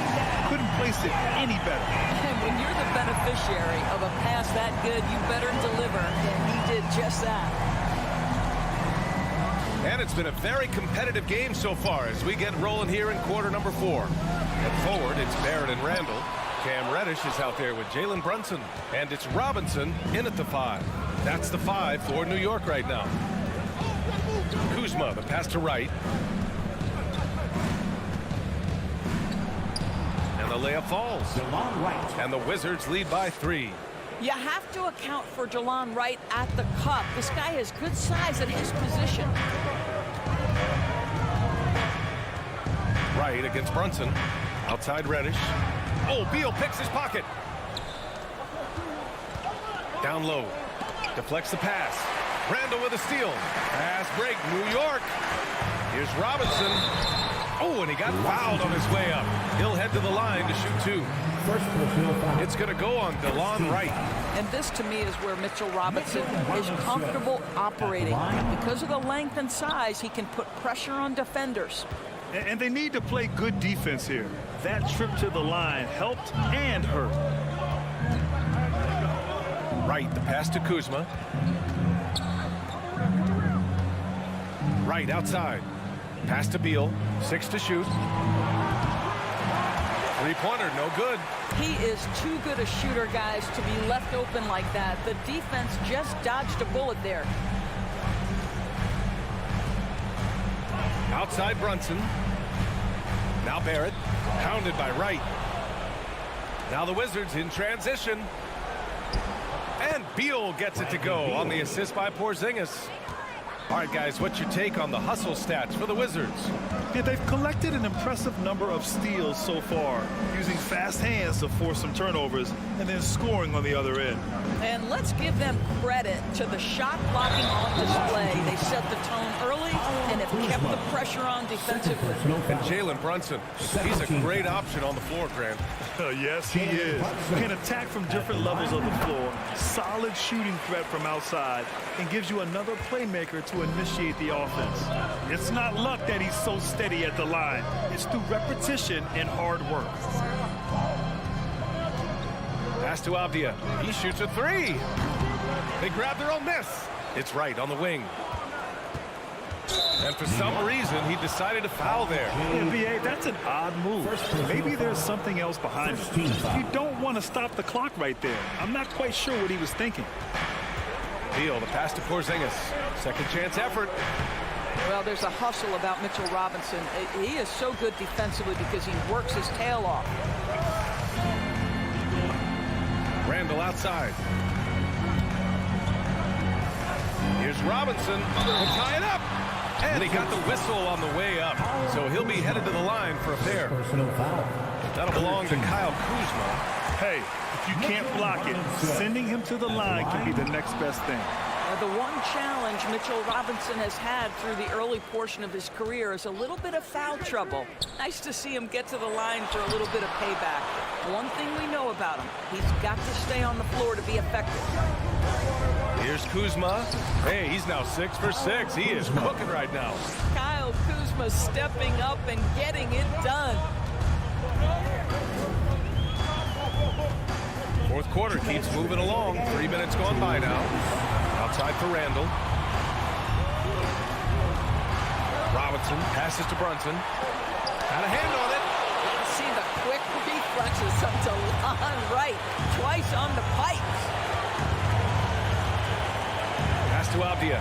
Couldn't place it any better. And when you're the beneficiary of a pass that good, you better deliver. And he did just that. And it's been a very competitive game so far as we get rolling here in quarter number 4. At forward, it's Barrett and Randall. Cam Reddish is out there with Jalen Brunson. And it's Robinson in at the 5. That's the 5 for New York right now. Kuzma, the pass to Wright. And the layup falls. And the Wizards lead by 3. You have to account for Jelon Wright at the cup. This guy has good size at his position. Wright against Brunson. Outside Reddish. Oh, Beal picks his pocket. Down low. Deflects the pass. Randall with a steal. Fast break, New York. Here's Robinson. Oh, and he got fouled on his way up. He'll head to the line to shoot 2. It's going to go on DeLon Wright. And this, to me, is where Mitchell Robinson is comfortable operating. Because of the length and size, he can put pressure on defenders. And they need to play good defense here. That trip to the line helped and hurt. Wright, the pass to Kuzma. Wright outside. Pass to Beal. 6 to shoot. Three-pointer, no good. He is too good a shooter, guys, to be left open like that. The defense just dodged a bullet there. Outside Brunson. Now Barrett. Pounded by Wright. Now the Wizards in transition. And Beal gets it to go on the assist by Porzingis. All right, guys, what's your take on the hustle stats for the Wizards? Yeah, they've collected an impressive number of steals so far, using fast hands to force some turnovers and then scoring on the other end. And let's give them credit to the shot blocking on display. They set the tone early and have kept the pressure on defensively. And Jalen Brunson, he's a great option on the floor, Grant. Yes, he is. Can attack from different levels of the floor, solid shooting threat from outside, and gives you another playmaker to initiate the offense. It's not luck that he's so steady at the line. It's through repetition and hard work. Pass to Avdia. He shoots a 3. They grab their own miss. It's Wright on the wing. And for some reason, he decided to foul there. NBA, that's an odd move. Maybe there's something else behind it. You don't want to stop the clock right there. I'm not quite sure what he was thinking. Beal, the pass to Porzingis. Second chance effort. Well, there's a hustle about Mitchell Robinson. He is so good defensively because he works his tail off. Randall outside. Here's Robinson. He'll tie it up. And he got the whistle on the way up. So he'll be headed to the line for a pair. That'll belong to Kyle Kuzma. Hey, if you can't block it, sending him to the line can be the next best thing. The one challenge Mitchell Robinson has had through the early portion of his career is a little bit of foul trouble. Nice to see him get to the line for a little bit of payback. One thing we know about him, he's got to stay on the floor to be effective. Here's Kuzma. Hey, he's now 6 for 6. He is cooking right now. Kyle Kuzma stepping up and getting it done. Fourth quarter keeps moving along. 3 minutes gone by now. Outside for Randall. Robinson passes to Brunson. Got a hand on it. See the quick reflexes of DeLon Wright. Twice on the pipes. Pass to Avdia.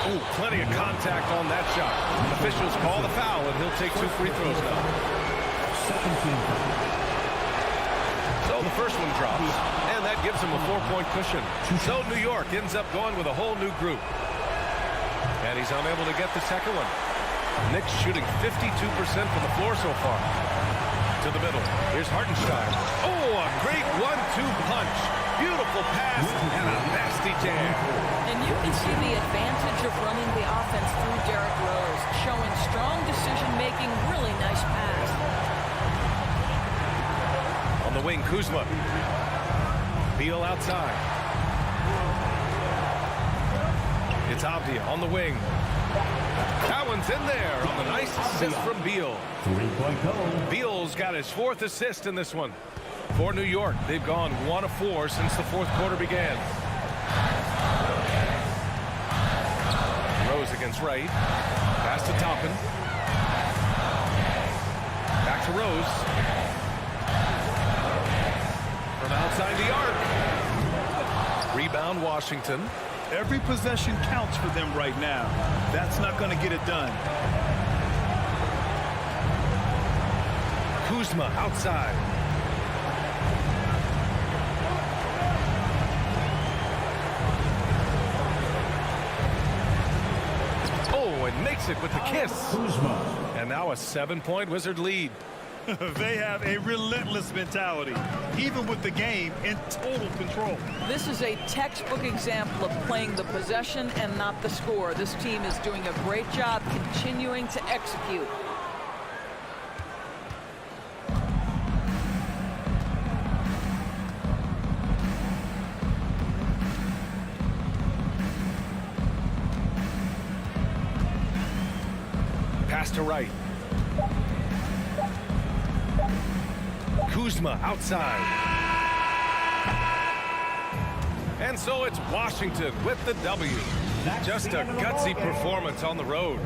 Oh, plenty of contact on that shot. Officials call the foul, and he'll take 2 free throws now. So the first one drops, and that gives him a 4-point cushion. So New York ends up going with a whole new group. And he's unable to get the second one. Knicks shooting 52% from the floor so far. To the middle. Here's Hartenstein. Oh, a great 1-2 punch. Beautiful pass and a nasty jam. And you can see the advantage of running the offense through Derrick Rose, showing strong decision-making, really nice pass. On the wing, Kuzma. Beal outside. It's Avdia on the wing. That one's in there on the nice assist from Beal. Beal's got his 4th assist in this one. For New York, they've gone 1 of 4 since the 4th quarter began. Rose against Wright. Pass to Toppin. Back to Rose. From outside the arc. Rebound, Washington. Every possession counts for them right now. That's not going to get it done. Kuzma outside. Oh, and makes it with the kiss. And now a 7-point Wizard lead. They have a relentless mentality, even with the game in total control. This is a textbook example of playing the possession and not the score. This team is doing a great job continuing to execute. Pass to right. Kuzma outside. And so it's Washington with the W. Just a gutsy performance on the road.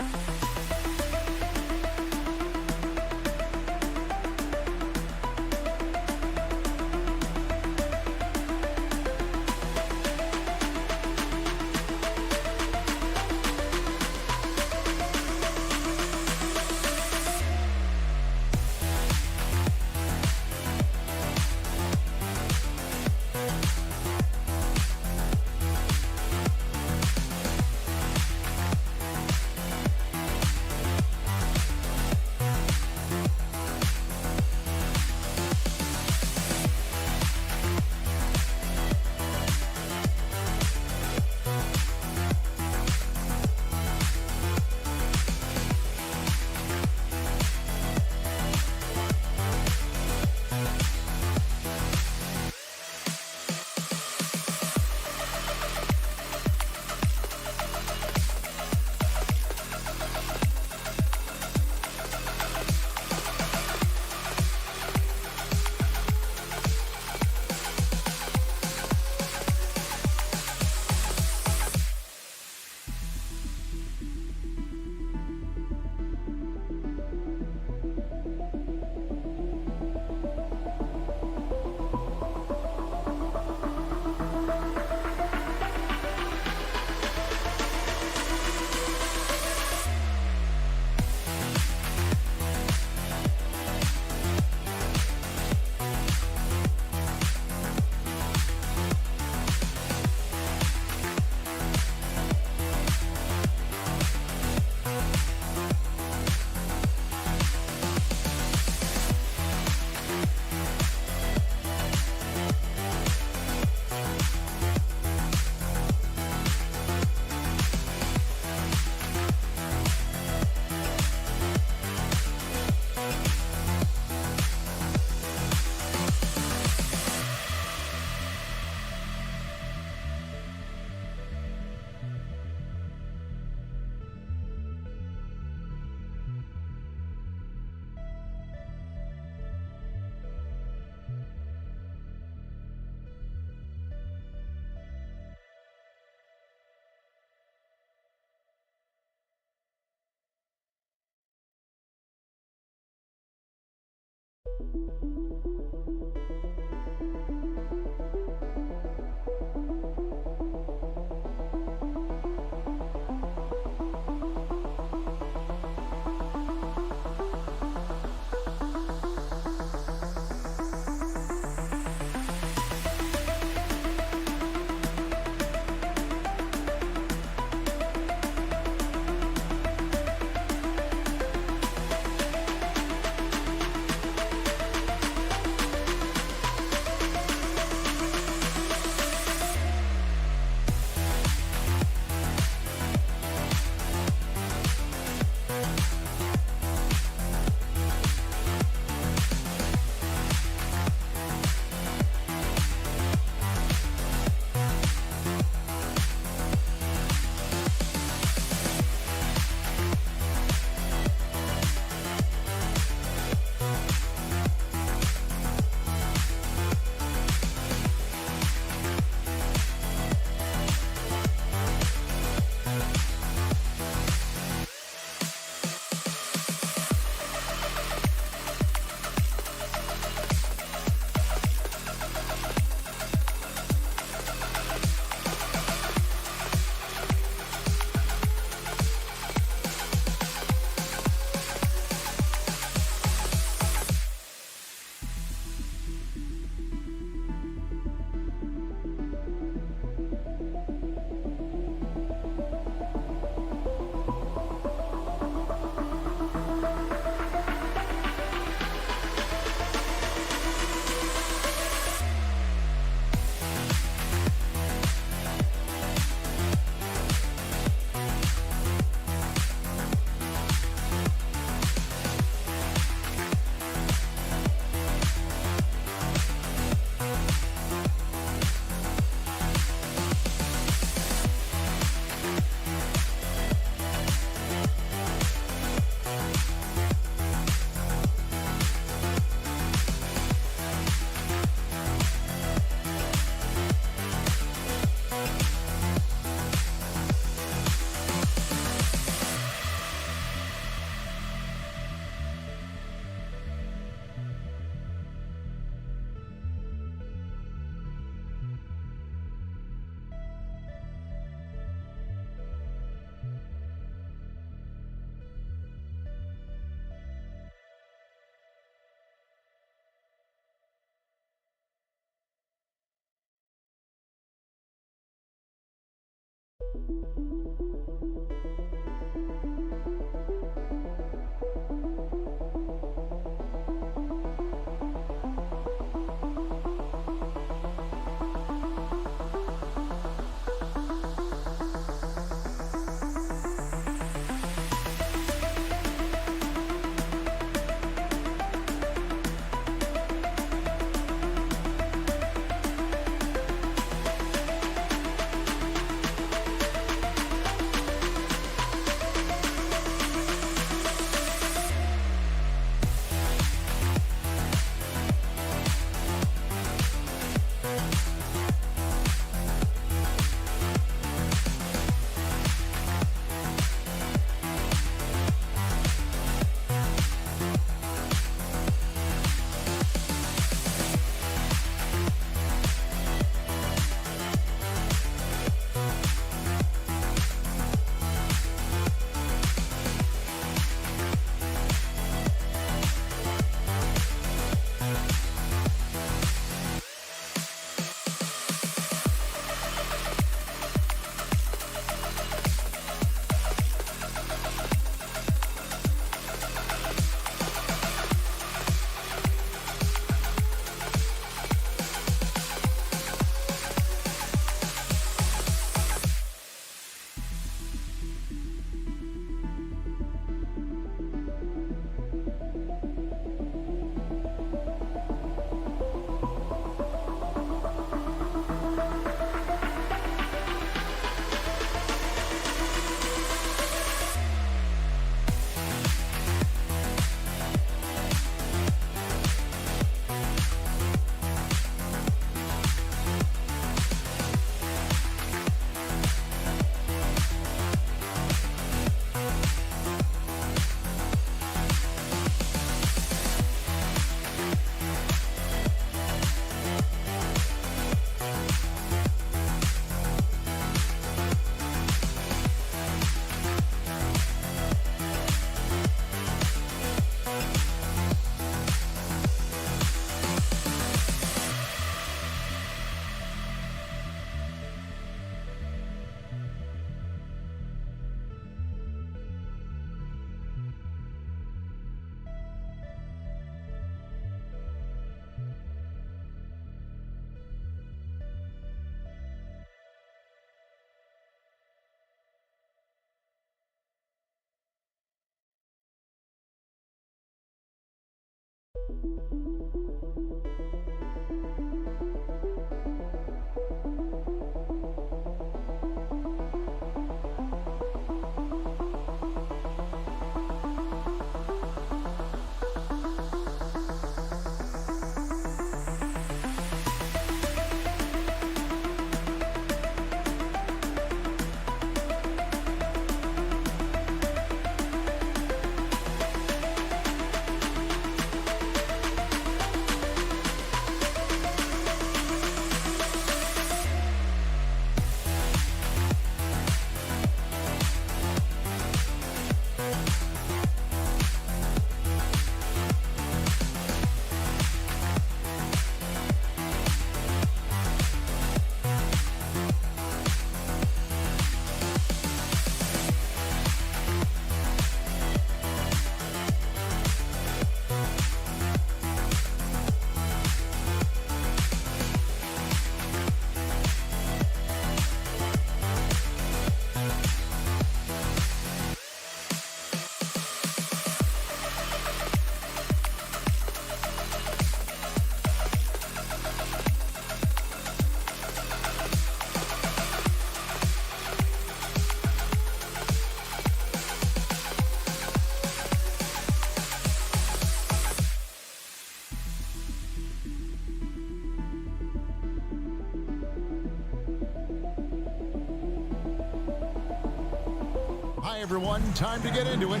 Hi, everyone. Time to get into it.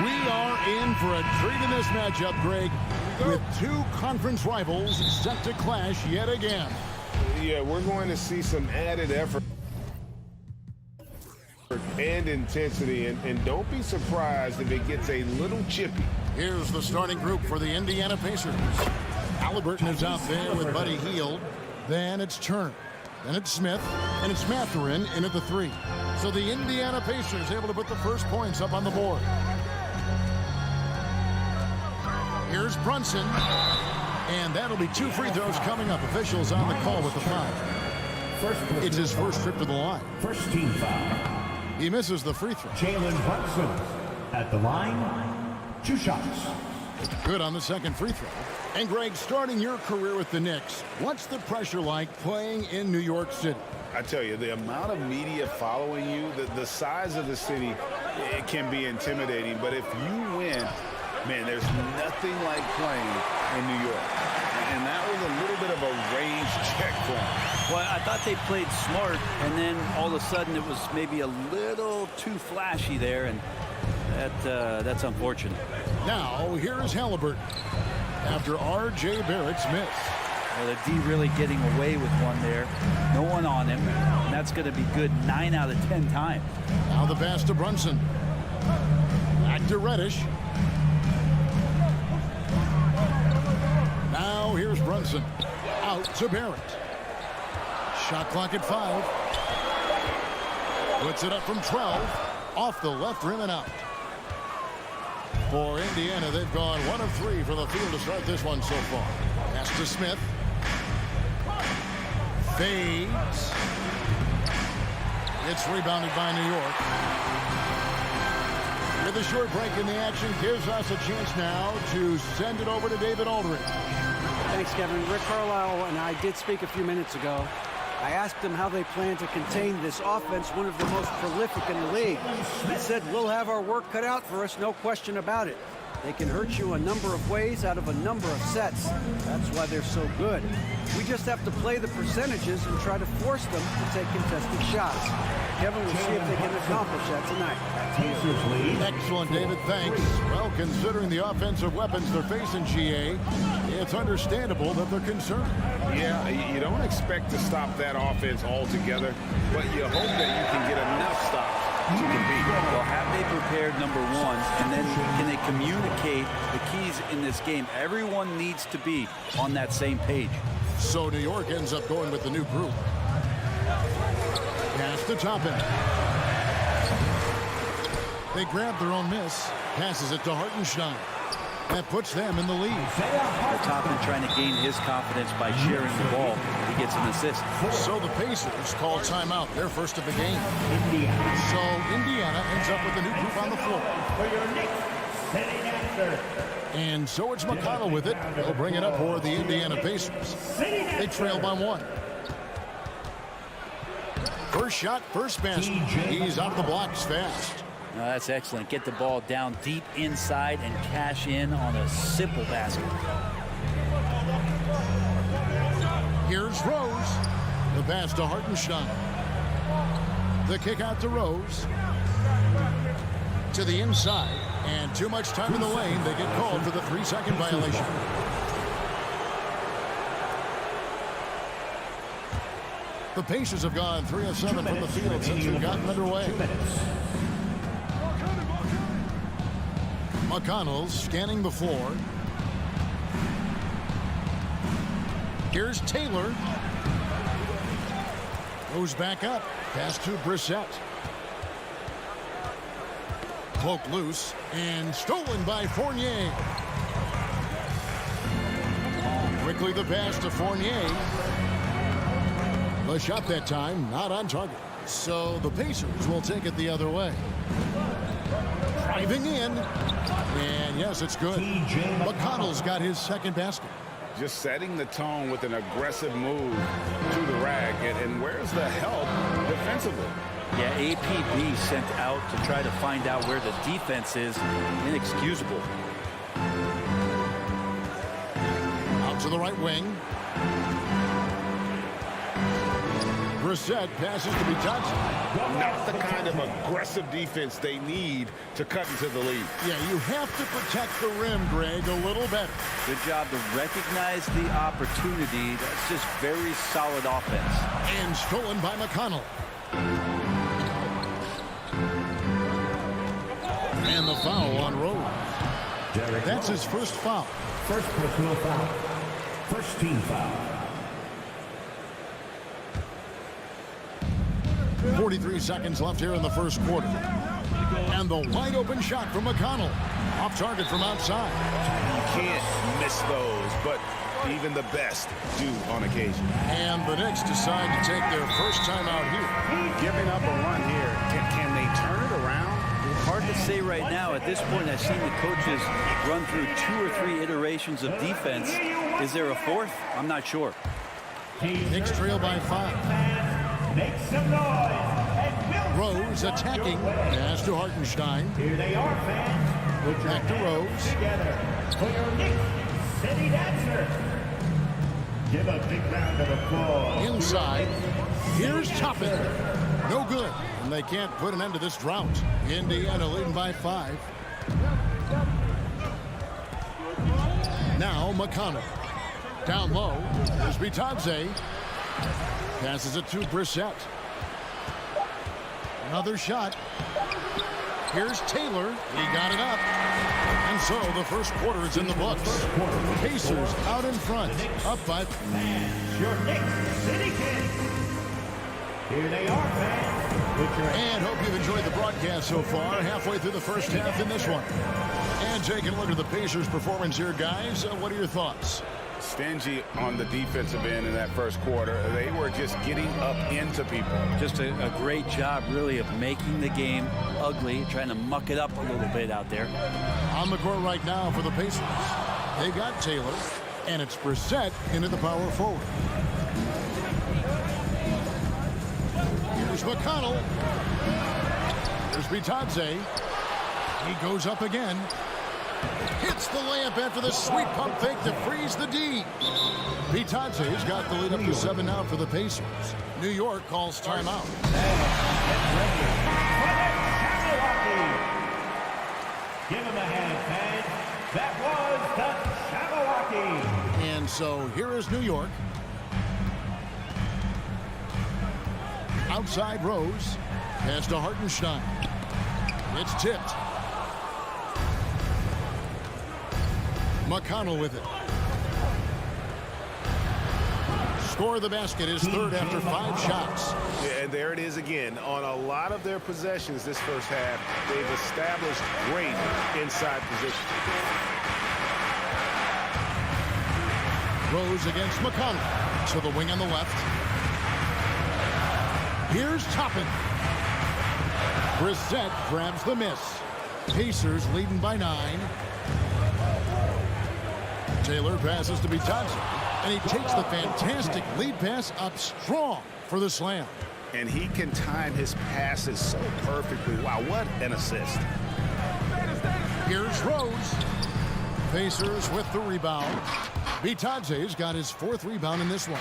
We are in for a treat in this matchup, Greg, with two conference rivals set to clash yet again. Yeah, we're going to see some added effort and intensity, and don't be surprised if it gets a little chippy. Here's the starting group for the Indiana Pacers. Halliburton is out there with Buddy Hield. Then it's Turner. Then it's Smith, and it's Mathurin in at the 3. So the Indiana Pacers able to put the first points up on the board. Here's Brunson, and that'll be 2 free throws coming up. Officials on the call with the foul. It's his first trip to the line. First team foul. He misses the free throw. Jalen Brunson at the line. 2 shots. Good on the second free throw. And Greg, starting your career with the Knicks, what's the pressure like playing in New York City? I tell you, the amount of media following you, the size of the city, it can be intimidating. But if you win, man, there's nothing like playing in New York. And that was a little bit of a range check for them. Well, I thought they played smart, and then all of a sudden it was maybe a little too flashy there, and that's unfortunate. Now, here's Halliburton after R.J. Barrett's miss. Well, the D really getting away with one there. No one on him, and that's going to be good 9 out of 10 times. Now the pass to Brunson. Back to Reddish. Now here's Brunson. Out to Barrett. Shot clock at 5. Puts it up from 12. Off the left rim and out. For Indiana, they've gone 1 of 3 from the field to start this one so far. Pass to Smith. Fades. It's rebounded by New York. With a short break in the action, gives us a chance now to send it over to David Aldridge. Thanks, Kevin. Rick Carlisle and I did speak a few minutes ago. I asked him how they plan to contain this offense, one of the most prolific in the league. He said, we'll have our work cut out for us, no question about it. They can hurt you a number of ways out of a number of sets. That's why they're so good. We just have to play the percentages and try to force them to take contested shots. Kevin, we'll see if they can accomplish that tonight. Excellent, David. Thanks. Well, considering the offensive weapons they're facing, GA, it's understandable that they're concerned. Yeah, you don't expect to stop that offense altogether, but you hope that you can get enough stops to compete. Well, have they prepared number 1, and then can they communicate the keys in this game? Everyone needs to be on that same page. So New York ends up going with the new group. Pass to Toppin. They grab their own miss. Passes it to Hartenstein. That puts them in the lead. Toppin trying to gain his confidence by sharing the ball. He gets an assist. So the Pacers call timeout, their first of the game. So Indiana ends up with a new group on the floor. For your Knicks, setting after. And so it's McConnell with it. He'll bring it up for the Indiana Pacers. They trail by 1. First shot, first basket. He's out of the blocks fast. That's excellent. Get the ball down deep inside and cash in on a simple basket. Here's Rose. The pass to Hartenstein. The kick out to Rose. To the inside. And too much time in the lane. They get called for the 3-second violation. The Pacers have gone 3 of 7 from the field since we've gotten underway. McConnell scanning the floor. Here's Taylor. Goes back up. Pass to Brissett. Poked loose and stolen by Fournier. Quickly the pass to Fournier. The shot that time not on target. So the Pacers will take it the other way. Driving in. And yes, it's good. McConnell's got his second basket. Just setting the tone with an aggressive move to the rack. And where's the help defensively? Yeah, APB sent out to try to find out where the defense is. Inexcusable. Out to the right wing. Brissett passes to Johnson. Not the kind of aggressive defense they need to cut into the lead. Yeah, you have to protect the rim, Greg, a little better. Good job to recognize the opportunity. That's just very solid offense. And stolen by McConnell. And the foul on Rose. That's his first foul. First personal foul. First team foul. 43 seconds left here in the first quarter. And the wide open shot from McConnell. Off target from outside. You can't miss those, but even the best do on occasion. And the Knicks decide to take their first time out here. Giving up a run here. Can they turn it around? Hard to say right now. At this point, I've seen the coaches run through 2 or 3 iterations of defense. Is there a fourth? I'm not sure. Knicks trail by 5. Make some noise. Rose attacking. Pass to Hartenstein. Here they are, fans. Put your Back to Rose. hands together for your Knicks City Dancer. Give a big round of applause. Inside. Here's Toppin. No good. And they can't put an end to this drought. Indiana leading by 5. Now McConnell. Down low. Here's Bitadze. Passes it to Brissett. Another shot. Here's Taylor. He got it up. And so the first quarter is in the books. Pacers out in front. Up by 3. Your Knicks City Kings. Here they are, fans. And hope you've enjoyed the broadcast so far. Halfway through the first half in this one. And taking a look at the Pacers' performance here, guys. What are your thoughts? Stingy on the defensive end in that first quarter. They were just getting up into people. Just a great job, really, of making the game ugly, trying to muck it up a little bit out there. On the court right now for the Pacers. They got Taylor, and it's Brissett into the power forward. Here's McConnell. There's Bitadze. He goes up again. Hits the layup after the sweet pump fake to freeze the D. Bitadze's got the lead up to 7 now for the Pacers. New York calls timeout. Give him a hand, fans. That was the Jabberwocky. And so here is New York. Outside Rose. Pass to Hartenstein. It's tipped. McConnell with it. Score the basket is third after 5 shots. Yeah, and there it is again. On a lot of their possessions this first half, they've established great inside position. Rose against McConnell. To the wing on the left. Here's Toppin. Brissett grabs the miss. Pacers leading by 9. Taylor passes to Bitadze, and he takes the fantastic lead pass up strong for the slam. And he can time his passes so perfectly. Wow, what an assist. Here's Rose. Pacers with the rebound. Bitadze's got his 4th rebound in this one.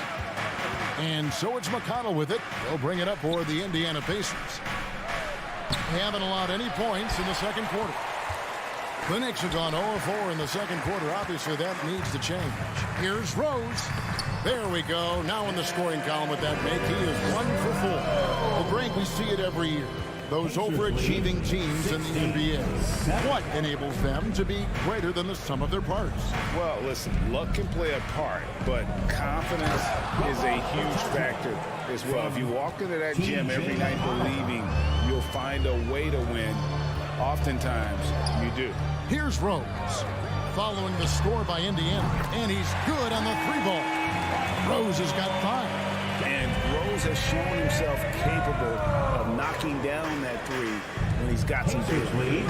And so it's McConnell with it. They'll bring it up for the Indiana Pacers. They haven't allowed any points in the second quarter. The Knicks have gone 0-4 in the second quarter. Obviously, that needs to change. Here's Rose. There we go. Now in the scoring column with that make, he is 1 for 4. Well, Greg, we see it every year. Those overachieving teams in the NBA. What enables them to be greater than the sum of their parts? Well, listen, luck can play a part, but confidence is a huge factor as well. If you walk into that gym every night believing you'll find a way to win, oftentimes you do. Here's Rose, following the score by Indiana, and he's good on the 3-ball. Rose has got 5. And Rose has shown himself capable of knocking down that 3 when he's got some big lead.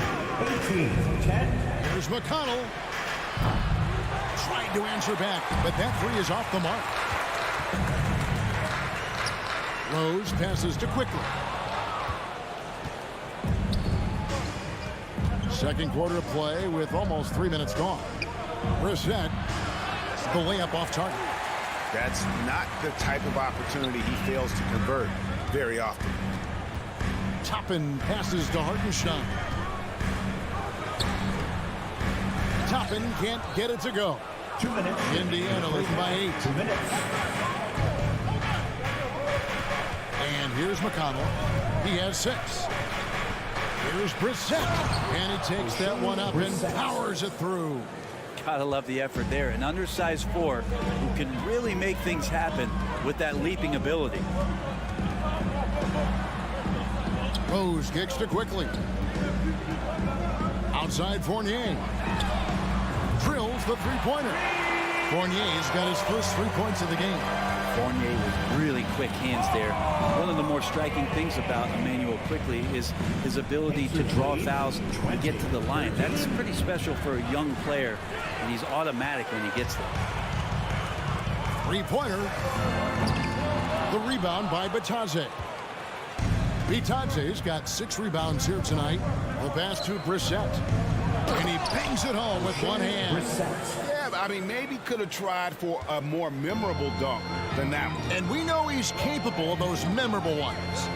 18-10. Here's McConnell. Tried to answer back, but that 3 is off the mark. Rose passes to Quickly. Second quarter of play with almost 3 minutes gone. Brissett, the layup off target. That's not the type of opportunity he fails to convert very often. Toppin passes to Hartenstein. Toppin can't get it to go. 2 minutes. Indiana leading by 8. 2 minutes. And here's McConnell. He has 6. Here's Brissett. And he takes that one up and powers it through. Gotta love the effort there. An undersized 4 who can really make things happen with that leaping ability. Rose kicks to quickly. Outside Fournier. Drills the three-pointer. Fournier's got his first 3 points of the game. Fournier with really quick hands there. One of the more striking things about Emmanuel Quickly is his ability to draw fouls and get to the line. That's pretty special for a young player, and he's automatic when he gets there. Three-pointer. The rebound by Bitadze. Bitadze's got 6 rebounds here tonight. The pass to Brissett. And he bangs it home with one hand. Yeah, I mean, maybe could have tried for a more memorable dunk than that one. And we know he's capable of those memorable ones.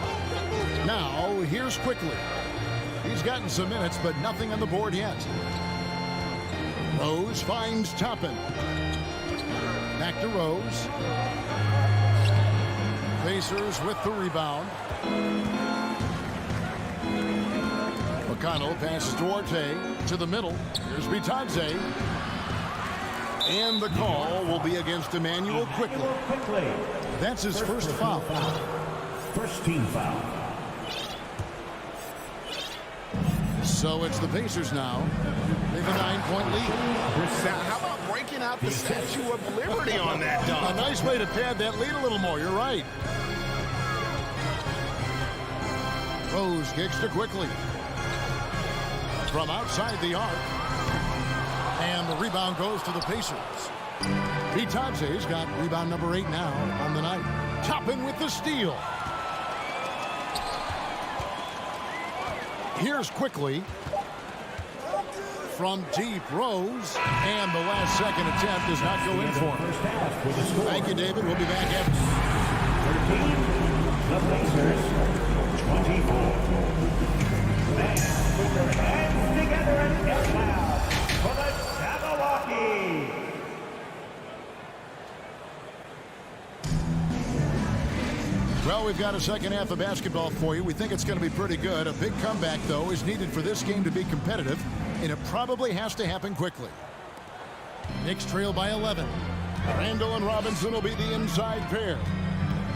Now, here's Quickly. He's gotten some minutes, but nothing on the board yet. Rose finds Toppin. Back to Rose. Pacers with the rebound. McConnell passes Duarte to the middle. Here's Bitadze. And the call will be against Emmanuel Quickly. That's his first foul. First team foul. So it's the Pacers now. They have a 9-point lead. Now, how about breaking out the Statue of Liberty on that dunk? A nice way to pad that lead a little more. You're right. Rose kicks to Quickly. From outside the arc. And the rebound goes to the Pacers. Bitadze's got rebound number 8 now on the night. Toppin with the steal. Here's Quickly. From deep, Rose. And the last second attempt does not go in for him. Thank you, David. We'll be back after. 13, the Pacers, 24. Let's put your hands together and get loud for the Jabberwocky. Well, we've got a second half of basketball for you. We think it's going to be pretty good. A big comeback, though, is needed for this game to be competitive, and it probably has to happen quickly. Knicks trail by 11. Randall and Robinson will be the inside pair.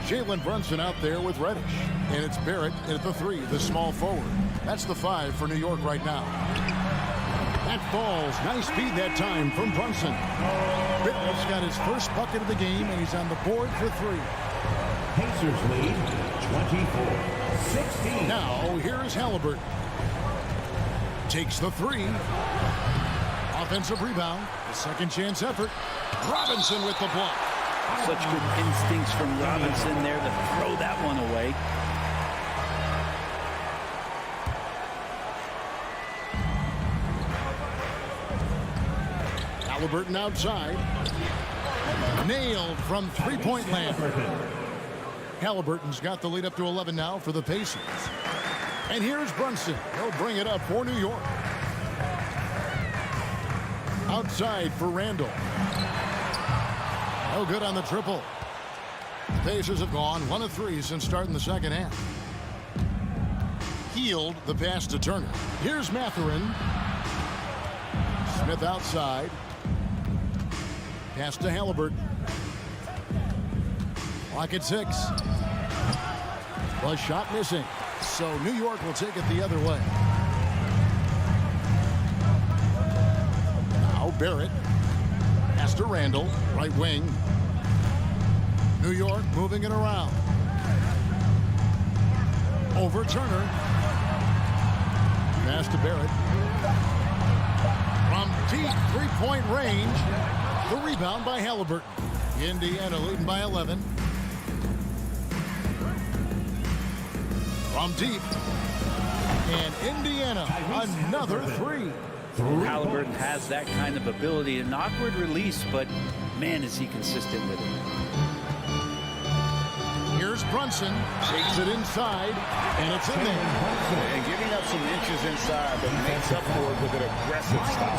Jalen Brunson out there with Reddish. And it's Barrett at the 3, the small forward. That's the 5 for New York right now. That falls. Nice speed that time from Brunson. Barrett's got his first bucket of the game, and he's on the board for 3. Pacers lead 24-16. Now, here's Halliburton. Takes the 3. Offensive rebound. A second chance effort. Robinson with the block. Such good instincts from Robinson there to throw that one away. Halliburton outside. Nailed from three-point land. Halliburton's got the lead up to 11 now for the Pacers. And here's Brunson. He'll bring it up for New York. Outside for Randall. No good on the triple. Pacers have gone 1 of 3 since starting the second half. Healed the pass to Turner. Here's Mathurin. Smith outside. Pass to Halliburton. Clock at 6. Well, shot missing. So New York will take it the other way. Now Barrett. Pass to Randall. Right wing. New York moving it around. Over Turner. Pass to Barrett. From deep three-point range. The rebound by Halliburton. Indiana leading by 11. From deep. And Indiana, another 3. Halliburton has that kind of ability. An awkward release, but man, is he consistent with it. Here's Brunson. Shakes it inside, and it's in there. And giving up some inches inside, but makes up for it with an aggressive stop.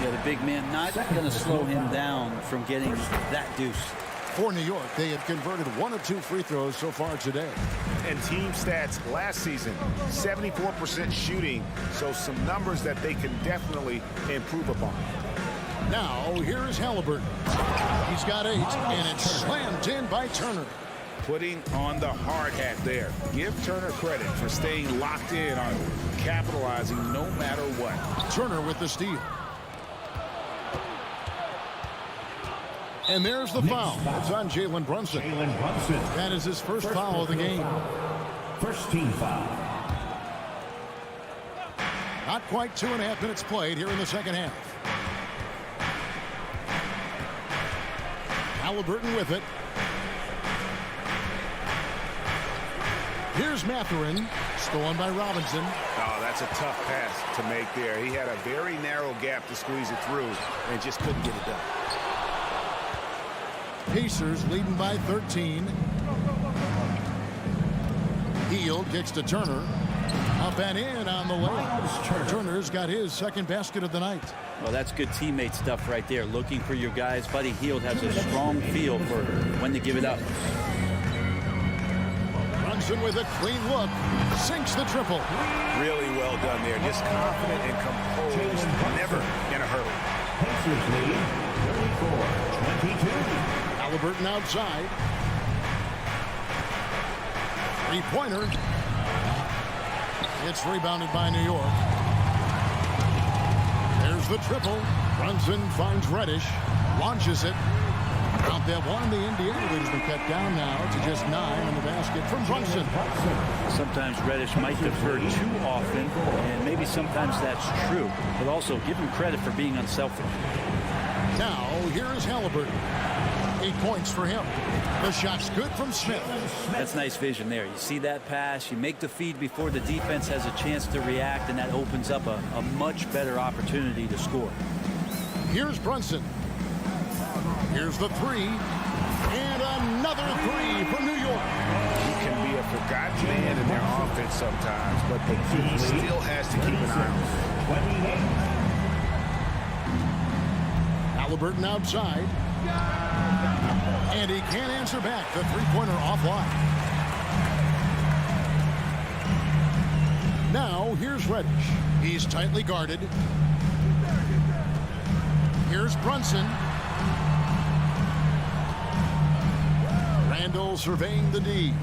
Yeah, the big man not going to slow him down from getting that deuce. For New York, they have converted 1 of 2 free throws so far today. And team stats last season, 74% shooting, so some numbers that they can definitely improve upon. Now, here's Halliburton. He's got 8, and it's slammed in by Turner. putting on the hard hat there. Give Turner credit for staying locked in on capitalizing no matter what. Turner with the steal. And there's the foul. It's on Jalen Brunson. That is his first foul of the game. First team foul. Not quite 2.5 minutes played here in the second half. Halliburton with it. Here's Mathurin, stolen by Robinson. Oh, that's a tough pass to make there. He had a very narrow gap to squeeze it through and just couldn't get it done. Pacers leading by 13. Hield kicks to Turner. Up and in on the layup. Turner's got his second basket of the night. Well, that's good teammate stuff right there. Looking for your guys. Buddy Hield has a strong feel for when to give it up. Brunson with a clean look. Sinks the triple. Really well done there. Just confident and composed. Never in a hurry. Pacers lead 34-22. Halliburton outside. Three-pointer. It's rebounded by New York. There's the triple. Brunson finds Reddish. Launches it. Count that one. The Indiana lead has been cut down now to just 9 on the basket from Brunson. Sometimes Reddish might defer too often, and maybe sometimes that's true. But also give him credit for being unselfish. Now, here is Halliburton. 8 points for him. The shot's good from Smith. That's nice vision there. You see that pass, you make the feed before the defense has a chance to react, and that opens up a much better opportunity to score. Here's Brunson. Here's the three. And another three from New York. He can be a forgotten man in their offense sometimes, but he still has to keep an eye on him. Halliburton outside. And he can't answer back. The three-pointer offline. Now, here's Reddish. He's tightly guarded. Here's Brunson. Randall surveying the D.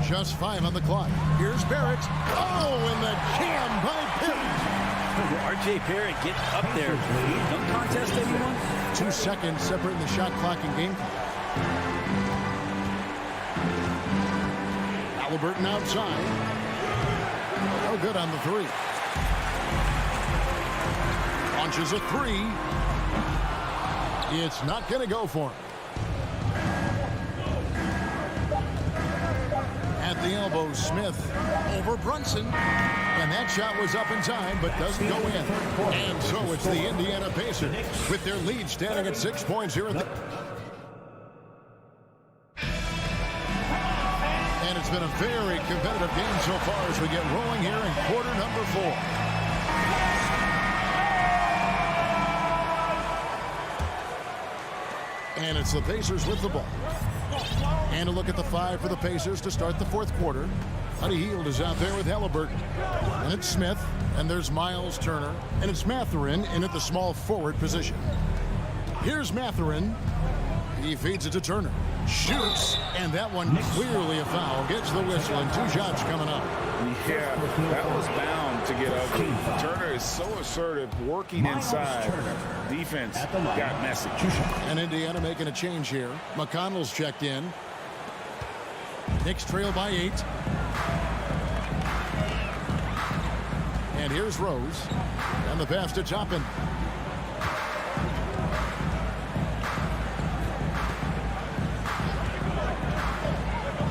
Just 5 on the clock. Here's Barrett. Oh, and the jam by Pitt. R.J. Barrett get up there. Dunk contest, anyone? 2 seconds separating the shot clock and game clock. Halliburton outside. No good on the three. Launches a three. It's not going to go for him. At the elbow, Smith over Brunson. And that shot was up in time, but doesn't go in. And so it's the Indiana Pacers with their lead standing at 6 points here at the... And it's been a very competitive game so far as we get rolling here in quarter number 4. And it's the Pacers with the ball. And a look at the 5 for the Pacers to start the fourth quarter. Buddy Hield is out there with Halliburton. And it's Smith. And there's Miles Turner. And it's Mathurin in at the small forward position. Here's Mathurin. He feeds it to Turner. Shoots. And that one clearly a foul. Gets the whistle and 2 shots coming up. Yeah, that was bound to get ugly. Turner is so assertive, working inside. Defense got messy. And Indiana making a change here. McConnell's checked in. Knicks trail by 8. And here's Rose. And the pass to Toppin.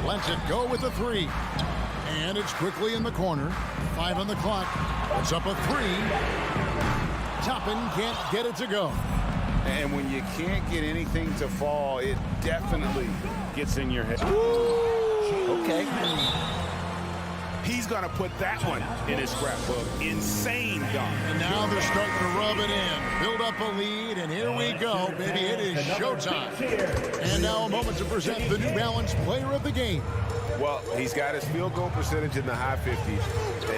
Lets it go with the 3. And it's quickly in the corner. 5 on the clock. It's up a 3. Toppin can't get it to go. And when you can't get anything to fall, it definitely gets in your head. Okay. He's going to put that one in his scrapbook. Insane dunk. And now they're starting to rub it in. Build up a lead, and here we go. Baby, it is showtime. And now a moment to present the New Balance Player of the Game. Well, he's got his field goal percentage in the high 50s,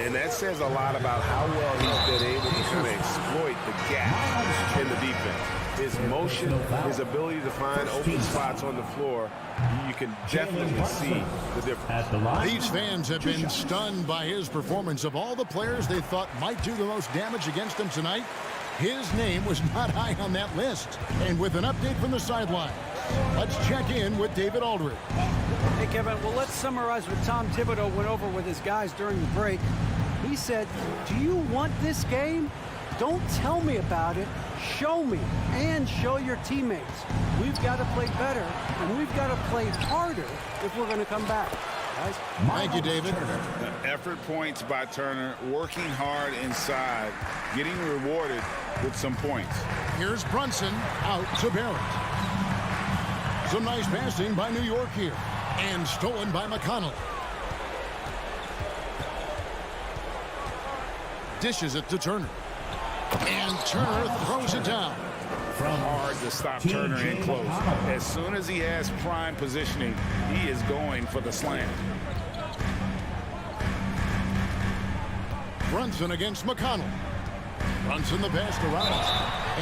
and that says a lot about how well he's been able to kind of exploit the gap in the defense. his motion, his ability to find open spots on the floor, you can definitely see the difference. These fans have been stunned by his performance. Of all the players they thought might do the most damage against them tonight, his name was not high on that list. And with an update from the sideline, let's check in with David Aldridge. Hey, Kevin, well, let's summarize what Tom Thibodeau went over with his guys during the break. He said, do you want this game? Don't tell me about it. Show me and show your teammates. We've got to play better, and we've got to play harder if we're going to come back. Guys. Thank you, David. The effort points by Turner, working hard inside, getting rewarded with some points. Here's Brunson out to Barrett. Some nice passing by New York here, and stolen by McConnell. Dishes it to Turner. And Turner throws it down. Hard to stop Turner in close. As soon as he has prime positioning, he is going for the slam. Brunson against McConnell. Brunson the pass to Robinson.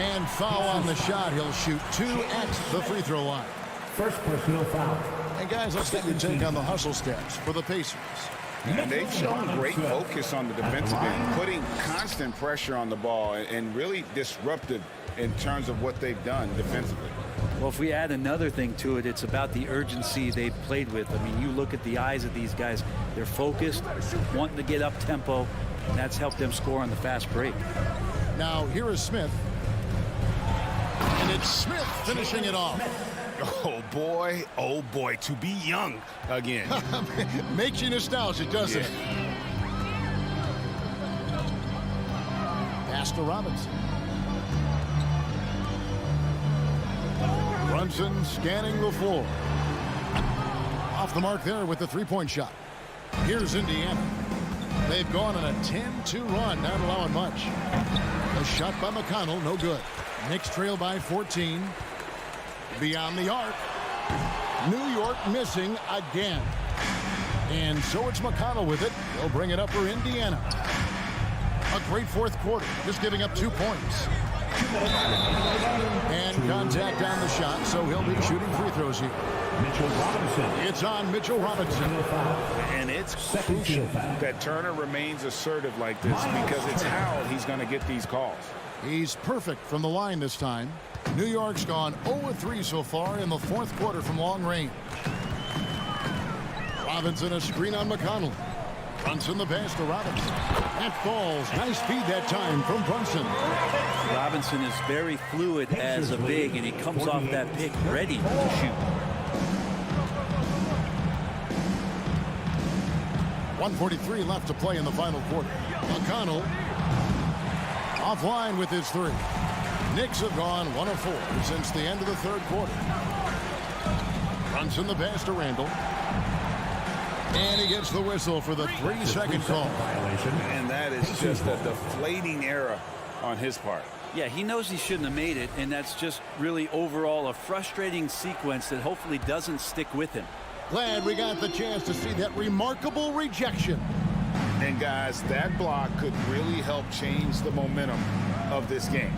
And foul on the shot. He'll shoot 2 at the free throw line. First personal foul. And guys, let's get your take on the hustle stats for the Pacers. And they've shown great focus on the defensive end, putting constant pressure on the ball and really disruptive in terms of what they've done defensively. Well, if we add another thing to it, it's about the urgency they've played with. I mean, you look at the eyes of these guys. They're focused, wanting to get up tempo, and that's helped them score on the fast break. Now, here is Smith. And it's Smith finishing it off. Oh boy, to be young again. Makes you nostalgic, doesn't it? Pass to Robinson. Brunson scanning the floor. Off the mark there with the three-point shot. Here's Indiana. They've gone on a 10-2 run, not allowing much. A shot by McConnell, no good. Knicks trail by 14. Beyond the arc. New York missing again. And so it's McConnell with it. He'll bring it up for Indiana. A great fourth quarter, just giving up 2 points. And contact on the shot, so he'll be shooting free throws here. Mitchell Robinson. It's on Mitchell Robinson. And it's crucial that Turner remains assertive like this because it's how he's going to get these calls. He's perfect from the line this time. New York's gone 0-3 so far in the fourth quarter from long range. Robinson a screen on McConnell. Brunson the pass to Robinson. That falls. Nice feed that time from Brunson. Robinson is very fluid as a big, and he comes off that pick ready to shoot. 1:43 left to play in the final quarter. McConnell offline with his three. Knicks have gone 1 of 4 since the end of the third quarter. Brunson the pass to Randall. And he gets the whistle for the 3-second call. And that is just a deflating error on his part. Yeah, he knows he shouldn't have made it, and that's just really overall a frustrating sequence that hopefully doesn't stick with him. Glad we got the chance to see that remarkable rejection. And guys, that block could really help change the momentum of this game.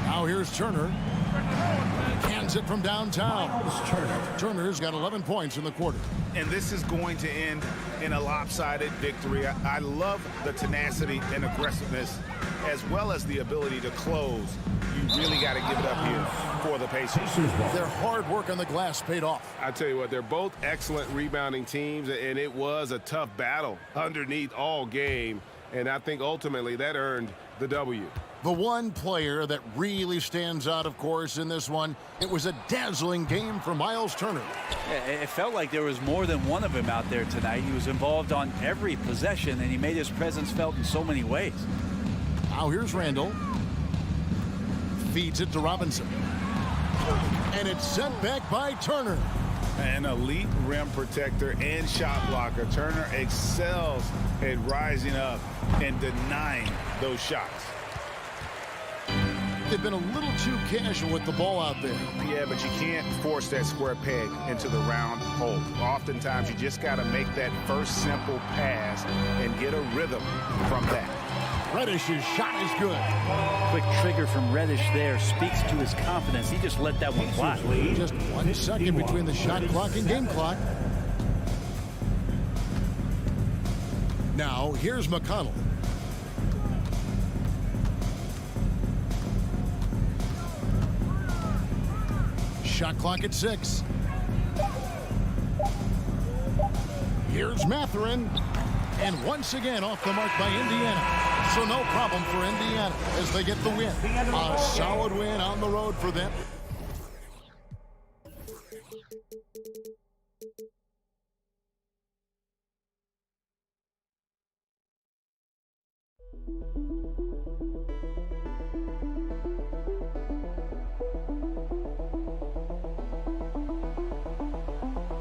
Now here's Turner. Cans it from downtown. Turner's got 11 points in the quarter. And this is going to end in a lopsided victory. I love the tenacity and aggressiveness as well as the ability to close. You really got to give it up here for the Pacers. Their hard work on the glass paid off. I tell you what, they're both excellent rebounding teams, and it was a tough battle underneath all game. And I think ultimately that earned the W. The one player that really stands out, of course, in this one, it was a dazzling game for Miles Turner. Yeah, it felt like there was more than one of him out there tonight. He was involved on every possession, and he made his presence felt in so many ways. Now here's Randall. Feeds it to Robinson. And it's sent back by Turner. An elite rim protector and shot blocker. Turner excels at rising up and denying those shots. They've been a little too casual with the ball out there. Yeah, but you can't force that square peg into the round hole. Oftentimes, you just got to make that first simple pass and get a rhythm from that. Reddish's shot is good. Quick trigger from Reddish there speaks to his confidence. He just let that one fly. Just 1 second between the shot clock and game clock. Now, here's McConnell. Shot clock at 6. Here's Mathurin. And once again off the mark by Indiana. So no problem for Indiana as they get the win. A solid win on the road for them.